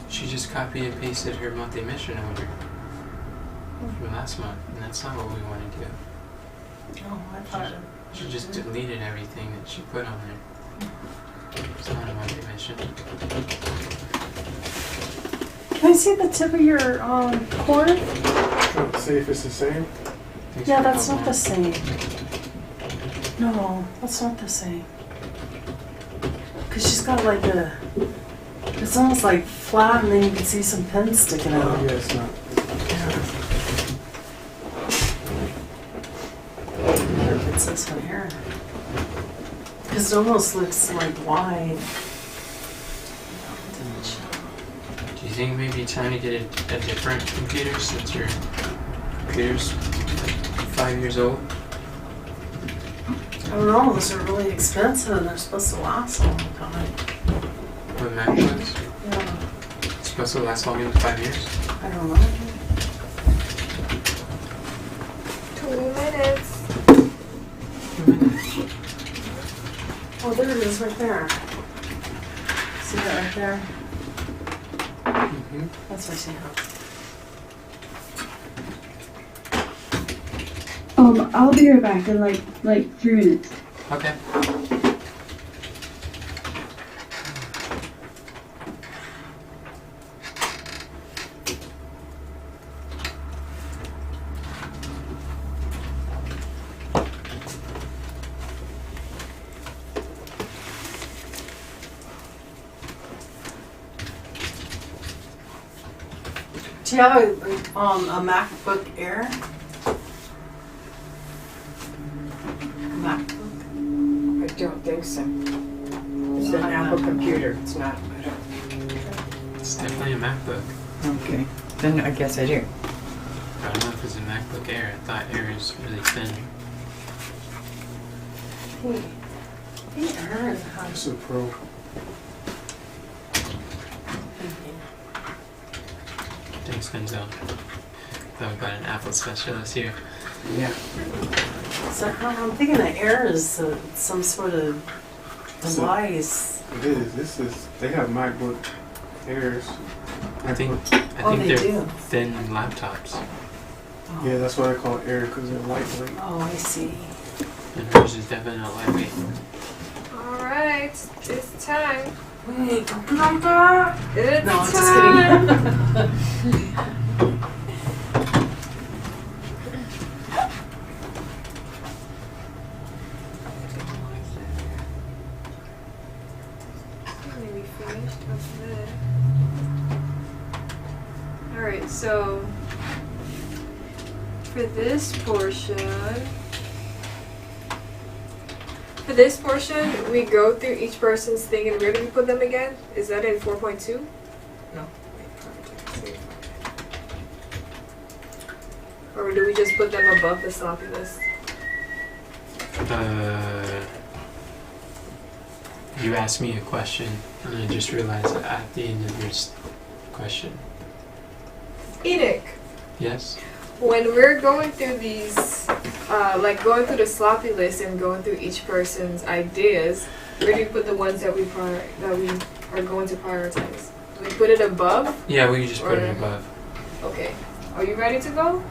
She just copied and pasted her monthly mission order from last month, and that's not what we want to do. Oh, I thought. She just deleted everything that she put on there. It's not a monthly mission. Can I see the tip of your cord? Trying to see if it's the same. Thanks Yeah, for that's helping not the out. same. No, that's not the same. Cause she's got like a. It's almost like flat, and then you can see some pins sticking out. Oh, yeah, it's not. It's this one here. Because it almost looks like wide. Do you think maybe time to get a different computer since your computer's like 5 years old? I don't know, those are really expensive and they're supposed to last a long time. What MacBooks? Yeah, It's supposed to last longer than 5 years? I don't know. 2 minutes. Oh, there it is right there. See that right there? Mm-hmm. That's what she has. I'll be right back in like 3 minutes. Okay. Do you have a MacBook Air? MacBook? I don't think so. It's an Apple computer. It's not. I don't. It's definitely a MacBook. Okay. Then I guess I do. I don't know if it's a MacBook Air. I thought Air is really thin. The Air is how It's a Pro. Thanks, Denzel. Thought we got an Apple specialist here. Yeah. So I'm thinking the Air is some sort of device. It is. This is. They have MacBook Airs. I think Oh, they they're do. thin laptops. Oh. Yeah, that's why I call it Air because they're lightweight. Oh, I see. And hers is definitely not lightweight. Alright, it's time. Wait, don't be like that. It's No, I'm time. just kidding. Maybe finished after that. Alright, so for this portion, we go through each person's thing and where do we put them again? Is that in 4.2? No. Or do we just put them above the sloppy list? You asked me a question, and I just realized at the end of your question. Enoch, Yes? when we're going through these, like going through the sloppy list and going through each person's ideas, where do you put the ones that we are going to prioritize? Do we put it above? Yeah, we can just put it Or- above. Okay. Are you ready to go?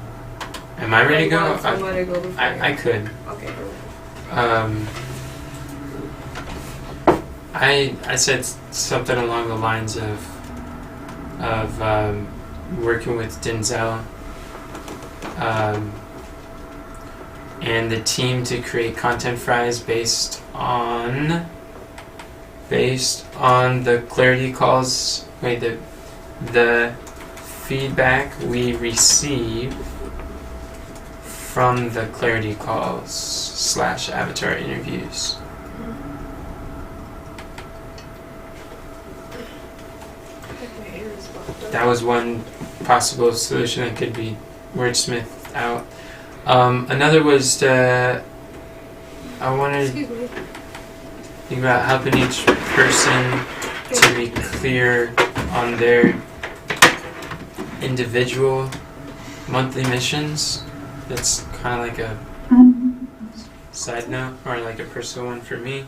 Am I ready to go? Someone to go before I could. Okay. I said something along the lines of working with Denzel and the team to create content fries based on the clarity calls. Wait, the feedback we receive from the clarity calls / avatar interviews. That was one possible solution that could be wordsmithed out. Another was I wanted to think about helping each person to be clear on their individual monthly missions. That's kind of like a side note or like a personal one for me.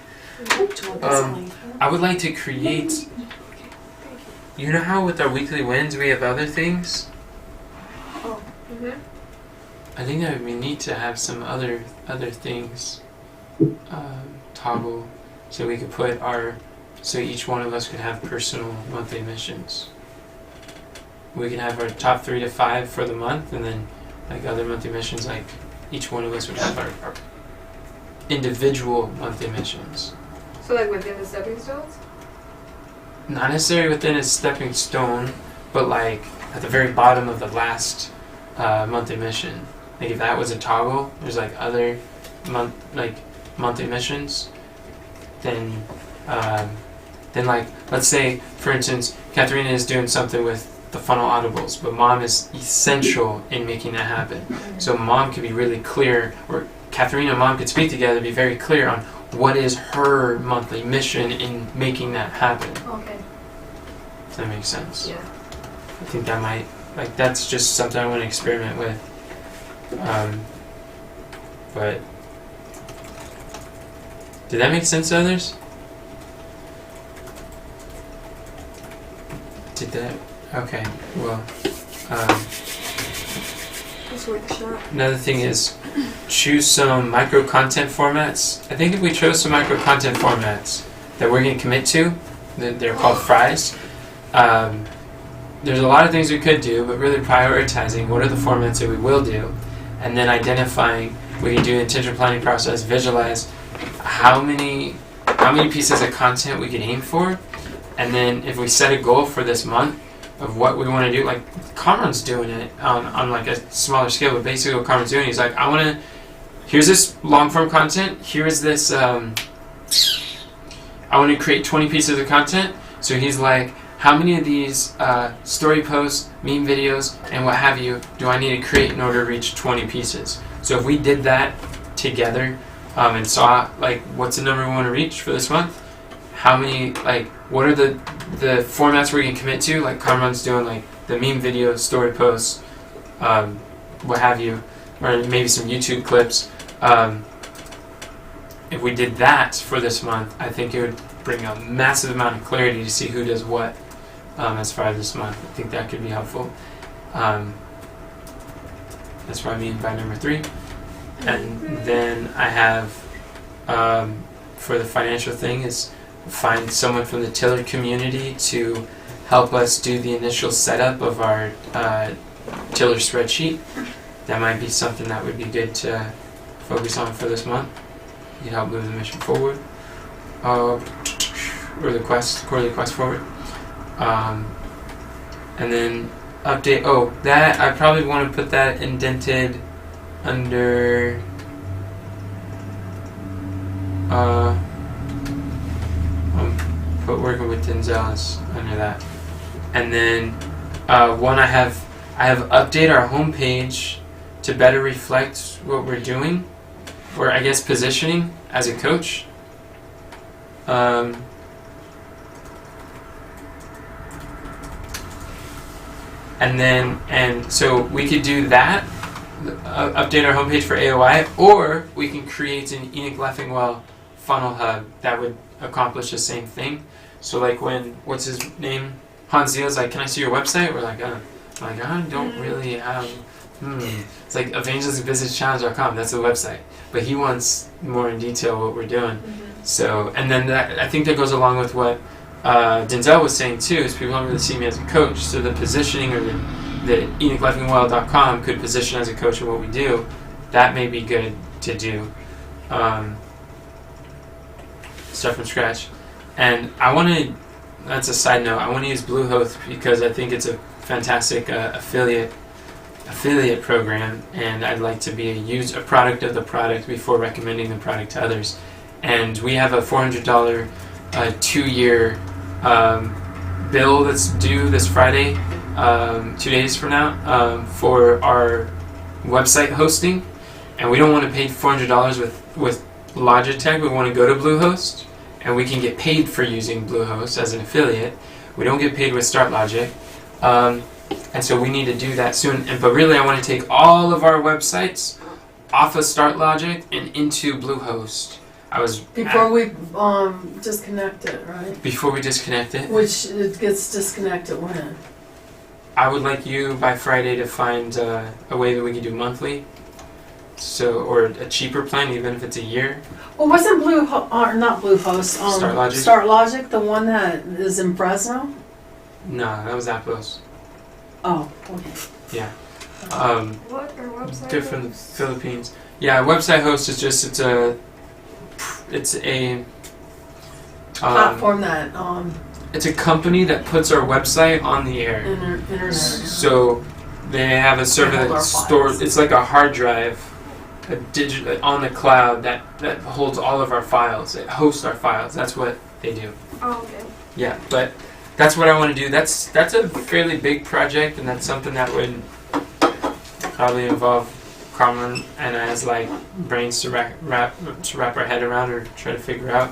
I would like to create. You know how with our weekly wins we have other things? Oh. Mhm. I think that we need to have some other things toggle so we could put so each one of us could have personal monthly missions. We can have our top 3 to 5 for the month, and then like other monthly missions, like each one of us would have our individual monthly missions. So like within the stepping stones? Not necessarily within a stepping stone, but like at the very bottom of the last monthly mission. Like if that was a toggle, there's like other monthly missions. Then like let's say for instance, Katharina is doing something with the funnel audibles, but Mom is essential in making that happen. So Mom could be really clear, or Katharina and Mom could speak together, be very clear on what is her monthly mission in making that happen. Okay. If that makes sense. Yeah. I think that might, like, that's just something I want to experiment with. But did that make sense to others? Did that? Okay. Well, It's worth a shot. another thing is choose some micro content formats. I think if we chose some micro content formats that we're going to commit to, they're called fries. There's a lot of things we could do, but really prioritizing what are the formats that we will do, and then identifying. We can do an intentional planning process, visualize how many pieces of content we can aim for, and then if we set a goal for this month of what we want to do, like Cameron's doing it on like a smaller scale, but basically what Cameron's doing, he's like, here's this long form content, here's this, I want to create 20 pieces of content. So he's like, how many of these story posts, meme videos, and what have you do I need to create in order to reach 20 pieces? So if we did that together and saw like what's the number we want to reach for this month, how many, like what are the formats we can commit to, like Cameron's doing like the meme videos, story posts, what have you, or maybe some YouTube clips. If we did that for this month, I think it would bring a massive amount of clarity to see who does what as far as this month. I think that could be helpful. That's what I mean by number 3. And then I have, for the financial thing, is find someone from the Tiller community to help us do the initial setup of our Tiller spreadsheet. That might be something that would be good to focus on for this month. You can help move the mission forward. Or the quarterly quest forward. And then update. Oh, that I probably want to put that indented under. Put working with Denzel's under that. And then one I have update our homepage to better reflect what we're doing, or I guess positioning as a coach. And so we could do that, update our homepage for AOI, or we can create an Enoch Leffingwell funnel hub that would accomplish the same thing. So like when, what's his name? Hans Ziel's like, can I see your website? We're like, Like, I don't really have. It's like evangelismbusinesschallenge.com. That's the website, but he wants more in detail what we're doing. So, and then I think that goes along with what Denzel was saying too. Is people don't really see me as a coach, so the positioning or the EnochLifingWell.com could position as a coach in what we do. That may be good to do. Start from scratch. And I want to, that's a side note, I want to use Bluehost because I think it's a fantastic affiliate program, and I'd like to use a product of the product before recommending the product to others. And we have a $400 2-year bill that's due this Friday, 2 days from now, for our website hosting. And we don't want to pay $400 with Logitech. We want to go to Bluehost, and we can get paid for using Bluehost as an affiliate. We don't get paid with StartLogic, and so we need to do that soon. But really, I want to take all of our websites off of StartLogic and into Bluehost. Before we disconnect it, right? Before we disconnect it. Which it gets disconnected when? I would like you by Friday to find a way that we can do monthly. So, or a cheaper plan, even if it's a year. Well, wasn't not Bluehost, StartLogic, the one that is in Fresno? No, that was Appos. Oh, okay. Yeah. What our website? They're from the Philippines. Yeah, website host is just it's a platform that it's a company that puts our website on the air. Internet. So they have a server that stores. It's like a hard drive. On the cloud that holds all of our files. It hosts our files. That's what they do. Oh, okay. Yeah, but that's what I want to do. That's a fairly big project, and that's something that would probably involve Carmen and I's like brains to wrap our head around or try to figure out.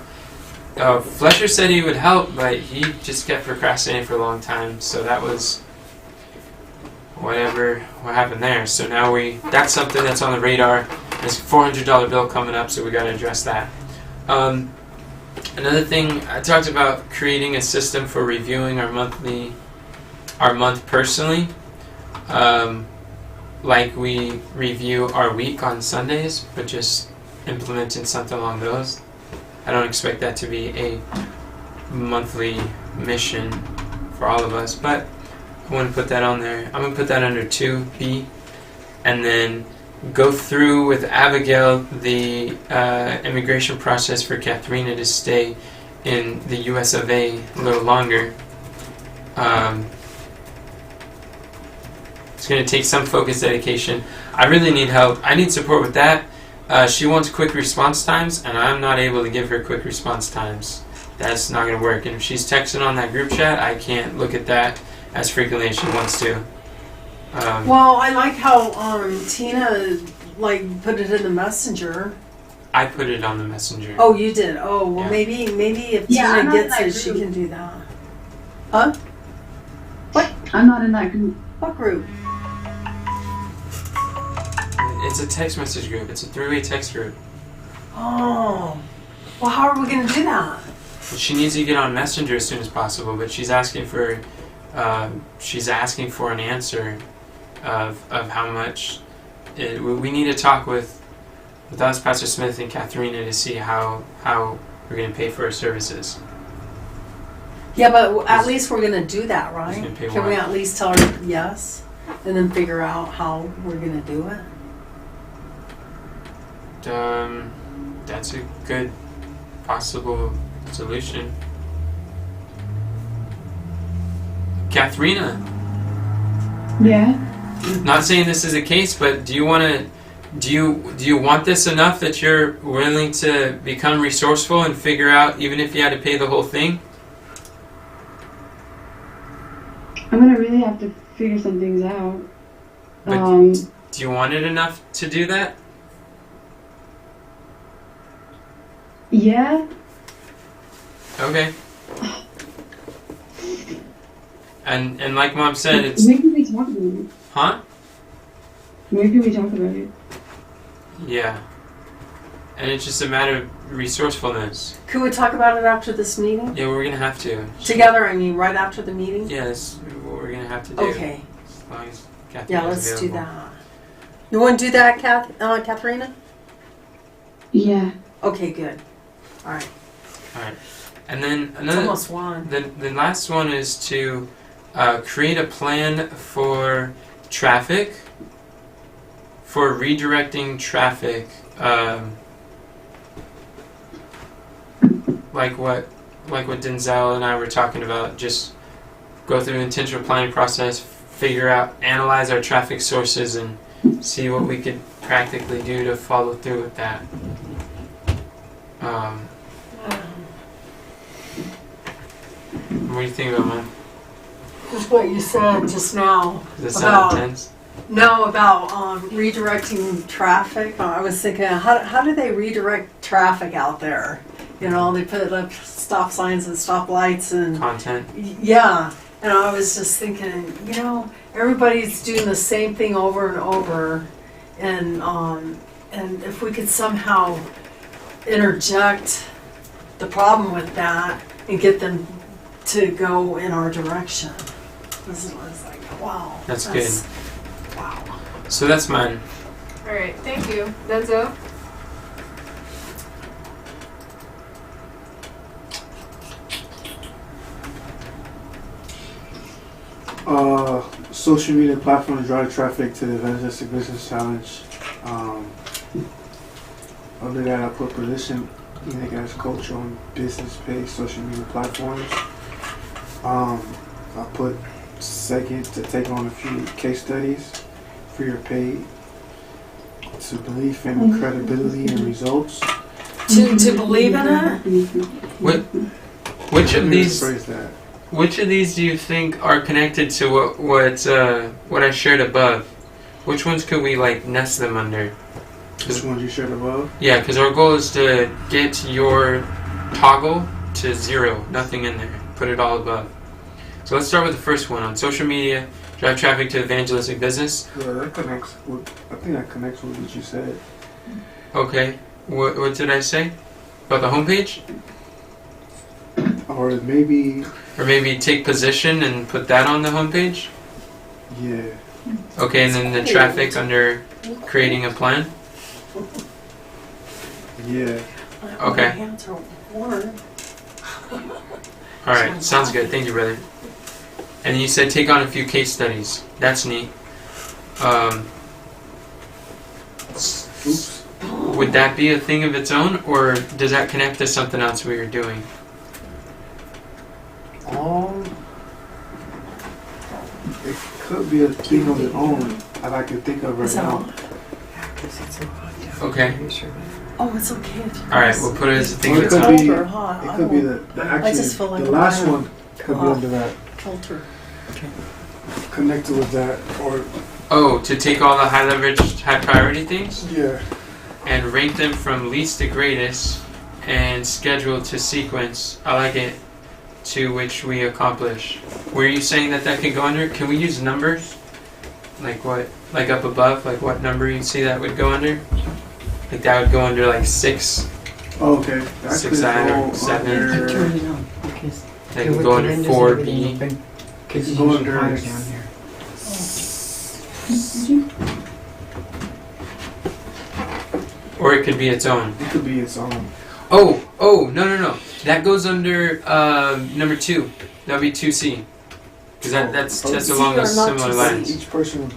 Fletcher said he would help, but he just kept procrastinating for a long time. So that was what happened there. So now that's something that's on the radar. There's a $400 bill coming up, so we got to address that. Another thing, I talked about creating a system for reviewing our month personally. Like we review our week on Sundays, but just implementing something along those. I don't expect that to be a monthly mission for all of us, but I want to put that on there. I'm going to put that under 2B, and then go through with Abigail the immigration process for Katharina to stay in the US of A a little longer. It's going to take some focused dedication. I really need help. I need support with that. She wants quick response times, and I'm not able to give her quick response times. That's not going to work. And if she's texting on that group chat, I can't look at that as frequently as she wants to. Well, I like how Tina put it in the messenger. I put it on the messenger. Oh, you did. Oh, well, Yeah. maybe if Tina gets it, she can do that. Huh? What? I'm not in that group. What group? It's a text message group. It's a 3-way text group. Oh. Well, how are we going to do that? She needs to get on Messenger as soon as possible, but she's asking for an answer of how much. We need to talk with us, Pastor Smith and Katharina, to see how we're going to pay for our services. Yeah, but at least we're going to do that, right? Who's gonna pay Can we what? at least tell her yes, and then figure out how we're going to do it? That's a good possible solution. Katharina, Yeah. not saying this is a case, but do you want this enough that you're willing to become resourceful and figure out, even if you had to pay the whole thing? I'm gonna really have to figure some things out. But do you want it enough to do that? Yeah. Okay. And like Mom said, it's Where can we talk about it? huh? Where can we talk about it? Yeah. And it's just a matter of resourcefulness. Could we talk about it after this meeting? Yeah, we're gonna have to. Together, I mean, right after the meeting? Yeah, that's what we're gonna have to do. Okay. as long as Katharina's Yeah, let's do available. that. You want to do that, Katharina? Yeah. Okay, good. All right. Alright. And then It's another. almost one. The last one is to create a plan for traffic, for redirecting traffic, like what Denzel and I were talking about. Just go through an intentional planning process, figure out, analyze our traffic sources, and see what we could practically do to follow through with that. What do you think about mine? Just what you said just now. Does that sound intense? No, about redirecting traffic. I was thinking, how do they redirect traffic out there? You know, they put up stop signs and stop lights and Content. yeah. And I was just thinking, you know, everybody's doing the same thing over and over, and if we could somehow interject the problem with that and get them to go in our direction. This was like, wow. That's good. Wow. So that's mine. Alright, thank you. Denzel? Social media platforms drive traffic to the Evangelistic Business Challenge. Under that, I put position Enoch as coach on business-based social media platforms. I put second to take on a few case studies, free or paid, to belief in credibility and results. To believe in it? Which of Let me these? rephrase that. Which of these do you think are connected to what I shared above? Which ones could we like nest them under? Which ones you shared above? Yeah, because our goal is to get your toggle to 0, nothing in there. Put it all above. So let's start with the first one on social media. Drive traffic to evangelistic business. Yeah, that connects with. I think that connects with what you said. Okay, what did I say about the homepage? Or maybe. Or maybe take position and put that on the homepage. Yeah. Okay, and then the traffic under creating a plan. Yeah. Okay. My hands are warm. All right, sounds good. Thank you, brother. And you said take on a few case studies. That's neat. Oops. Would that be a thing of its own, or does that connect to something else we were doing? It could be a thing of its own that I can think of right Is that now. on? Okay. Oh, it's okay. If you All right, we'll put it as a thing Well, of it its could own. be- cold or hot. It I could be don't- the I just feel like the I'm last gonna one could be off. under that, filter. connected with that, or Oh, to take all the high leverage, high priority things yeah, and rank them from least to greatest and schedule to sequence. I like it. To which we accomplish. Were you saying that could go under? Can we use numbers? Like what? Like up above? Like what number you see that would go under? Like that would go under like 6. oh, okay, that 6 could I go or 7. under- Turn it on because That could go under 4B. Because it's Go usually under higher down here. Or it could be its own. It could be its own. Oh, no. That goes under number 2. That would be 2C. Because that's Oh, along C or those not similar 2C? lines. Each person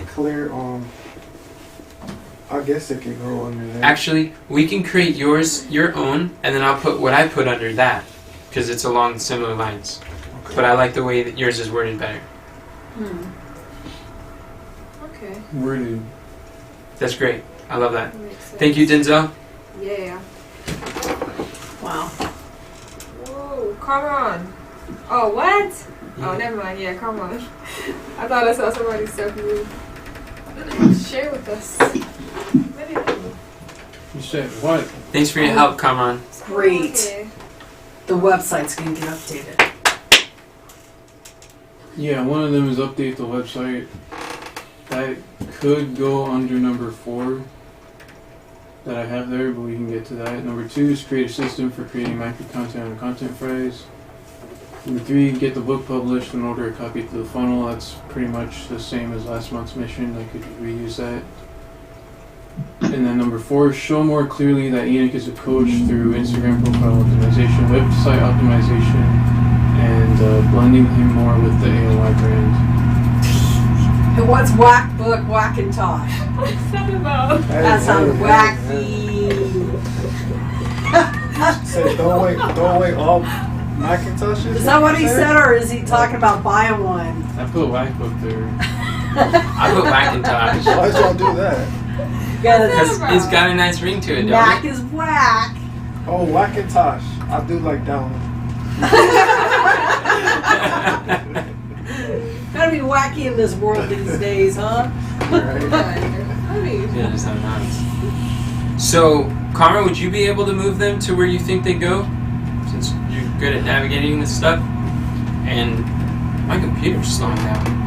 clear on. I guess it could go under that. Actually, we can create your own, and then I'll put what I put under that. Because it's along similar lines. Okay. But I like the way that yours is worded better. Okay. Worded. That's great. I love that. That makes sense. Thank you, Denzel. Yeah. Wow. Whoa, come on. Oh, what? Oh, never mind. Yeah, come on. I thought I saw somebody stuff you. Share with us. What do you You said what? Thanks for your help, Kamran. Great. Okay. The website's going to get updated. Yeah, one of them is update the website. That could go under number 4 that I have there, but we can get to that. Number 2 is create a system for creating micro content on a content phrase. Number 3, get the book published and order a copy through the funnel. That's pretty much the same as last month's mission. I could reuse that. And then number 4, show more clearly that Enoch is a coach through Instagram profile optimization, website optimization, and blending him more with the AOI brand. And what's whack book, whack and talk? What's that about? That sounds wacky. Say, throw away all Macintoshes? Is that what he said, or is he talking about buying one? I put whack book there. I put Macintosh. Why'd y'all do that? Because it's got a nice ring to it, don't Whack it? is whack. Oh, Wackintosh. I do like that one. Gotta be wacky in this world these days, huh? Yeah, just have nice. So, Karma, would you be able to move them to where you think they go? Since you're good at navigating this stuff? And my computer's slowing down.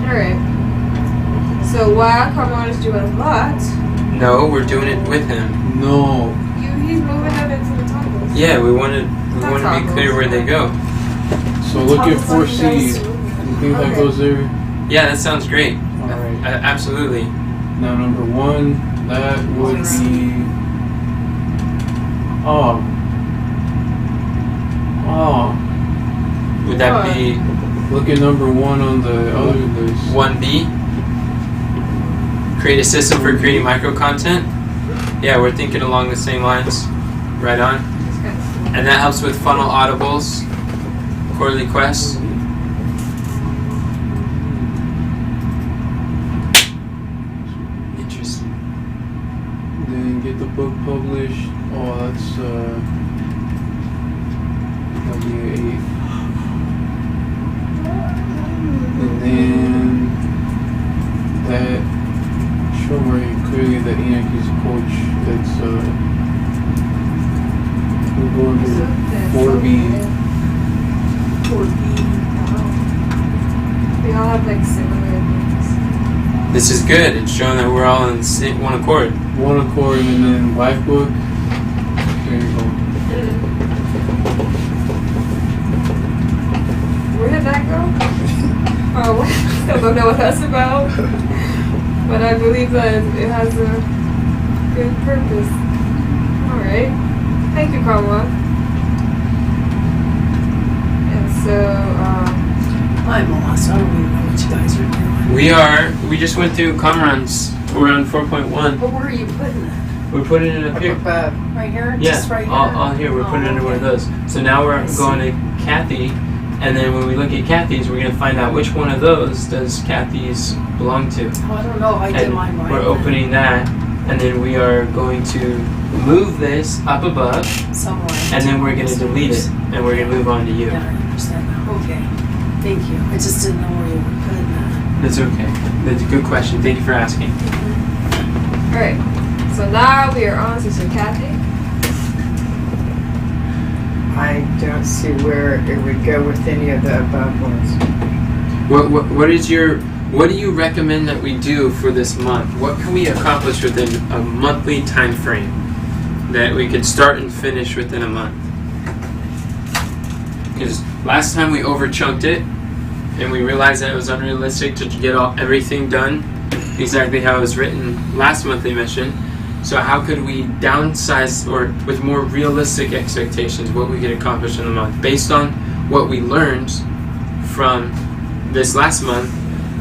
Alright. So while Carmon is doing a lot, No, we're doing it with him. No. he's moving them into the toggles. Yeah, we want to be clear where they go. So look at 4C. You think that goes there? Yeah, that sounds great. Alright. Absolutely. Now number 1, that would be... Oh. Would that be Look at number 1 on the other list. 1B? Create a system for creating micro content? Yeah, we're thinking along the same lines. Right on. And that helps with funnel audibles, quarterly quests. Interesting. Then get the book published. Oh, that's that'll be 8. And then that show very clearly that Enoch is a coach. That's we'll go into 4B. We all have like similar things. This is good. It's showing that we're all in one accord. One accord, and then Life Book. There you go. Where did that go? Oh, still don't know what that's about. But I believe that it has a good purpose. Alright. Thank you, Carla. And so, I'm lost. I don't even know what you guys are doing. We just went through Comrons. We're on 4.1. But where are you putting it? We're putting it up here. Right here? Yeah, Just right here? all here. We're putting it under one of those. So now we're going to Kathy, and then when we look at Kathy's, we're going to find out which one of those does Kathy's belong to. Oh, I don't know. I did And mine right. we're opening that, and then we are going to move this up above, Somewhere. and then we're going to delete it, and we're going to move on to you. Yeah, I understand now. Okay. Thank you. I just didn't know where you were putting that. That's okay. That's a good question. Thank you for asking. alright. So now we are on to Sir Kathy. I don't see where it would go with any of the above ones. What do you recommend that we do for this month? What can we accomplish within a monthly time frame that we could start and finish within a month? Because last time we overchunked it, and we realized that it was unrealistic to get everything done exactly how it was written last monthly mission. So how could we downsize, or with more realistic expectations, what we could accomplish in a month based on what we learned from this last month?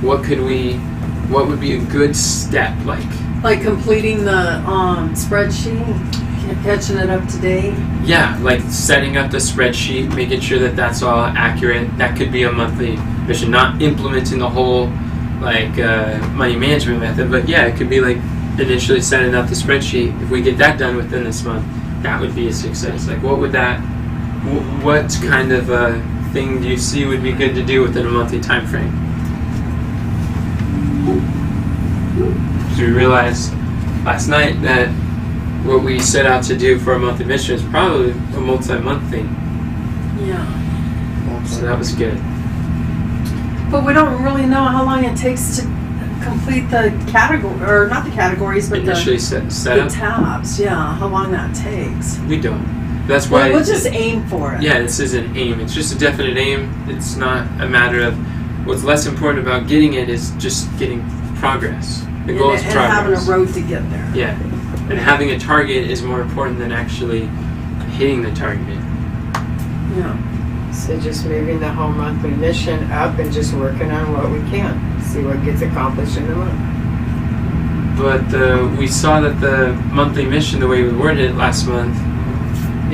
What would be a good step, Like completing the spreadsheet, catching it up to date. Yeah, like setting up the spreadsheet, making sure that that's all accurate. That could be a monthly mission, not implementing the whole money management method, but yeah, it could be like initially setting up the spreadsheet. If we get that done within this month, that would be a success. Like, what kind of thing do you see would be good to do within a monthly time frame? So we realized last night that what we set out to do for a monthly mission is probably a multi-month thing. Yeah. So that was good. But we don't really know how long it takes to complete the category, or not the categories, but Initially set the up. tabs. Yeah, how long that takes. We don't. That's why. We'll just aim for it. Yeah, this is an aim. It's just a definite aim. It's not a matter of. What's less important about getting it is just getting progress. The goal is and progress. having a road to get there. Yeah, and having a target is more important than actually hitting the target. Yeah. So just moving the whole monthly mission up and just working on what we can. See what gets accomplished in the month. But we saw that the monthly mission, the way we worded it last month,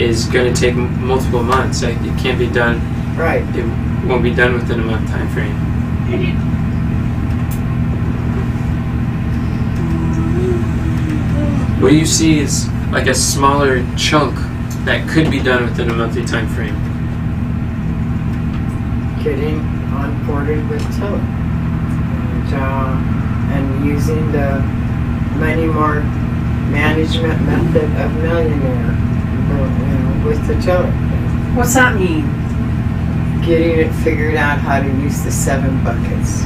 is going to take multiple months. Like, it can't be done. Right. It won't be done within a month time frame. What you see is like a smaller chunk that could be done within a monthly time frame. Getting onboarded with Tiller. And using the money mark management method of Millionaire, with the Tiller. What's that mean? Getting it figured out how to use the 7 buckets.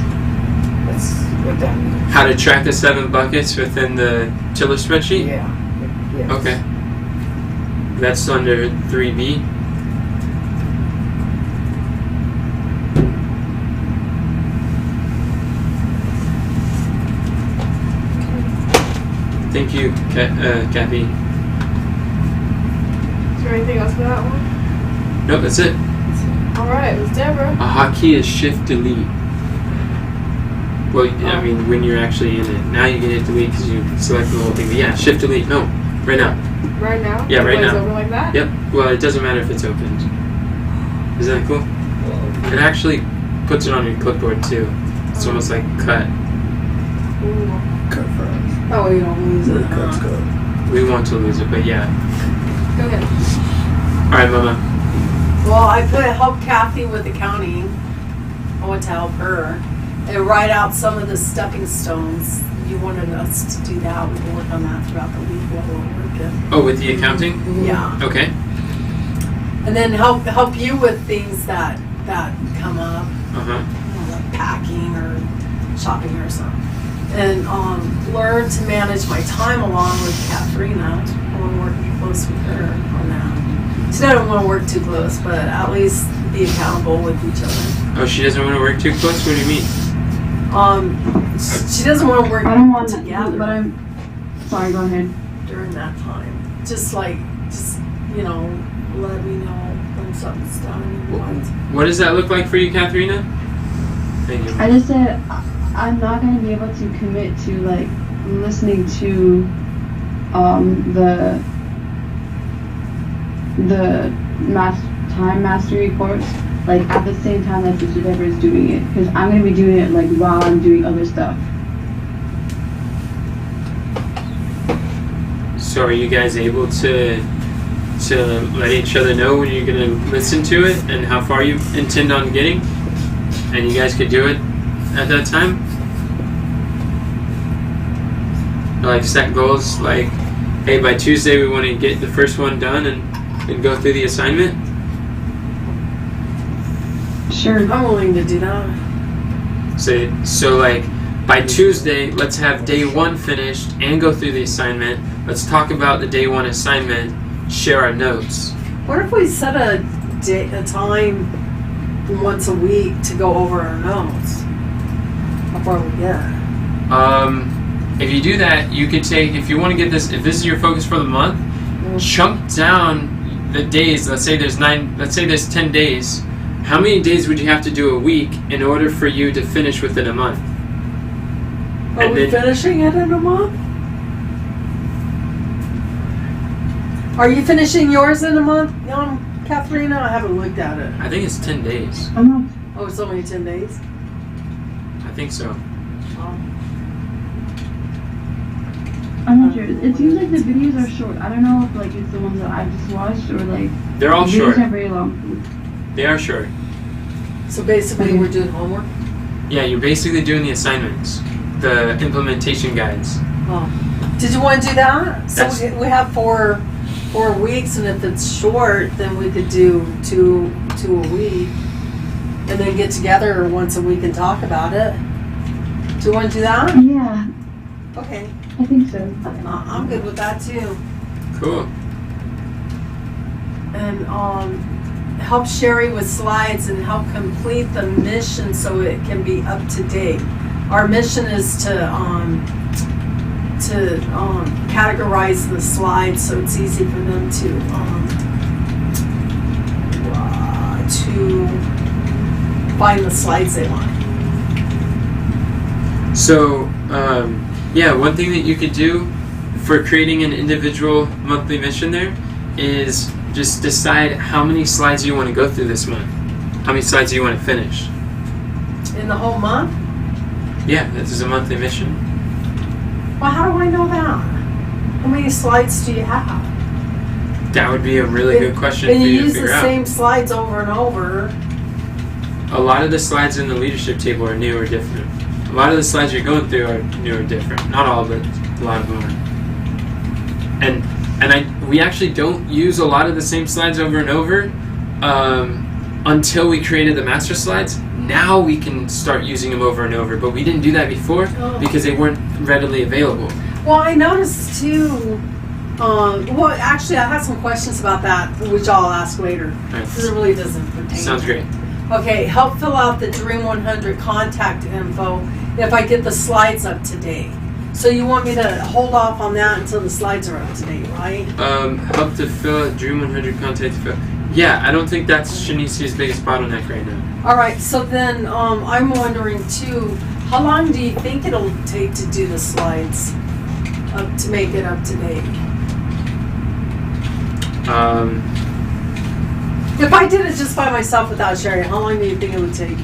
That's what that means. How to track the 7 buckets within the Tiller spreadsheet? Yeah. Yes. Okay. That's under 3B. Thank you, Kathy. Is there anything else for that one? Nope, that's it. Alright, it's Deborah. A hotkey is Shift Delete. Well, I mean, when you're actually in it. Now you can hit delete because you select the whole thing. But yeah, Shift Delete. No, right now. Right now? Yeah, right It's now. over like that? Yep. Well, it doesn't matter if it's opened. Isn't that cool? It actually puts it on your clipboard too. It's almost like cut. Ooh. Cut fries. Oh, you don't lose it. Cut's cut. We want to lose it, but yeah. Go ahead. All right, Mama. Well, I help Kathy with accounting. I want to help her and write out some of the stepping stones. You wanted us to do that. We can work on that throughout the week while we're working. Oh, with the accounting? Yeah, Okay. and then help you with things that come up, like packing or shopping or something, and learn to manage my time along with Katharina. I want to work close with her on that. She doesn't want to work too close, but at least be accountable with each other. Oh, she doesn't want to work too close? What do you mean? She doesn't want to work I don't want together but I'm sorry, go ahead. during that time. Just let me know when something's done and you want. What does that look like for you, Katharina? Thank you. I just said I'm not gonna be able to commit to like listening to the time mastery course like at the same time that Sister Deborah is doing it, because I'm gonna be doing it like while I'm doing other stuff. So are you guys able to let each other know when you're going to listen to it and how far you intend on getting? And you guys could do it at that time? Like set goals like, hey, by Tuesday we want to get the first one done and go through the assignment? Sure. I'm willing to do that. So like by Tuesday, let's have day 1 finished and go through the assignment. Let's talk about the day 1 assignment, share our notes. What if we set a time once a week to go over our notes before we get? If you do that, you could take, if you want to get this, if this is your focus for the month, chunk down the days. Let's say there's 10 days. How many days would you have to do a week in order for you to finish within a month? Are we finishing it in a month? Are you finishing yours in a month, Katharina? I haven't looked at it. I think it's 10 days. I'm not. Oh, it's only 10 days? I think so. I'm not sure. It seems like the videos are short. I don't know if like it's the ones that I just watched or like They're all the short. videos are very long. They are short. So basically we're doing homework? Yeah, you're basically doing the assignments, the implementation guides. Oh. Did you want to do that? So That's- we have 4 weeks, and if it's short, then we could do two a week, and then get together once a week and talk about it. Do you want to do that? Yeah, Okay. I think so. I'm good with that too. Cool. And help Sherry with slides and help complete the mission so it can be up to date. Our mission is to categorize the slides so it's easy for them to find the slides they want. So, yeah, one thing that you could do for creating an individual monthly mission there is just decide how many slides you want to go through this month. How many slides do you want to finish? In the whole month? Yeah, this is a monthly mission. Well, how do I know that? How many slides do you have? That would be a really good question And for you you to use the figure out. same slides over and over. A lot of the slides in the leadership table are new or different. A lot of the slides you're going through are new or different. Not all, but a lot of them are. And we actually don't use a lot of the same slides over and over until we created the master slides. Now we can start using them over and over, but we didn't do that before because they weren't readily available. Well, I noticed too. Well, actually, I have some questions about that, which I'll ask later. Right. Because it really doesn't pertain. Sounds great. Okay, help fill out the Dream 100 contact info if I get the slides up to date. So you want me to hold off on that until the slides are up to date, right? Help to fill out Dream 100 contact fill. Yeah, I don't think that's Shanisia's biggest bottleneck right now. All right, so then I'm wondering too, how long do you think it'll take to do the slides to make it up to date? If I did it just by myself without Sherry, how long do you think it would take you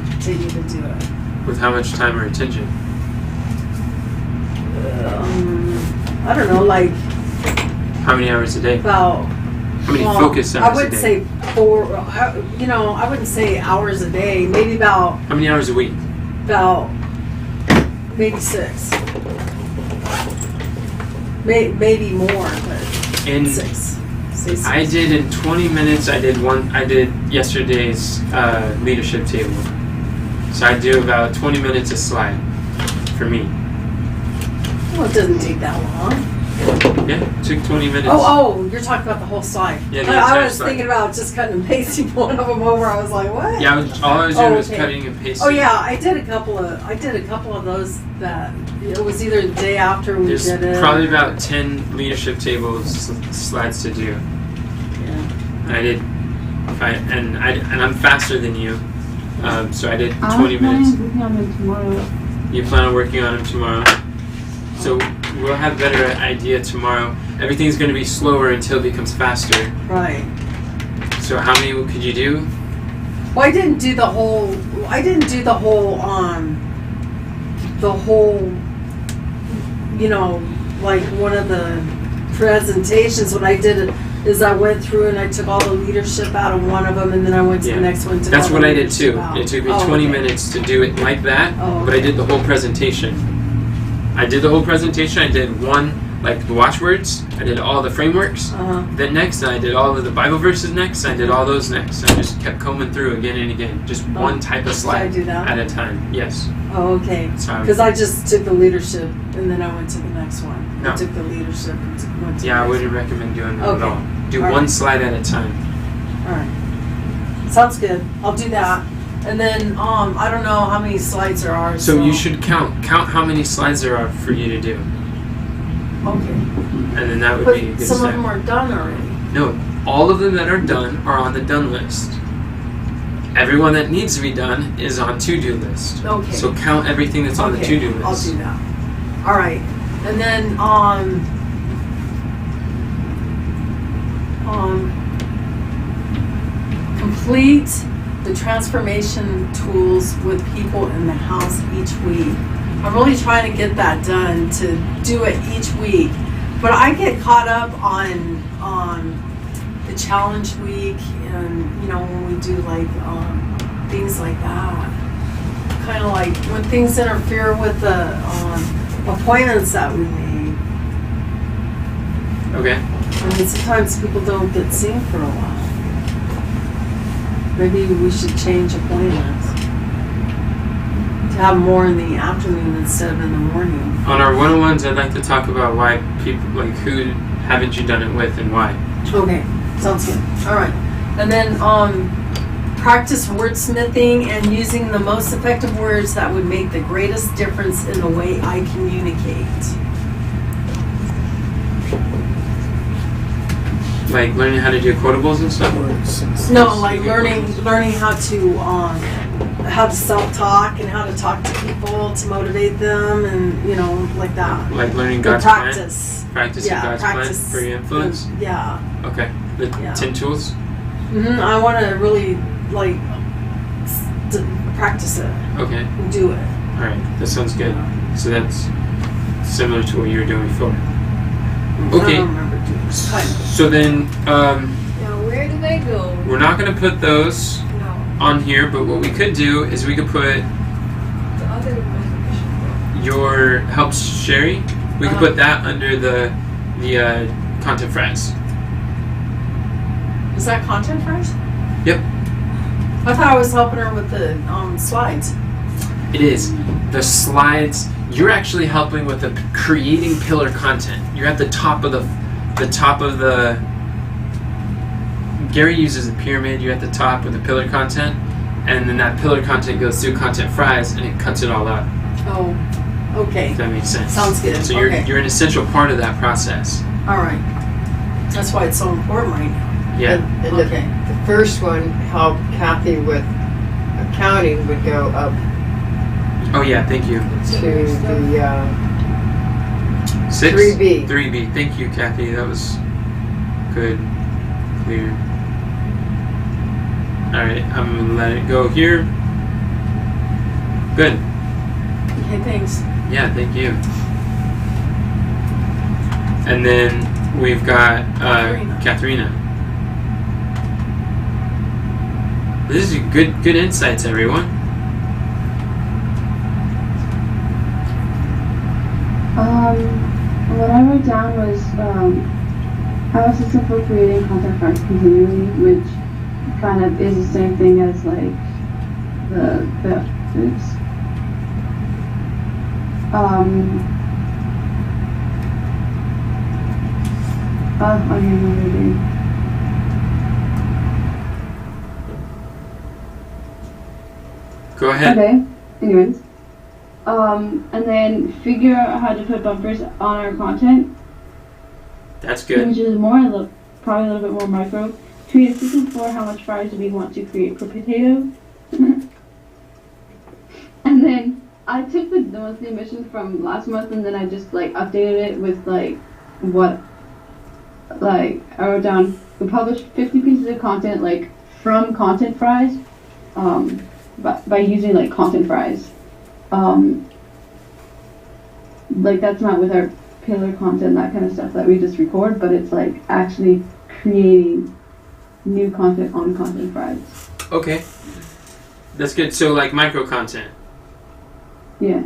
to do it? With how much time or attention? I don't know, like How many hours a day? about. How many well, focus I hours a wouldn't day? say 4. I wouldn't say hours a day. Maybe about How many hours a week? maybe 6. Maybe more, but In 6. Say 6. I did in 20 minutes. I did yesterday's leadership table. So I do about 20 minutes a slide for me. Well, it doesn't take that long. Yeah, it took 20 minutes. Oh, you're talking about the whole slide. Yeah, the I entire was slide. thinking about just cutting and pasting one of them over. I was like, what? Yeah, all I was doing was okay. cutting and pasting. Oh yeah, I did a couple of those that it was either the day after we There's did it. probably about 10 leadership tables slides to do. Yeah. I did, and I'm faster than you, so I did I 20 was minutes. planning on working on them tomorrow. You plan on working on them tomorrow, so we'll have a better idea tomorrow. Everything's going to be slower until it becomes faster. Right. So how many could you do? Well, I didn't do the whole. Like one of the presentations. What I did is I went through and I took all the leadership out of one of them, and then I went to Yeah. the next one. That's what I did too. It took me 20 okay. minutes to do it like that, Oh, but I okay. did the whole presentation. I did the whole presentation. I did one, like the watchwords. I did all the frameworks. Then next, I did all of the Bible verses next. I did all those next. I just kept combing through again and again. Just one type of Did I slide do that? at a time. Yes. Oh, okay. That's how I Because I just took the leadership and then I went to the next one. No. I took the leadership and went to Yeah, I the next wouldn't recommend doing that at Okay. all. Do All one right. slide at a time. one. All right. Sounds good. I'll do that. And then I don't know how many slides there are. So you should count how many slides there are for you to do, Okay. and then that would But be a good some step. of them are done already. No, all of them that are done are on the done list. Everyone that needs to be done is on to-do list. Okay. So count everything that's on the Okay, to-do list. I'll do that. All right. And then complete the transformation tools with people in the house each week. I'm really trying to get that done, to do it each week. But I get caught up on the challenge week and, when we do like things like that. Kind of like when things interfere with the appointments that we made. Okay. I mean, sometimes people don't get seen for a while. Maybe we should change appointments. have more in the afternoon instead of in the morning. On our 101s, I'd like to talk about why people, like, who haven't you done it with and why. Okay, sounds good. All right. And then practice wordsmithing and using the most effective words that would make the greatest difference in the way I communicate. Like learning how to do quotables and stuff. No, like learning how to self-talk and how to talk to people to motivate them, and you know, like that. Like learning The God's practice. plan. Practicing God's plan for your influence. Yeah. Okay. The 10 tools. I want to really like practice it. Okay. And do it. All right. That sounds good. So that's similar to what you were doing before. Okay. I don't remember doing it. So then, Now, where do they go? we're not going to put those No. on here, but what we could do is we could put The other motivation. your helps Sherry. We could put that under the content phrase. Is that content first? Yep. I thought I was helping her with the slides. It is. The slides, you're actually helping with the creating pillar content. You're at the top of the Gary uses a pyramid. You're at the top with the pillar content, and then that pillar content goes through content fries and it cuts it all up. Oh, okay. If that makes sense. Sounds good. So Okay. you're an essential part of that process. All right. That's why it's so important right now. Yeah. And Okay. the first one, how Kathy with accounting would go up Oh yeah, thank you. to the 6? 3B. 3B. Thank you, Kathy. That was good. Clear. Alright, I'm gonna let it go here. Good. Okay, thanks. Yeah, thank you. And then we've got Katharina. This is good insights, everyone. What I wrote down was have a system for creating content for us continually, which kind of is the same thing as like the oops. I don't remember. Go ahead. Okay. Anyways. And then figure out how to put bumpers on our content, That's good. which is probably a little bit more micro. Create a system for how much fries we want to create per potato. And then I took the monthly emission from last month, and then I just like updated it with like what, like I wrote down, we published 50 pieces of content like from content fries, by using like content fries. Like that's not with our pillar content, that kind of stuff that we just record, but it's like actually creating new content on content fries. Okay. That's good. So like micro content. Yeah.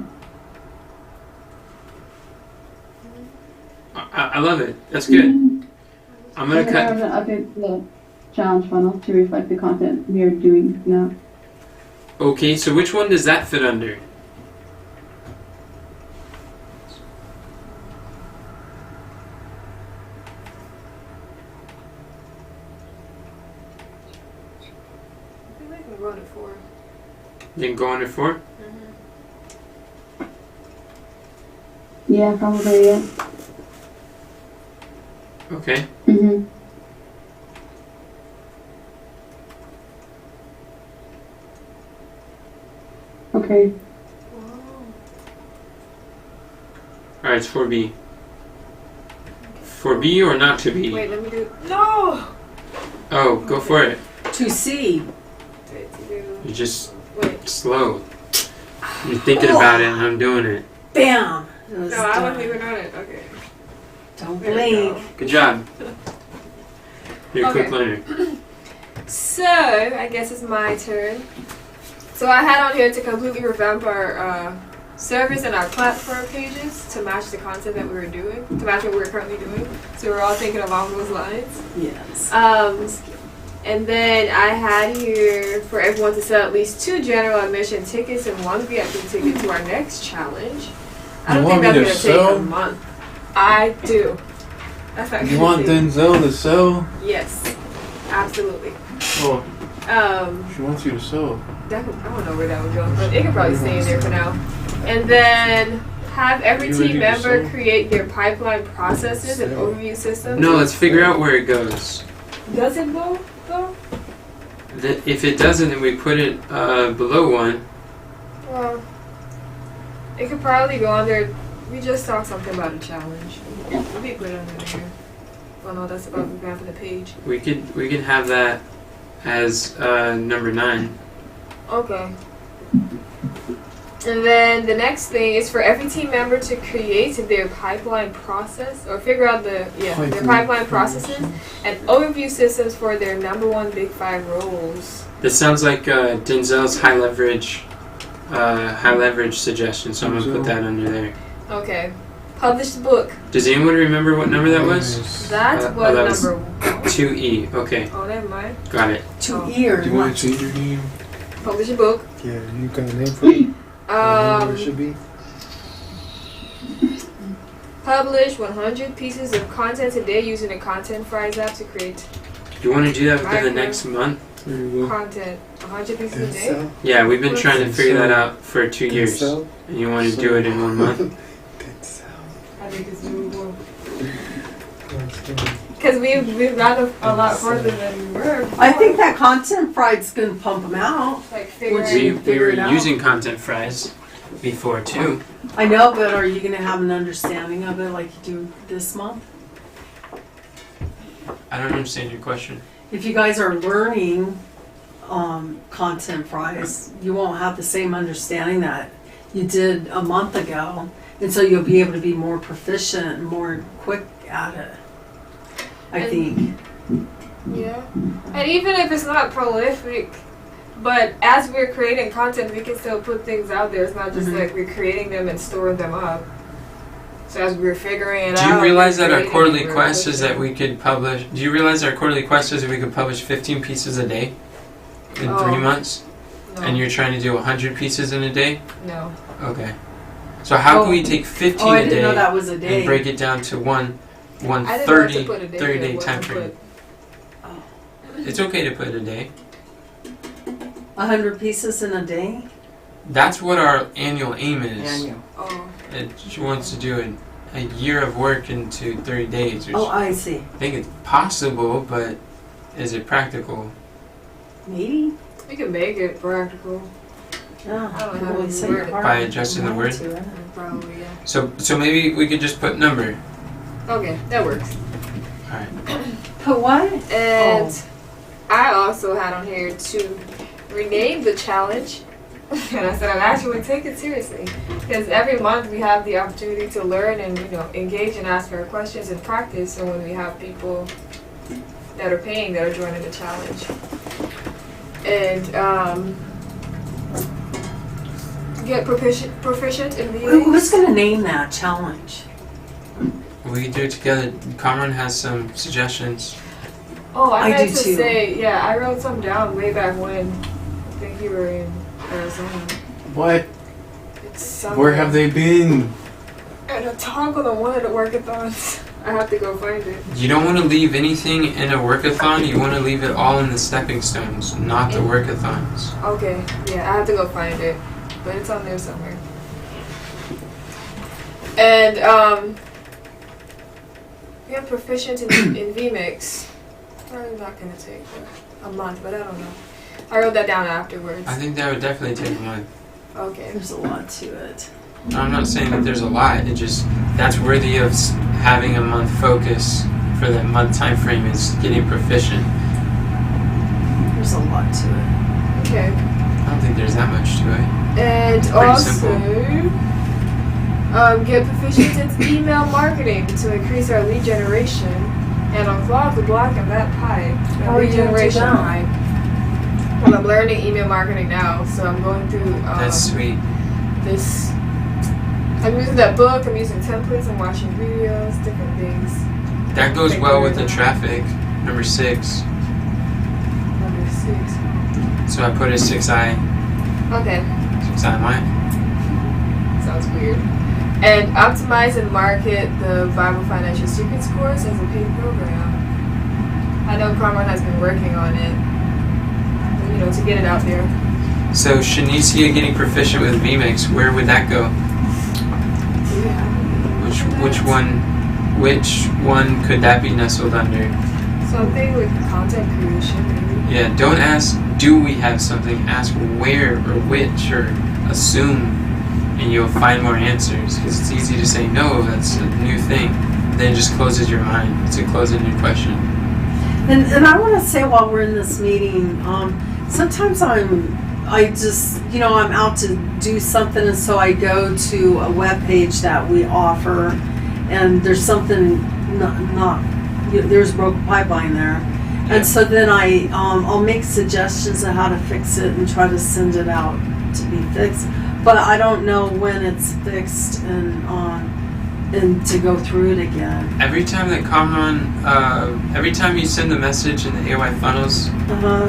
I love it. That's good. I'm gonna I'm cut. gonna update the challenge funnel to reflect the content we are doing now. Okay, so which one does that fit under? I think I can run it for. You can go under 4? Yeah, probably, yeah. Okay. Mm-hmm. Okay. Alright, it's 4B. 4B or not to be? Wait, let me do. No! Oh, go for it. To see. Wait, to do. You're just Wait. slow. You're thinking about it and I'm doing it. Bam! It was No, I done. wasn't even on it. Okay. Don't There we go. blink. Good job. You're a quick Okay. learner. So, I guess it's my turn. So I had on here to completely revamp our service and our platform pages to match the content that we were doing, to match what we were currently doing. So we're all thinking along those lines. Yes. And then I had here for everyone to sell at least 2 general admission tickets and 1 VIP ticket to our next challenge. I don't think that's going to take a month. I do. That's not You want Denzel to sell? Yes, absolutely. Well, Um, she wants you to sell. that could, I don't know where that would go, but it could probably stay in there for now. And then have every You ready team to member sell? create their pipeline processes and overview systems. No, let's figure out where it goes. Does it go though? If it doesn't, then we put it below 1. Well, it could probably go under. We just talked something about a challenge. Maybe put it under there. Well, no, that's about revamping the page. We can have that as number 9. Okay. And then the next thing is for every team member to create their pipeline process or figure out their pipeline processes and overview systems for their number 1 Big 5 roles. This sounds like Denzel's high leverage suggestion, so I'm gonna put that under there. Okay. Publish the book. Does anyone remember what number that was? That's that what was number 1. 2E. Okay, Oh, never mind. got it. 2 ears. Do you want to change your name? Publish a book. Yeah, you got a name for it? What it should be? Publish 100 pieces of content a day using the Content Fries app to create You want to do that within the Micro. next month? content. 100 pieces a day? Denzel? Yeah, we've been trying to figure that out for 2 years, Denzel? and you want to do it in 1 month? Denzel. I think it's doable. Because we've gotten a lot further than we were. I think that content fried's gonna pump them out. Like figuring. We Figure were it out. using Content Fries before too. I know, but are you gonna have an understanding of it like you do this month? I don't understand your question. If you guys are learning content fries, you won't have the same understanding that you did a month ago, and so you'll be able to be more proficient and more quick at it. I think. Yeah. And even if it's not prolific, but as we're creating content, we can still put things out there. It's not just like we're creating them and storing them up. So as we're figuring it out. Do you realize that our creating quarterly it, we're quest is pushing that we could publish? Do you realize our quarterly quest is that we could publish 15 pieces a day in 3 months? No. And you're trying to do 100 pieces in a day? No. Okay. So how can we take 15 Oh, I a didn't know day that was a day. and break it down to one I didn't know 30 to put a day. 30-day It time wasn't frame? Oh. It's okay to put a day. 100 pieces in a day? That's what our annual aim is. Annual. Oh. She wants to do a year of work into 30 days. Which Oh, I see. I think it's possible, but is it practical? Maybe? We can make it practical. Yeah. I don't know how People to say word it. hard By adjusting the word? to it. Probably, yeah. So maybe we could just put number. Okay, that works. All right. Put what? And I also had on here to rename the challenge. And I said I'd actually take it seriously. Because every month we have the opportunity to learn and, engage and ask our questions and practice. So when we have people that are paying that are joining the challenge. And get proficient in Who's VA. going to name that challenge? We can do it together. Cameron has some suggestions. Oh, I I meant do to too. say, yeah, I wrote some down way back when. I think you were in Arizona. What? It's something. Where have they been? At a toggle on one of the workathons. I have to go find it. You don't want to leave anything in a workathon. You want to leave it all in the stepping stones, not the workathons. Okay, yeah, I have to go find it. But it's on there somewhere. And, you're proficient in vMix. Probably not going to take a month, but I don't know. I wrote that down afterwards. I think that would definitely take a month. Okay. There's a lot to it. I'm not saying that there's a lot. It just that's worthy of having a month focus for that month time frame is getting proficient. There's a lot to it. Okay. I don't think there's that much to it. And Pretty also, get proficient in email marketing to increase our lead generation and unclog the block in that pipe. How are Lead you gonna do generation that? pipe. Well, I'm learning email marketing now, so I'm going through That's sweet. this. I'm using that book, I'm using templates, I'm watching videos, different things. That goes well with the traffic. Number 6. 6. So I put a 6i, Okay, 6i mine. sounds weird. And optimize and market the Bible Financial Secrets course as a paid program. I know Carmen has been working on it, to get it out there. So Shanicia getting proficient with vMix, where would that go? Which one could that be nestled under? Something with content creation, maybe. Yeah, don't ask, do we have something? Ask where or which, or assume, and you'll find more answers. Because it's easy to say, no, that's a new thing. Then it just closes your mind. It's a close-ended question. And I want to say while we're in this meeting, sometimes I'm out to do something, and so I go to a web page that we offer, and there's something there's a broken pipeline there, and so then I'll make suggestions of how to fix it and try to send it out to be fixed, but I don't know when it's fixed and to go through it again. Every time that every time you send the message in the AY funnels,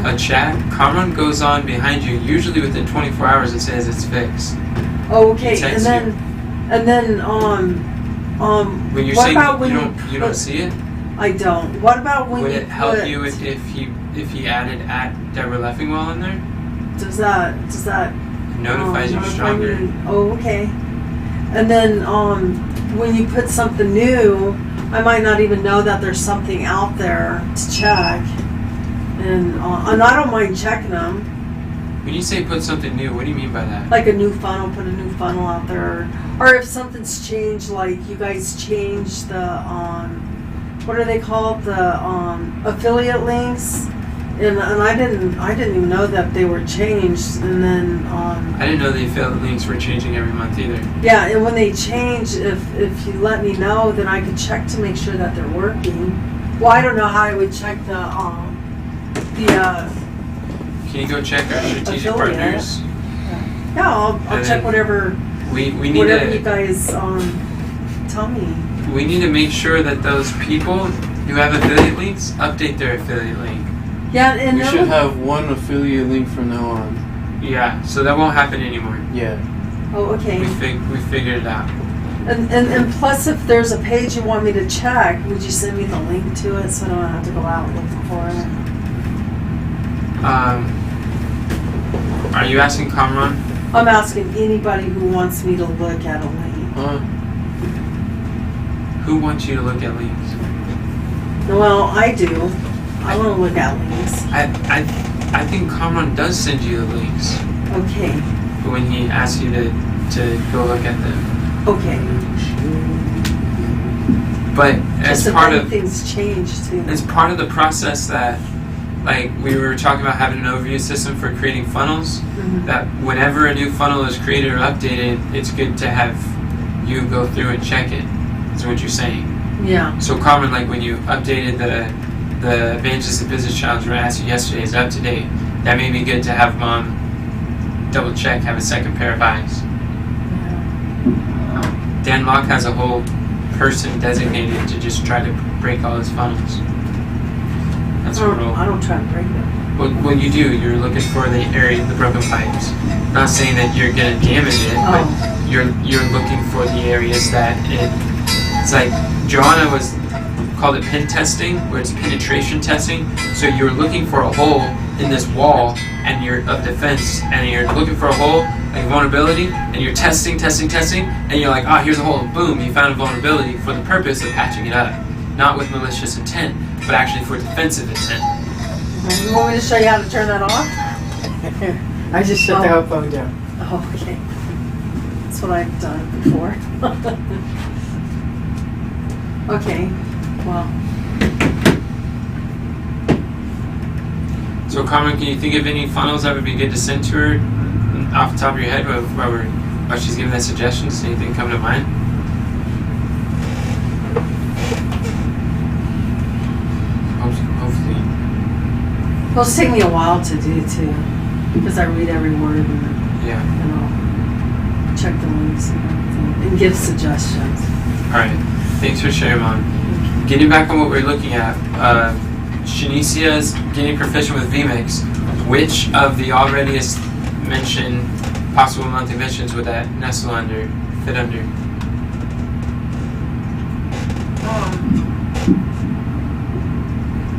a chat, Kamran goes on behind you, usually within 24 hours it says it's fixed. Oh, okay, He and texts then when you're what saying about when you don't see it, I don't. What about when would you it help put, you if he added at Deborah Leffingwell in there? Does that Notifies you notify stronger. me? Oh, okay. And then when you put something new, I might not even know that there's something out there to check, and I don't mind checking them. When you say put something new, what do you mean by that? Like a new funnel, put a new funnel out there, or if something's changed, like you guys changed the what are they called, the affiliate links, and I didn't even know that they were changed, and then I didn't know the affiliate links were changing every month either. yeah, and when they change, if you let me know, then I could check to make sure that they're working. Well, I don't know how I would check the Can you go check our strategic affiliate. partners? Yeah, I'll And check then whatever We need whatever you to guys tell me. we need to make sure that those people who have affiliate links update their affiliate link. Yeah, and We should have one affiliate link from now on. Yeah, so that won't happen anymore. Yeah. oh, okay. We figured it out. And plus, if there's a page you want me to check, would you send me the link to it so I don't have to go out looking for it? Are you asking Kamran? I'm asking anybody who wants me to look at a link. Who wants you to look at links? Well, I do. I want to look at links. I think Kamran does send you the links Okay. when he asks you to go look at them. Okay. But Just as if part of things change too. it's part of the process that, like we were talking about having an overview system for creating funnels, Mhm. that whenever a new funnel is created or updated, it's good to have you go through and check it, is what you're saying. Yeah. So Carmen, like when you updated the Evangelist and Business Challenge when I asked you yesterday is up to date, that may be good to have Mom double check, have a second pair of eyes. Dan Locke has a whole person designated to just try to break all his funnels. That's a rule. I don't try to break it. When you do, you're looking for the area, the broken pipes. Not saying that you're gonna damage it, but you're looking for the areas that it's like Joanna called it pen testing, where it's penetration testing. So you're looking for a hole in this wall and you're of defense, and you're looking for a hole, like vulnerability, and you're testing, and you're like, here's a hole, boom, you found a vulnerability for the purpose of patching it up. Not with malicious intent, but actually for defensive intent. You want me to show you how to turn that off? I just shut the whole phone down. Oh, okay. That's what I've done before. Okay. Well. So Carmen, can you think of any funnels that would be good to send to her off the top of your head while she's giving that suggestions? Anything come to mind? Hopefully. Well, it's taken me a while to do too, because I read every word and Yeah. check the links and everything, and give suggestions. Alright. Thanks for sharing, Mom. Getting back on what we're looking at, Shanicia's getting proficient with vMix. Which of the already mentioned possible monthly missions would that fit under?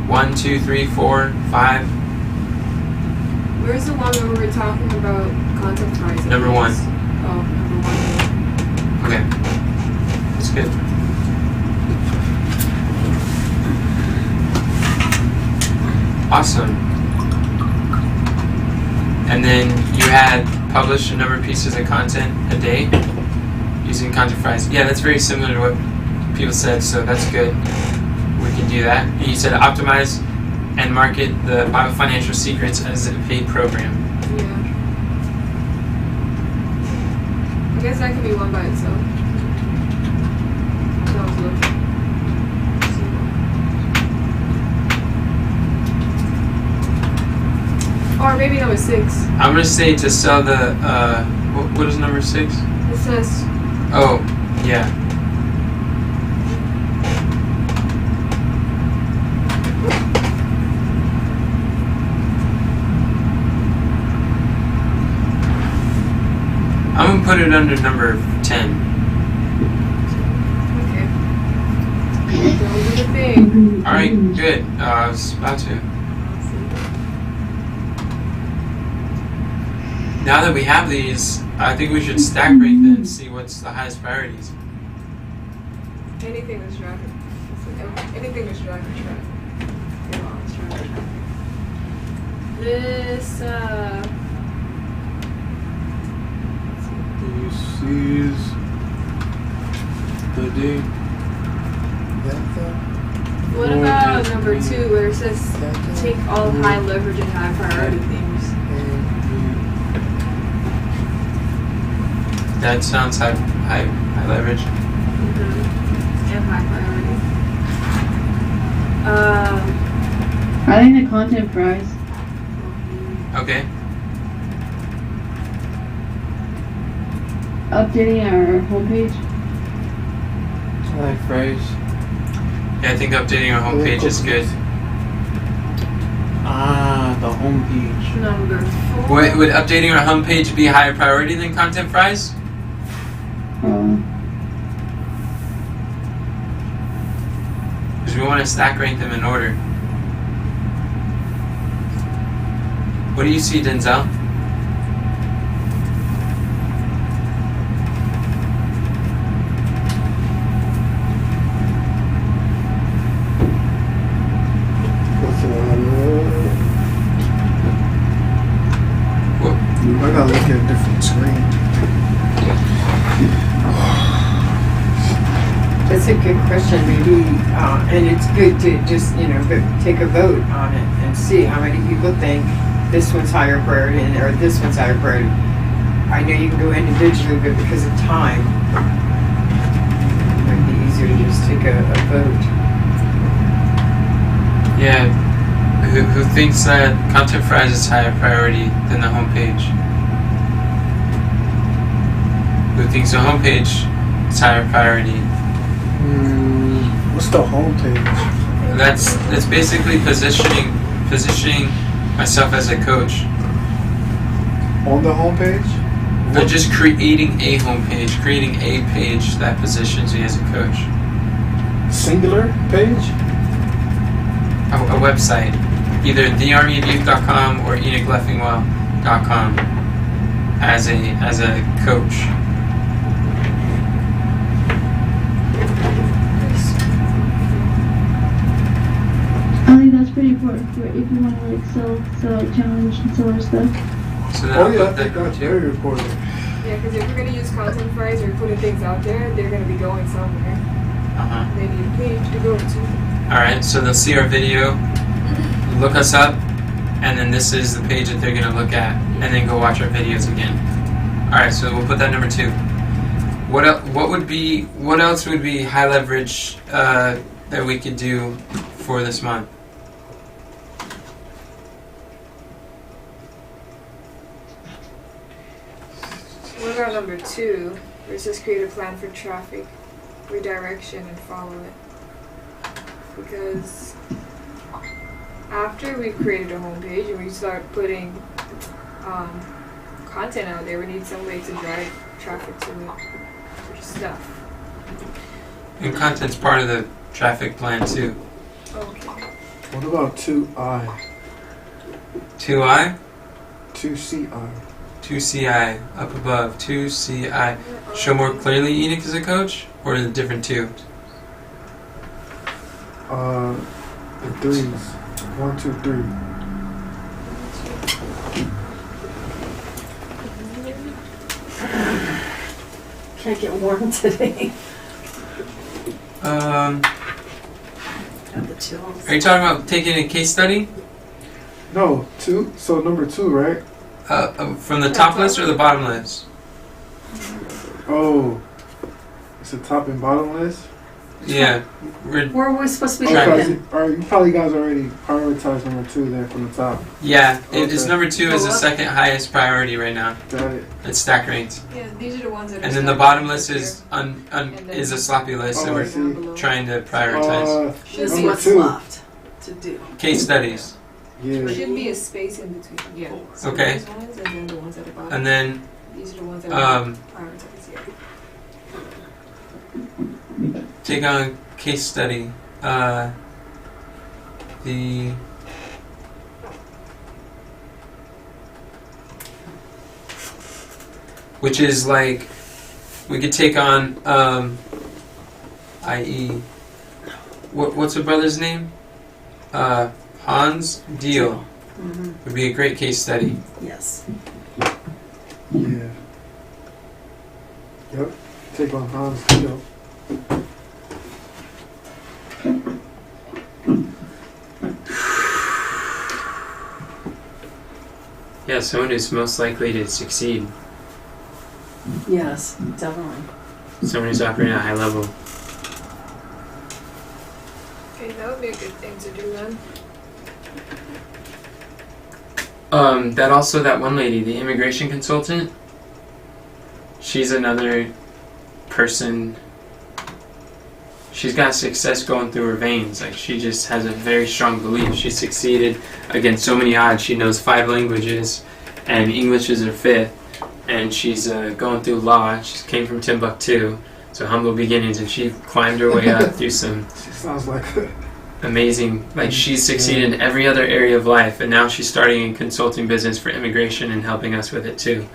One, 2, 3, 4, 5. Where's the one where we were talking about content prices? Number 1. Oh, number 1. Okay. That's good. Awesome. And then you had published a number of pieces of content a day using content fries. Yeah, that's very similar to what people said, so that's good. We can do that. And you said optimize and market the Bible Financial Secrets as a paid program. Yeah. I guess that could be one by itself. That was looking. Or maybe number 6. I'm gonna say to sell the what is number 6? It says Oh, yeah. I'm gonna put it under number 10. okay. Don't do the thing. Alright, good. I was about to. Now that we have these, I think we should stack rank them and see what's the highest priorities. Anything that's driving. Anything that's driving traffic. Yeah, well, it's driving traffic. This, Do you seize the day? what about number 2 where it says take all high leverage and high priority things? That sounds high leverage. And high priority. I think the content fries. Okay. Updating our homepage. I like fries. Yeah, I think updating our homepage is good. Ah, the homepage. Number 4. Would updating our homepage be a higher priority than content fries? Because we want to stack rank them in order. What do you see, Denzel? I gotta look at a different screen. That's a good question, maybe, and it's good to just, take a vote on it and see how many people think this one's higher priority or this one's higher priority. I know you can go individually, but because of time, it might be easier to just take a vote. Yeah. Who thinks that content fries is higher priority than the homepage? Who thinks the homepage is higher priority? What's the homepage? That's basically positioning myself as a coach. On the homepage? But just creating a homepage, creating a page that positions you as a coach. Singular page? A website. Either thearmyofyouth.com or enochleffingwell.com as a coach. I think that's pretty important for if you want to sell challenge and sell our stuff. So then Oh I'll yeah, I put think that that's too. very important. Yeah, because if we're going to use content fries or putting things out there, they're going to be going somewhere. Uh-huh. They need a page to go to. Alright, so they'll see our video, look us up, and then this is the page that they're going to look at, and then go watch our videos again. Alright, so we'll put that number 2. What else would be high leverage that we could do for this month? What about number 2? Where it says create a plan for traffic, redirection, and follow it. Because after we created a homepage and we start putting content out there, we need some way to drive traffic to it, for stuff. And content's part of the traffic plan too. Okay. What about 2I? 2I? 2CI? 2CI, up above. 2CI. Show more clearly Enoch is a coach? Or the different two? The threes. 1, 2, 3. Can't get warm today. Um, Got the chills. are you talking about taking a case study? No, 2. So number 2, right? From the top list or the bottom list? Oh, it's the top and bottom list. Yeah. Where are we supposed to be Try Okay, looking? you probably guys already prioritized number 2 there from the top. Yeah, Okay. it's number 2 is the second highest priority right now. Got it. It's stack ranked. Yeah, these are the ones that are And then the stuck bottom up list here. is is a sloppy list, so Oh, I we're see. Down below. trying to prioritize. Should This is be, Number what's 2. left to do. Case studies. Yeah. should be a space in between. Yeah. So Okay. these ones and then the ones at the bottom. And then These are the ones that prioritize. Yeah. take on case study. The which is like we could take on i.e. what's her brother's name? Hans Deal Mm-hmm. would be a great case study. Yes. Yeah. Yep. Take on Hans Deal. Yeah, someone who's most likely to succeed. Yes, definitely. Someone who's operating at a high level. Okay, that would be a good thing to do then. That one lady, the immigration consultant, she's another person. She's got success going through her veins. Like, she just has a very strong belief. She succeeded against so many odds. She knows 5 languages, and English is her 5th. And she's going through law. She came from Timbuktu, so humble beginnings, and she climbed her way up through some She sounds like amazing. Like, she's succeeded in every other area of life, and now she's starting a consulting business for immigration and helping us with it too.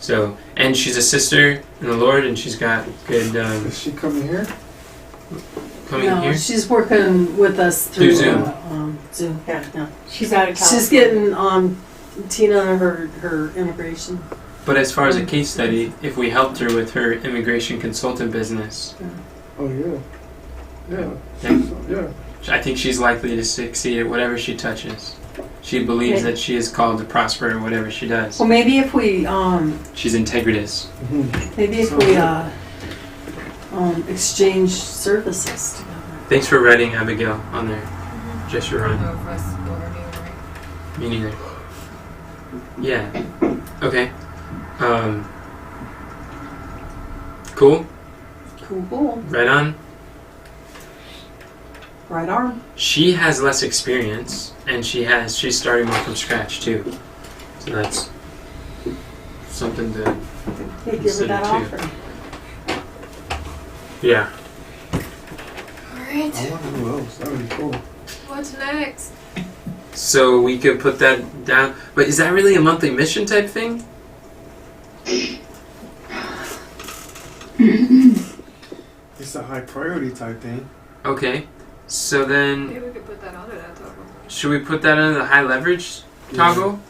So, and she's a sister in the Lord, and she's got good Is she coming here? coming No, here. she's working with us through Zoom. Zoom. Yeah, no. She's out of She's getting Tina her immigration. But as far as a case study, if we helped her with her immigration consultant business, Oh yeah. Yeah. Yeah. Yeah. I think she's likely to succeed at whatever she touches. She believes that she is called to prosper in whatever she does. Well, maybe if we She's integritous. exchange services together. Thanks for writing Abigail on there. Just your I don't run. know if I spelled her name right. Me neither. Yeah. Okay. Cool. Cool. Right on. Right arm. She has less experience, and she's starting more from scratch too. So that's something to Hey, give her consider that too. offer. Yeah. Alright, I wonder who else. That would be cool. what's next? So we could put that down. But is that really a monthly mission type thing? It's a high priority type thing. Okay. So then, Maybe we could put that under that toggle. should we put that under the high leverage toggle?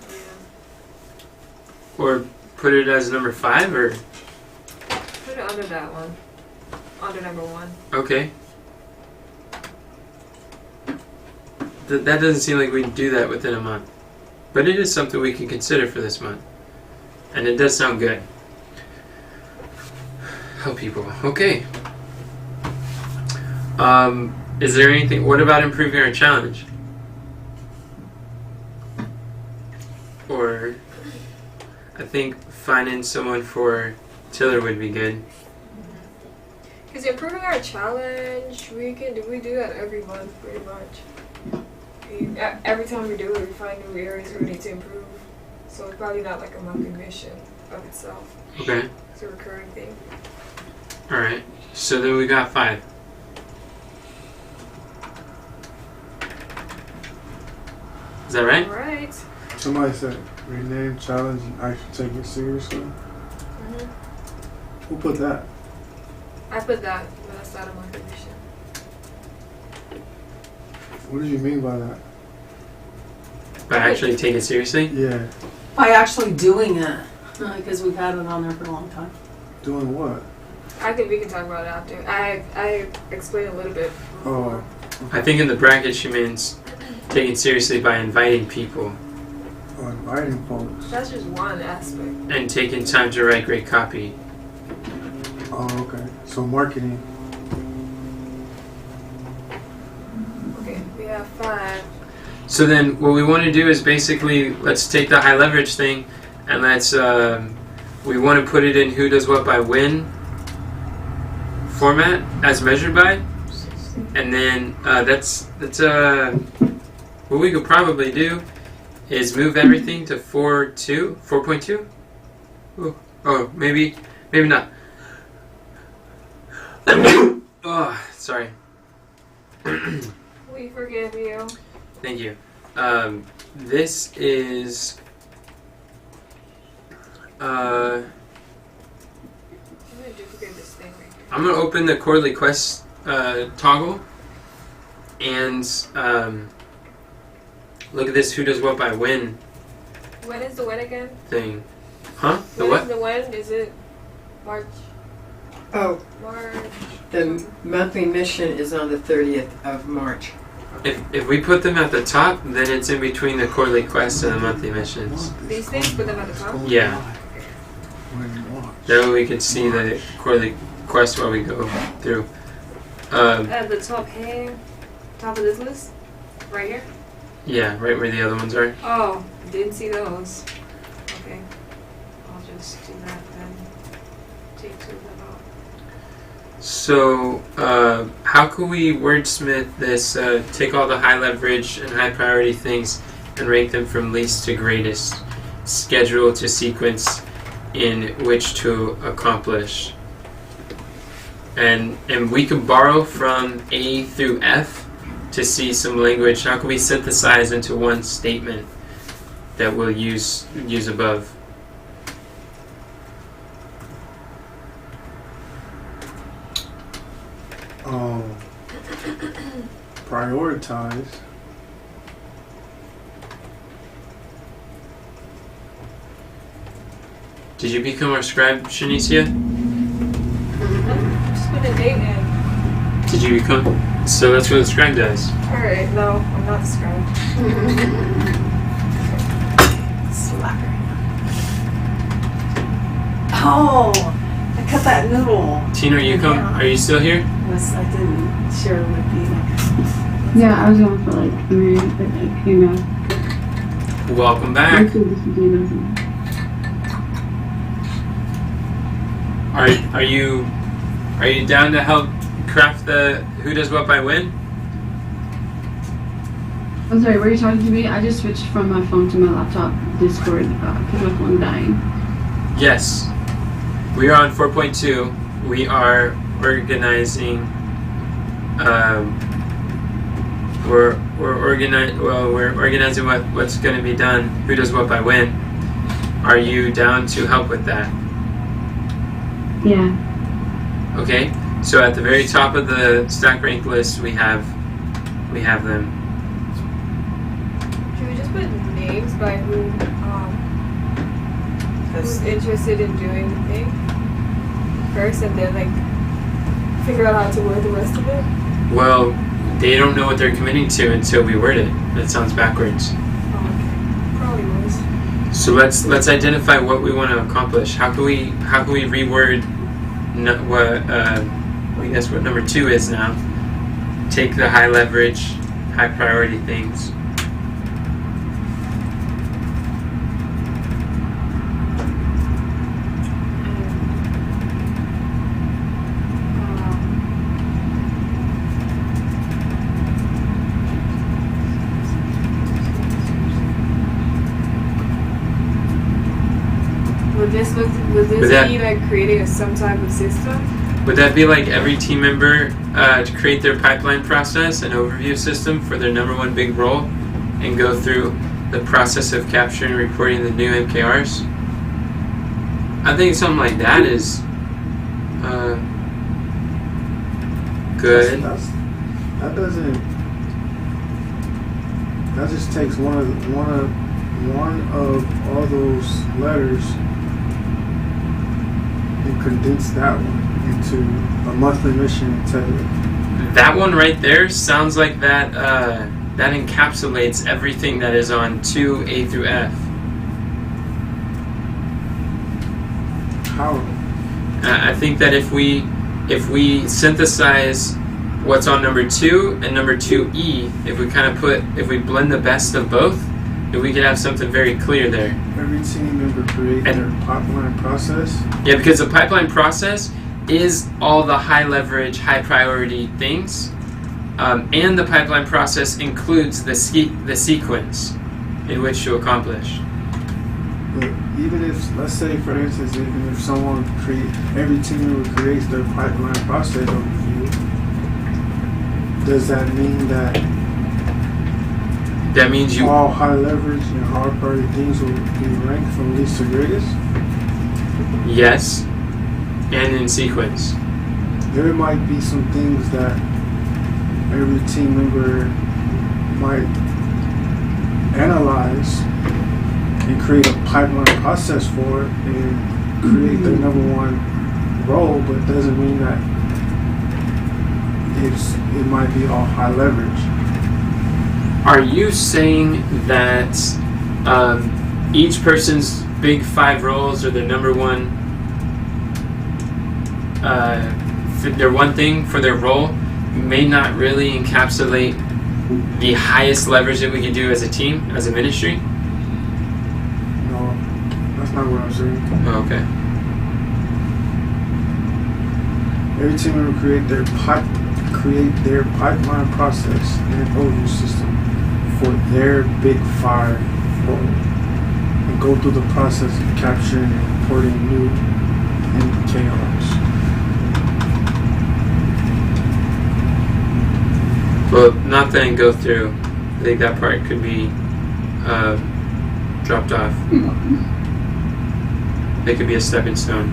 Or put it as number 5? Or Put it under that one. Under number 1. okay. That doesn't seem like we'd do that within a month. But it is something we can consider for this month. And it does sound good. Help people. Okay. Is there anything... What about improving our challenge? Or... I think finding someone for Tiller would be good. Because improving our challenge, we do that every month pretty much. monthly. Every time we do it, we find new areas we need to improve. So it's probably not like a monthly mission of itself. Okay. It's a recurring thing. All right. So then we got 5. Is that right? All right. Somebody said rename, challenge, and actually take it seriously. Who put that? I put that when I started my mission. What do you mean by that? But actually take it seriously? Yeah. By actually doing it, because we've had it on there for a long time. Doing what? We can talk about it after. I explained a little bit. Oh. I think in the bracket she means taken seriously by inviting people Oh, inviting folks. That's just one aspect. and taking time to write great copy. Oh, okay. So marketing. Okay, we have 5. So then what we want to do is basically, let's take the high leverage thing and let's, we want to put it in who does what by when format as measured by. And then that's what we could probably do is move everything to 4.2? Oh, maybe not. Oh, sorry. We forgive you. Thank you. This is I'm gonna duplicate this thing right here. I'm gonna open the quarterly quest toggle and look at this who does what by when When is the when again? thing. Huh? The When what? is the when? Is it March? Oh, March. the monthly mission is on the 30th of March. If we put them at the top, then it's in between the quarterly quests and the monthly missions. These things, put them at the top. Yeah. When That way we could see the quarterly quest while we go through. At the top here, top of this list, right here. Yeah, right where the other ones are. Oh, didn't see those. Okay, I'll just do that then. Take 2 of them out. So, how can we wordsmith this, take all the high leverage and high priority things and rank them from least to greatest, schedule to sequence in which to accomplish? And we could borrow from A through F to see some language. How can we synthesize into one statement that we'll use above? prioritize. Did you become our scribe, Shanicia? Just put a date in. Did you become? So that's what the scribe does. Alright, no, I'm not described. Slacker. Oh, I cut that noodle. Tina, are you still here? Yes, I didn't share it with you. Yeah, I was going for like a minute, but I came back. Welcome back. Most of this potatoes and- Are you down to help craft the who does what by when? I'm sorry, were you talking to me? I just switched from my phone to my laptop Discord because my phone's dying. Yes. We are on 4.2. We are organizing. We're organizing what's going to be done. Who does what by when? Are you down to help with that? Yeah. Okay. So at the very top of the stack rank list, we have them. Should we just put names by who's interested in doing the thing first, and then like figure out how to word the rest of it? Well, they don't know what they're committing to until we word it. That sounds backwards. Oh, okay. Probably was. So let's identify what we want to accomplish. How can we reword I guess what number 2 is now? Take the high leverage, high priority things. Would this be like creating some type of system? Would that be like every team member to create their pipeline process and overview system for their number one big role and go through the process of capturing and reporting the new MKRs? I think something like that is good. That just takes one of all those letters and condense that one into a monthly mission template. That one right there sounds like that encapsulates everything that is on 2A through F. How? I think that if we synthesize what's on number 2 and number 2E, if we blend the best of both, then we could have something very clear there. Every team member create their pipeline process. Yeah, because the pipeline process is all the high leverage, high priority things, and the pipeline process includes the sequence in which to accomplish. But even if, let's say for instance, even if every team member creates their pipeline process overview, does that mean that means all high leverage and high priority things will be ranked from least to greatest? Yes, and in sequence. There might be some things that every team member might analyze and create a pipeline process for it and create their number one role, but it doesn't mean that it might be all high leverage. Are you saying that each person's big 5 roles or their number one, their one thing for their role may not really encapsulate the highest leverage that we can do as a team, as a ministry? No, that's not what I'm saying. Oh, okay. Every team member create their pipeline process and overview system for their big 5 role and go through the process of capturing and reporting new MKRs. Well, not then go through. I think that part could be dropped off. It could be a stepping stone.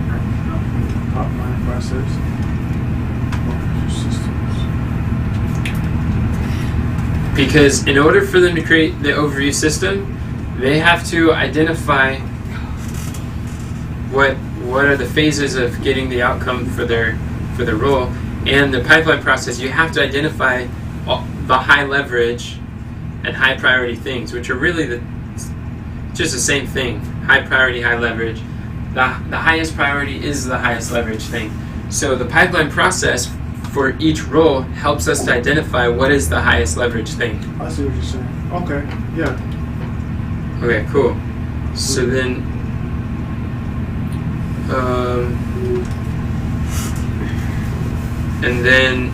Pipeline process, overview systems. Because in order for them to create the overview system, they have to identify what are the phases of getting the outcome for their role. And the pipeline process, you have to identify the high leverage and high priority things, which are really just the same thing. High priority, high leverage. The highest priority is the highest leverage thing. So the pipeline process for each role helps us to identify what is the highest leverage thing. I see what you're saying. Okay, yeah. Okay, cool. So then, and then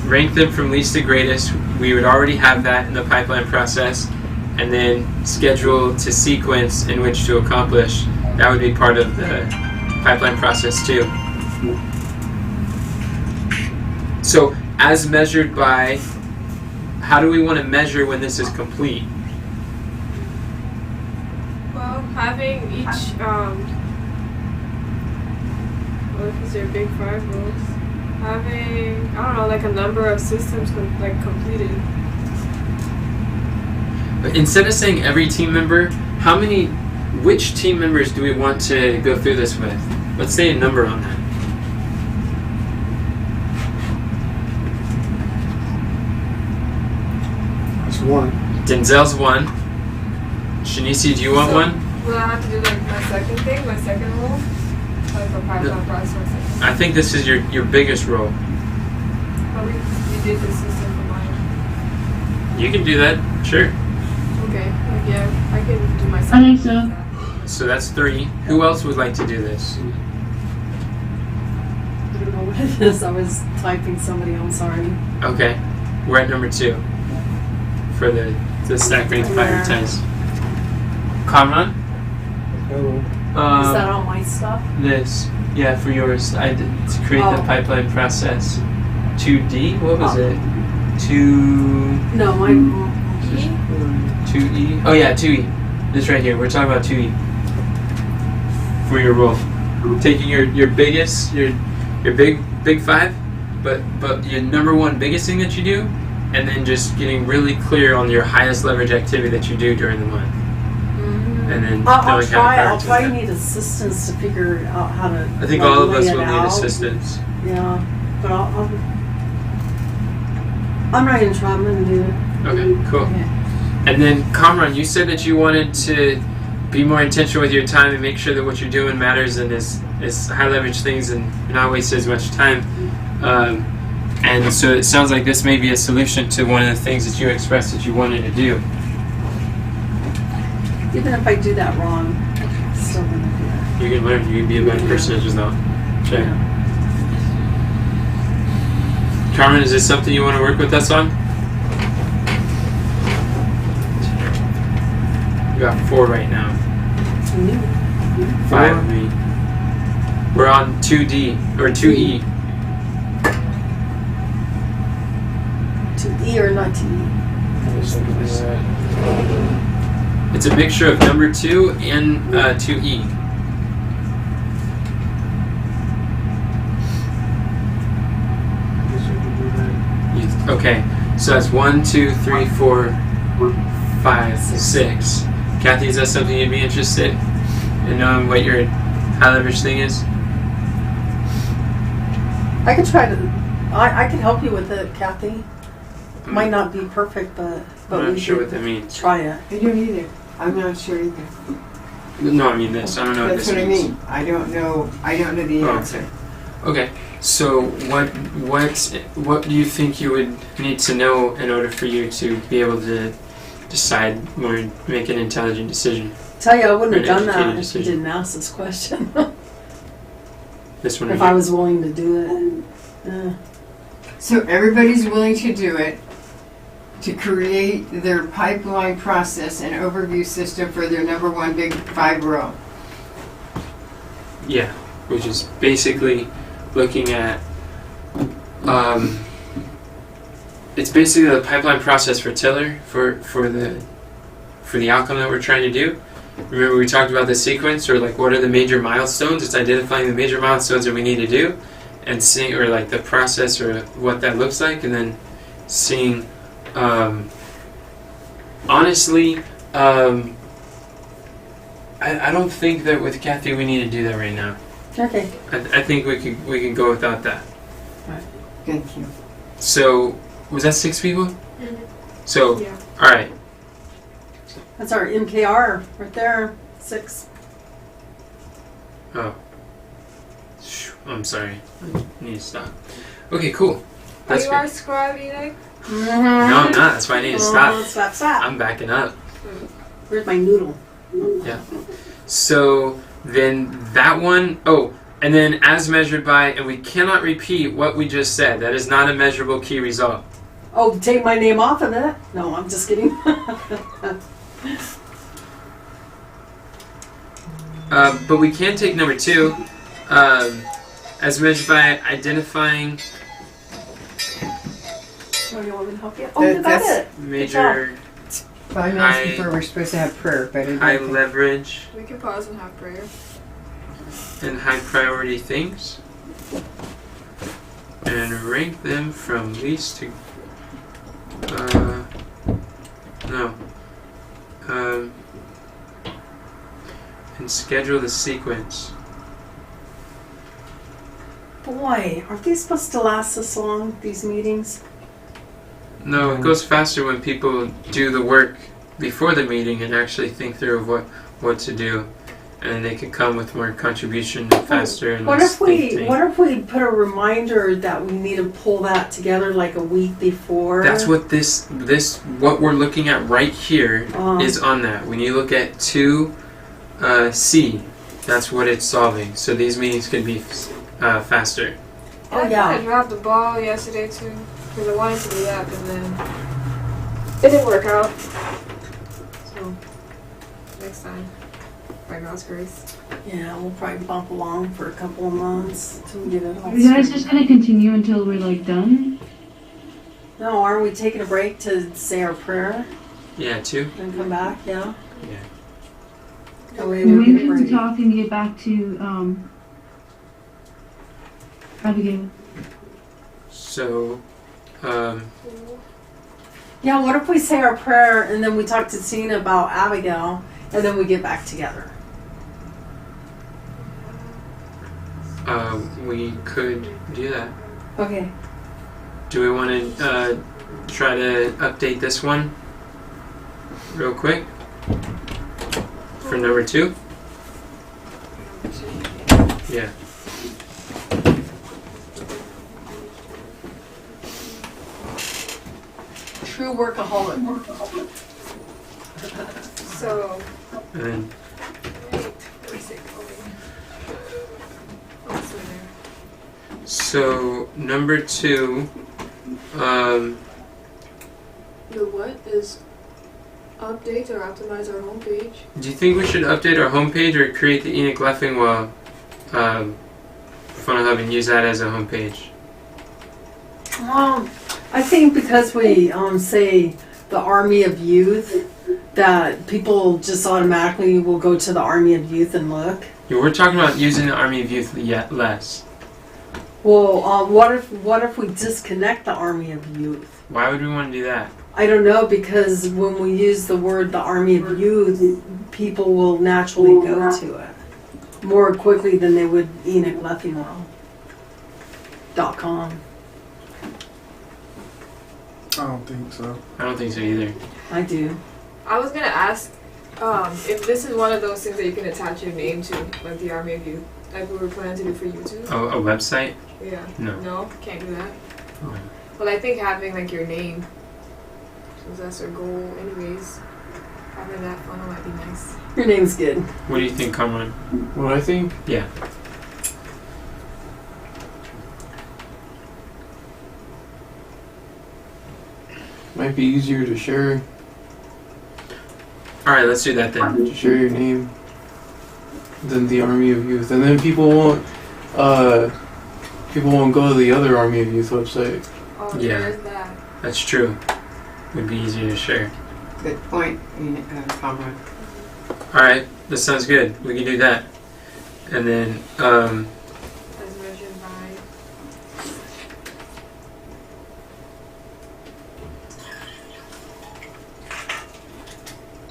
rank them from least to greatest. We would already have that in the pipeline process, and then schedule to sequence in which to accomplish. That would be part of the pipeline process too. So, as measured by, how do we want to measure when this is complete? Well, having each, what if it's your big 5 roles? Having, I don't know, like a number of systems completed. But instead of saying every team member, which team members do we want to go through this with? Let's say a number on that. That's 1. Denzel's 1. Shanice, do you want 1? Will I have to do like my second role? Like a pipeline process? I think this is your biggest role. But you did the system for mine. You can do that, sure. Okay, yeah, I can do my I second. think so. So that's 3. Who else would like to do this? I don't know what it is. I was typing somebody. I'm sorry. Okay, we're at number 2 for the stack rank prioritize. Kamran? Hello. Is that all my stuff? This, yeah, for yours. I did to create the Oh. pipeline process. 2D. What was Oh. it? 2. No, my. 2E. Oh yeah, 2E. This right here. We're talking about 2E. For your role, taking your biggest, your big 5, but your number one biggest thing that you do, and then just getting really clear on your highest leverage activity that you do during the month. And then I'll knowing how to I'll prioritize try that. need assistance to figure out how to. I think like, all of us lay it will need out. assistance. Yeah, but I'm not gonna try. I'm gonna do it. Okay, cool. Okay. And then, Kamran, you said that you wanted to be more intentional with your time and make sure that what you're doing matters and is high leverage things and not waste as much time. And so it sounds like this may be a solution to one of the things that you expressed that you wanted to do. Even if I do that wrong, I'm still gonna do it. You can learn. You can be a better person as well. Check. Carmen, is this something you want to work with us on? We got 4 right now. 5 of me. We're on 2D or 2E. To E or not to E? It's a mixture of number 2 and 2E. Okay, so that's 1, 2, 3, 4, 5, 6. Kathy, is that something you'd be interested in knowing what your high leverage thing is? I could try to. I could help you with it, Kathy. Might not be perfect, but I'm we not sure could what that means. try it. I don't either. I'm not sure either. No, I mean this. I don't know That's what what this I means. mean. I don't know the Oh, answer. Okay, so what do you think you would need to know in order for you to be able to decide or make an intelligent decision? Tell you, I wouldn't have An done that educated if you decision. didn't ask this question. This one. If right I here. was willing to do it. So everybody's willing to do it, to create their pipeline process and overview system for their number 1 big 5 row. Yeah, which is basically looking at. It's basically the pipeline process for Tiller for the outcome that we're trying to do. Remember we talked about the sequence, or like what are the major milestones? It's identifying the major milestones that we need to do, and seeing, or like the process or what that looks like, and then seeing. Honestly, I don't think that with Kathy we need to do that right now. Okay. I think we can go without that. Thank you. So was that 6 people? Mhm. So Yeah. all right. That's our MKR right there. 6. Oh, I'm sorry. I need to stop. Okay, cool. Are That's you good. our scribe, Enoch? No, I'm not. That's why I need to stop. Stop. I'm backing up. Where's my noodle? So then that one, oh, and then as measured by, and we cannot repeat what we just said. That is not a measurable key result. Oh, take my name off of it? No, I'm just kidding. But we can take number 2, as measured by identifying Oh, you want me to help you? Oh, you got That's- it. major Well, I'm asking for we're supposed to have prayer, but I don't high think- leverage We can pause and have prayer. and high priority things, and rank them from least to and schedule the sequence. Boy, are these supposed to last this long, these meetings? No, it goes faster when people do the work before the meeting and actually think through of what to do, and they can come with more contribution faster and What less if we thinking. put a reminder that we need to pull that together like a week before? That's what this what we're looking at right here is on that. When you look at 2C, that's what it's solving. So these meetings could be faster. Oh, I yeah. dropped the ball yesterday too, because I wanted to be up and then it didn't work out. So next time, by God's grace. Yeah, we'll probably bump along for a couple of months till we get it all Are you guys straightened just out. gonna continue until we're like done? No, are we taking a break to say our prayer Yeah, 2? and come back? Yeah. Yeah. Or we We will get a need to break. talk and get back to Abigail. So, Yeah, what if we say our prayer and then we talk to Tina about Abigail and then we get back together? we could do that. Okay. Do we want to try to update this one real quick for number 2? Yeah. True workaholic. So, And then let me see. Oh, so there. so number 2, The what is update or optimize our homepage? do you think we should update our homepage or create the Enoch Leffingwell Funnel Hub and use that as a homepage? I think because we say the Army of Youth, that people just automatically will go to the Army of Youth and look. Yeah, we're talking about using the Army of Youth yet less. Well, what if we disconnect the Army of Youth? Why would we want to do that? I don't know, because when we use the word the Army of Youth, people will naturally go to it more quickly than they would EnochLeffingwell.com. I don't think so. I don't think so either. I do. I was gonna ask if this is one of those things that you can attach your name to, like the Army of Youth, like we were planning to do for YouTube. Oh, a website? Yeah. No. No, can't do that. Okay. Well, I think having like your name, since that's our goal, anyways. Having that funnel might be nice. Your name's good. What do you think, Cameron? What I think? Yeah. Might be easier to share Alright, let's do that then. your name than the Army of Youth, and then people won't go to the other Army of Youth website. Oh, Yeah. there's that. That's true. Would be easier to share. Good point, Conrad. Alright, that sounds good. We can do that. And then, As measured by.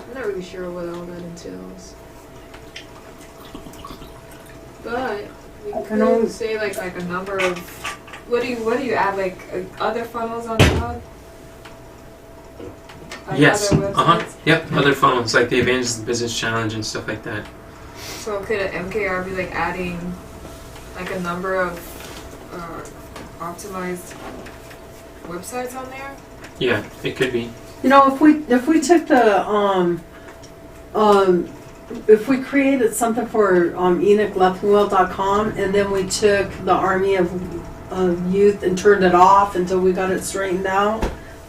I'm not really sure what all that entails. But we know. could say like a number of what do you add like other funnels on the hub? Like yes. other websites? Yep, other funnels like the Evangelist Business Challenge and stuff like that. So could an MKR be like adding like a number of optimized websites on there? Yeah, it could be. You know, if we took the if we created something for EnochLeffingwell.com and then we took the Army of Youth and turned it off until we got it straightened out,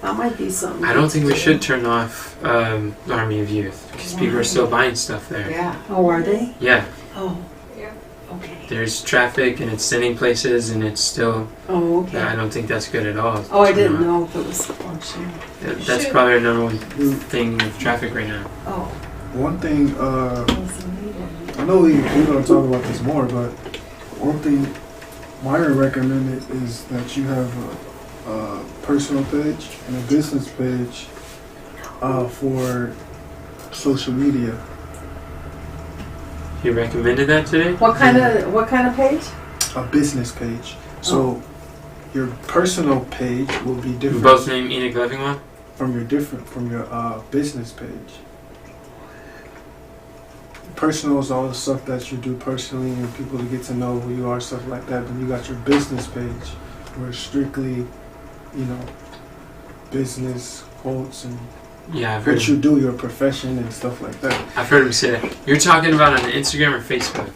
that might be something. I don't think we should turn off the Army of Youth because people are still buying stuff there. Yeah. Oh, are they? Yeah, Oh, Yeah. okay. there's traffic and it's sending places and it's still. Oh, okay. I don't think that's good at all. Oh, I to turn didn't off. know if it was functional. That's Should- probably our number one thing with traffic right now. Oh, One thing, wasn't I know we're going to talk about this more, but one thing Myron recommended is that you have a personal page and a business page for social media. He recommended that today? What kind of page? A business page. So your personal page will be different Both name Enoch Leffingwell? from your business page. Personal is all the stuff that you do personally and people to get to know who you are, stuff like that. Then you got your business page where it's strictly, business quotes and Yeah, I've heard, what you do, your profession and stuff like that. I've heard him say that. You're talking about on Instagram or Facebook?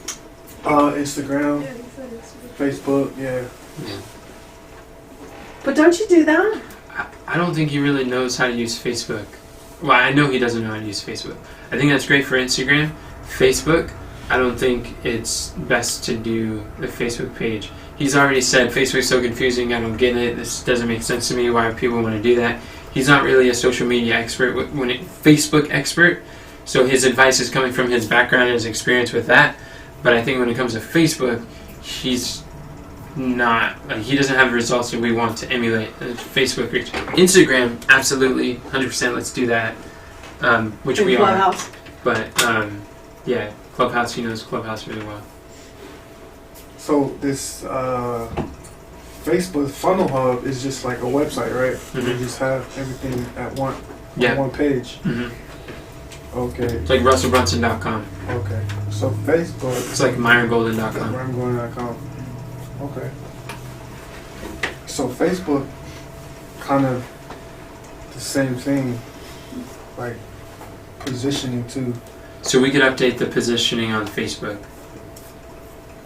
Instagram, Yeah, he said it's- Facebook, yeah. Yeah. But don't you do that? I don't think he really knows how to use Facebook. Well, I know he doesn't know how to use Facebook. I think that's great for Instagram. Facebook, I don't think it's best to do the Facebook page. He's already said Facebook's so confusing, I don't get it, this doesn't make sense to me, why people want to do that. He's not really a social media expert, Facebook expert, so his advice is coming from his background and his experience with that. But I think when it comes to Facebook, he's not, he doesn't have the results that we want to emulate Facebook reach. Instagram, absolutely, 100%, let's do that, which we are. But yeah, Clubhouse, he knows Clubhouse really well. So this Facebook Funnel Hub is just like a website, right? Mm-hmm. You just have everything at one page. Mm-hmm. Okay. It's like RussellBrunson.com. Okay. So Facebook. It's like MyronGolden.com. MyronGolden.com. Okay. So Facebook, kind of the same thing, like positioning too. So we could update the positioning on Facebook.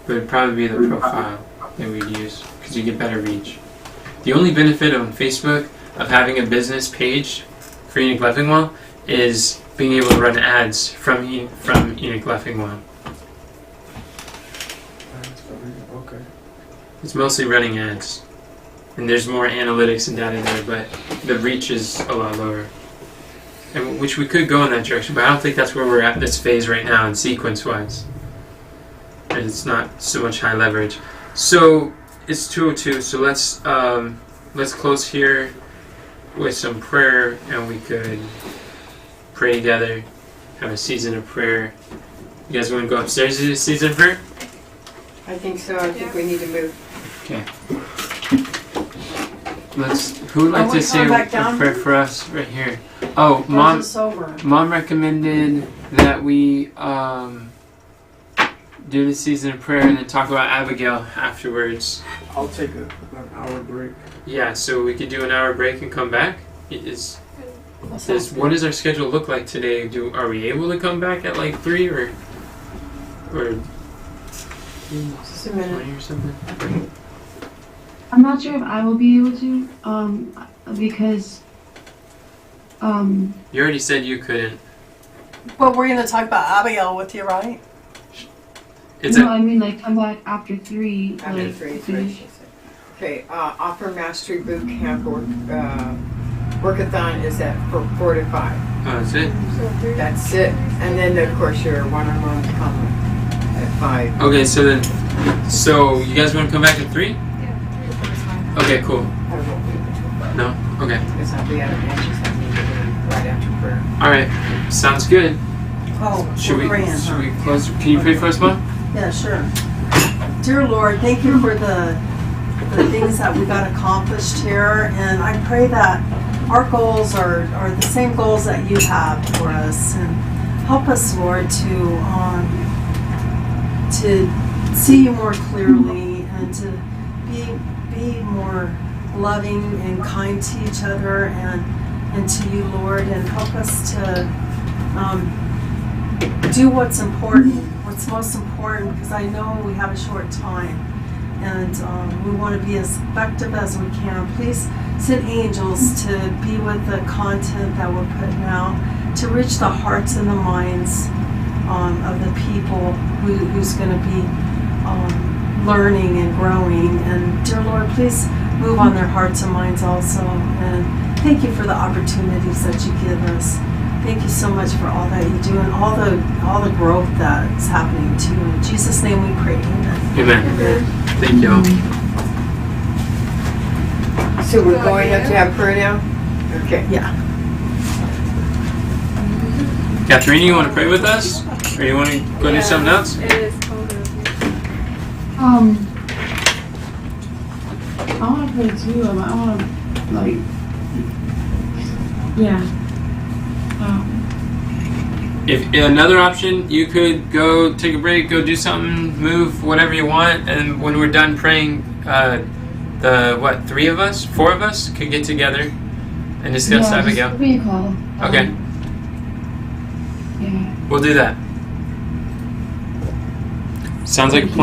But it'd probably be the profile that we'd use because you get better reach. The only benefit on Facebook of having a business page for Enoch Leffingwell is being able to run ads from Enoch Leffingwell. Okay. It's mostly running ads. And there's more analytics and data there, but the reach is a lot lower. And which we could go in that direction, but I don't think that's where we're at this phase right now in sequence-wise. And it's not so much high leverage. So it's 2:02. So let's close here with some prayer, and we could pray together, have a season of prayer. You guys want to go upstairs to do a season of prayer? I think so. I think we need to move. Okay. Who would like to say a prayer for us right here? Oh, Mom recommended that we do the season of prayer and then talk about Abigail afterwards. I'll take an hour break. Yeah, so we could do an hour break and come back. What does our schedule look like today? Are we able to come back at like 3 or Just a minute 20 or something? I'm not sure if I will be able to, because, You already said you couldn't. Well, we're going to talk about Abigail with you, right? I mean, like, come back after 3. After like, 3 is what she said. Okay, Offer Mastery Boot Camp Workathon is at 4 to 5. Oh, that's it? That's it. And then, of course, your one-on-one comment at 5. Okay, so you guys want to come back at 3? Okay, cool. No? Okay. Because I'll be out of answers right after prayer. Alright, sounds good. Oh, Should we praying, close? Can you pray for us, Mom? Yeah, sure. Dear Lord, thank you for the things that we got accomplished here, and I pray that our goals are the same goals that you have for us, and help us, Lord, to see you more clearly and to be more loving and kind to each other and to you, Lord, and help us to do what's important, what's most important, because I know we have a short time, and we want to be as effective as we can. Please send angels to be with the content that we're putting out, to reach the hearts and the minds of the people who's going to be learning and growing. And dear Lord, please move on their hearts and minds also. And thank you for the opportunities that you give us. Thank you so much for all that you do and all the growth that's happening too. In Jesus' name we pray. Amen. Amen. Thank you all. So we're going up to have prayer now? Okay. Yeah. Catherine, you want to pray with us? Or you want to go do something else? It is cold up I want to pray too. I want to, like, yeah. If another option, you could go take a break, go do something, move, whatever you want, and when we're done praying, 4 of us could get together and discuss Abigail. Just give me a call. Okay. Yeah. We'll do that. Sounds like a plan.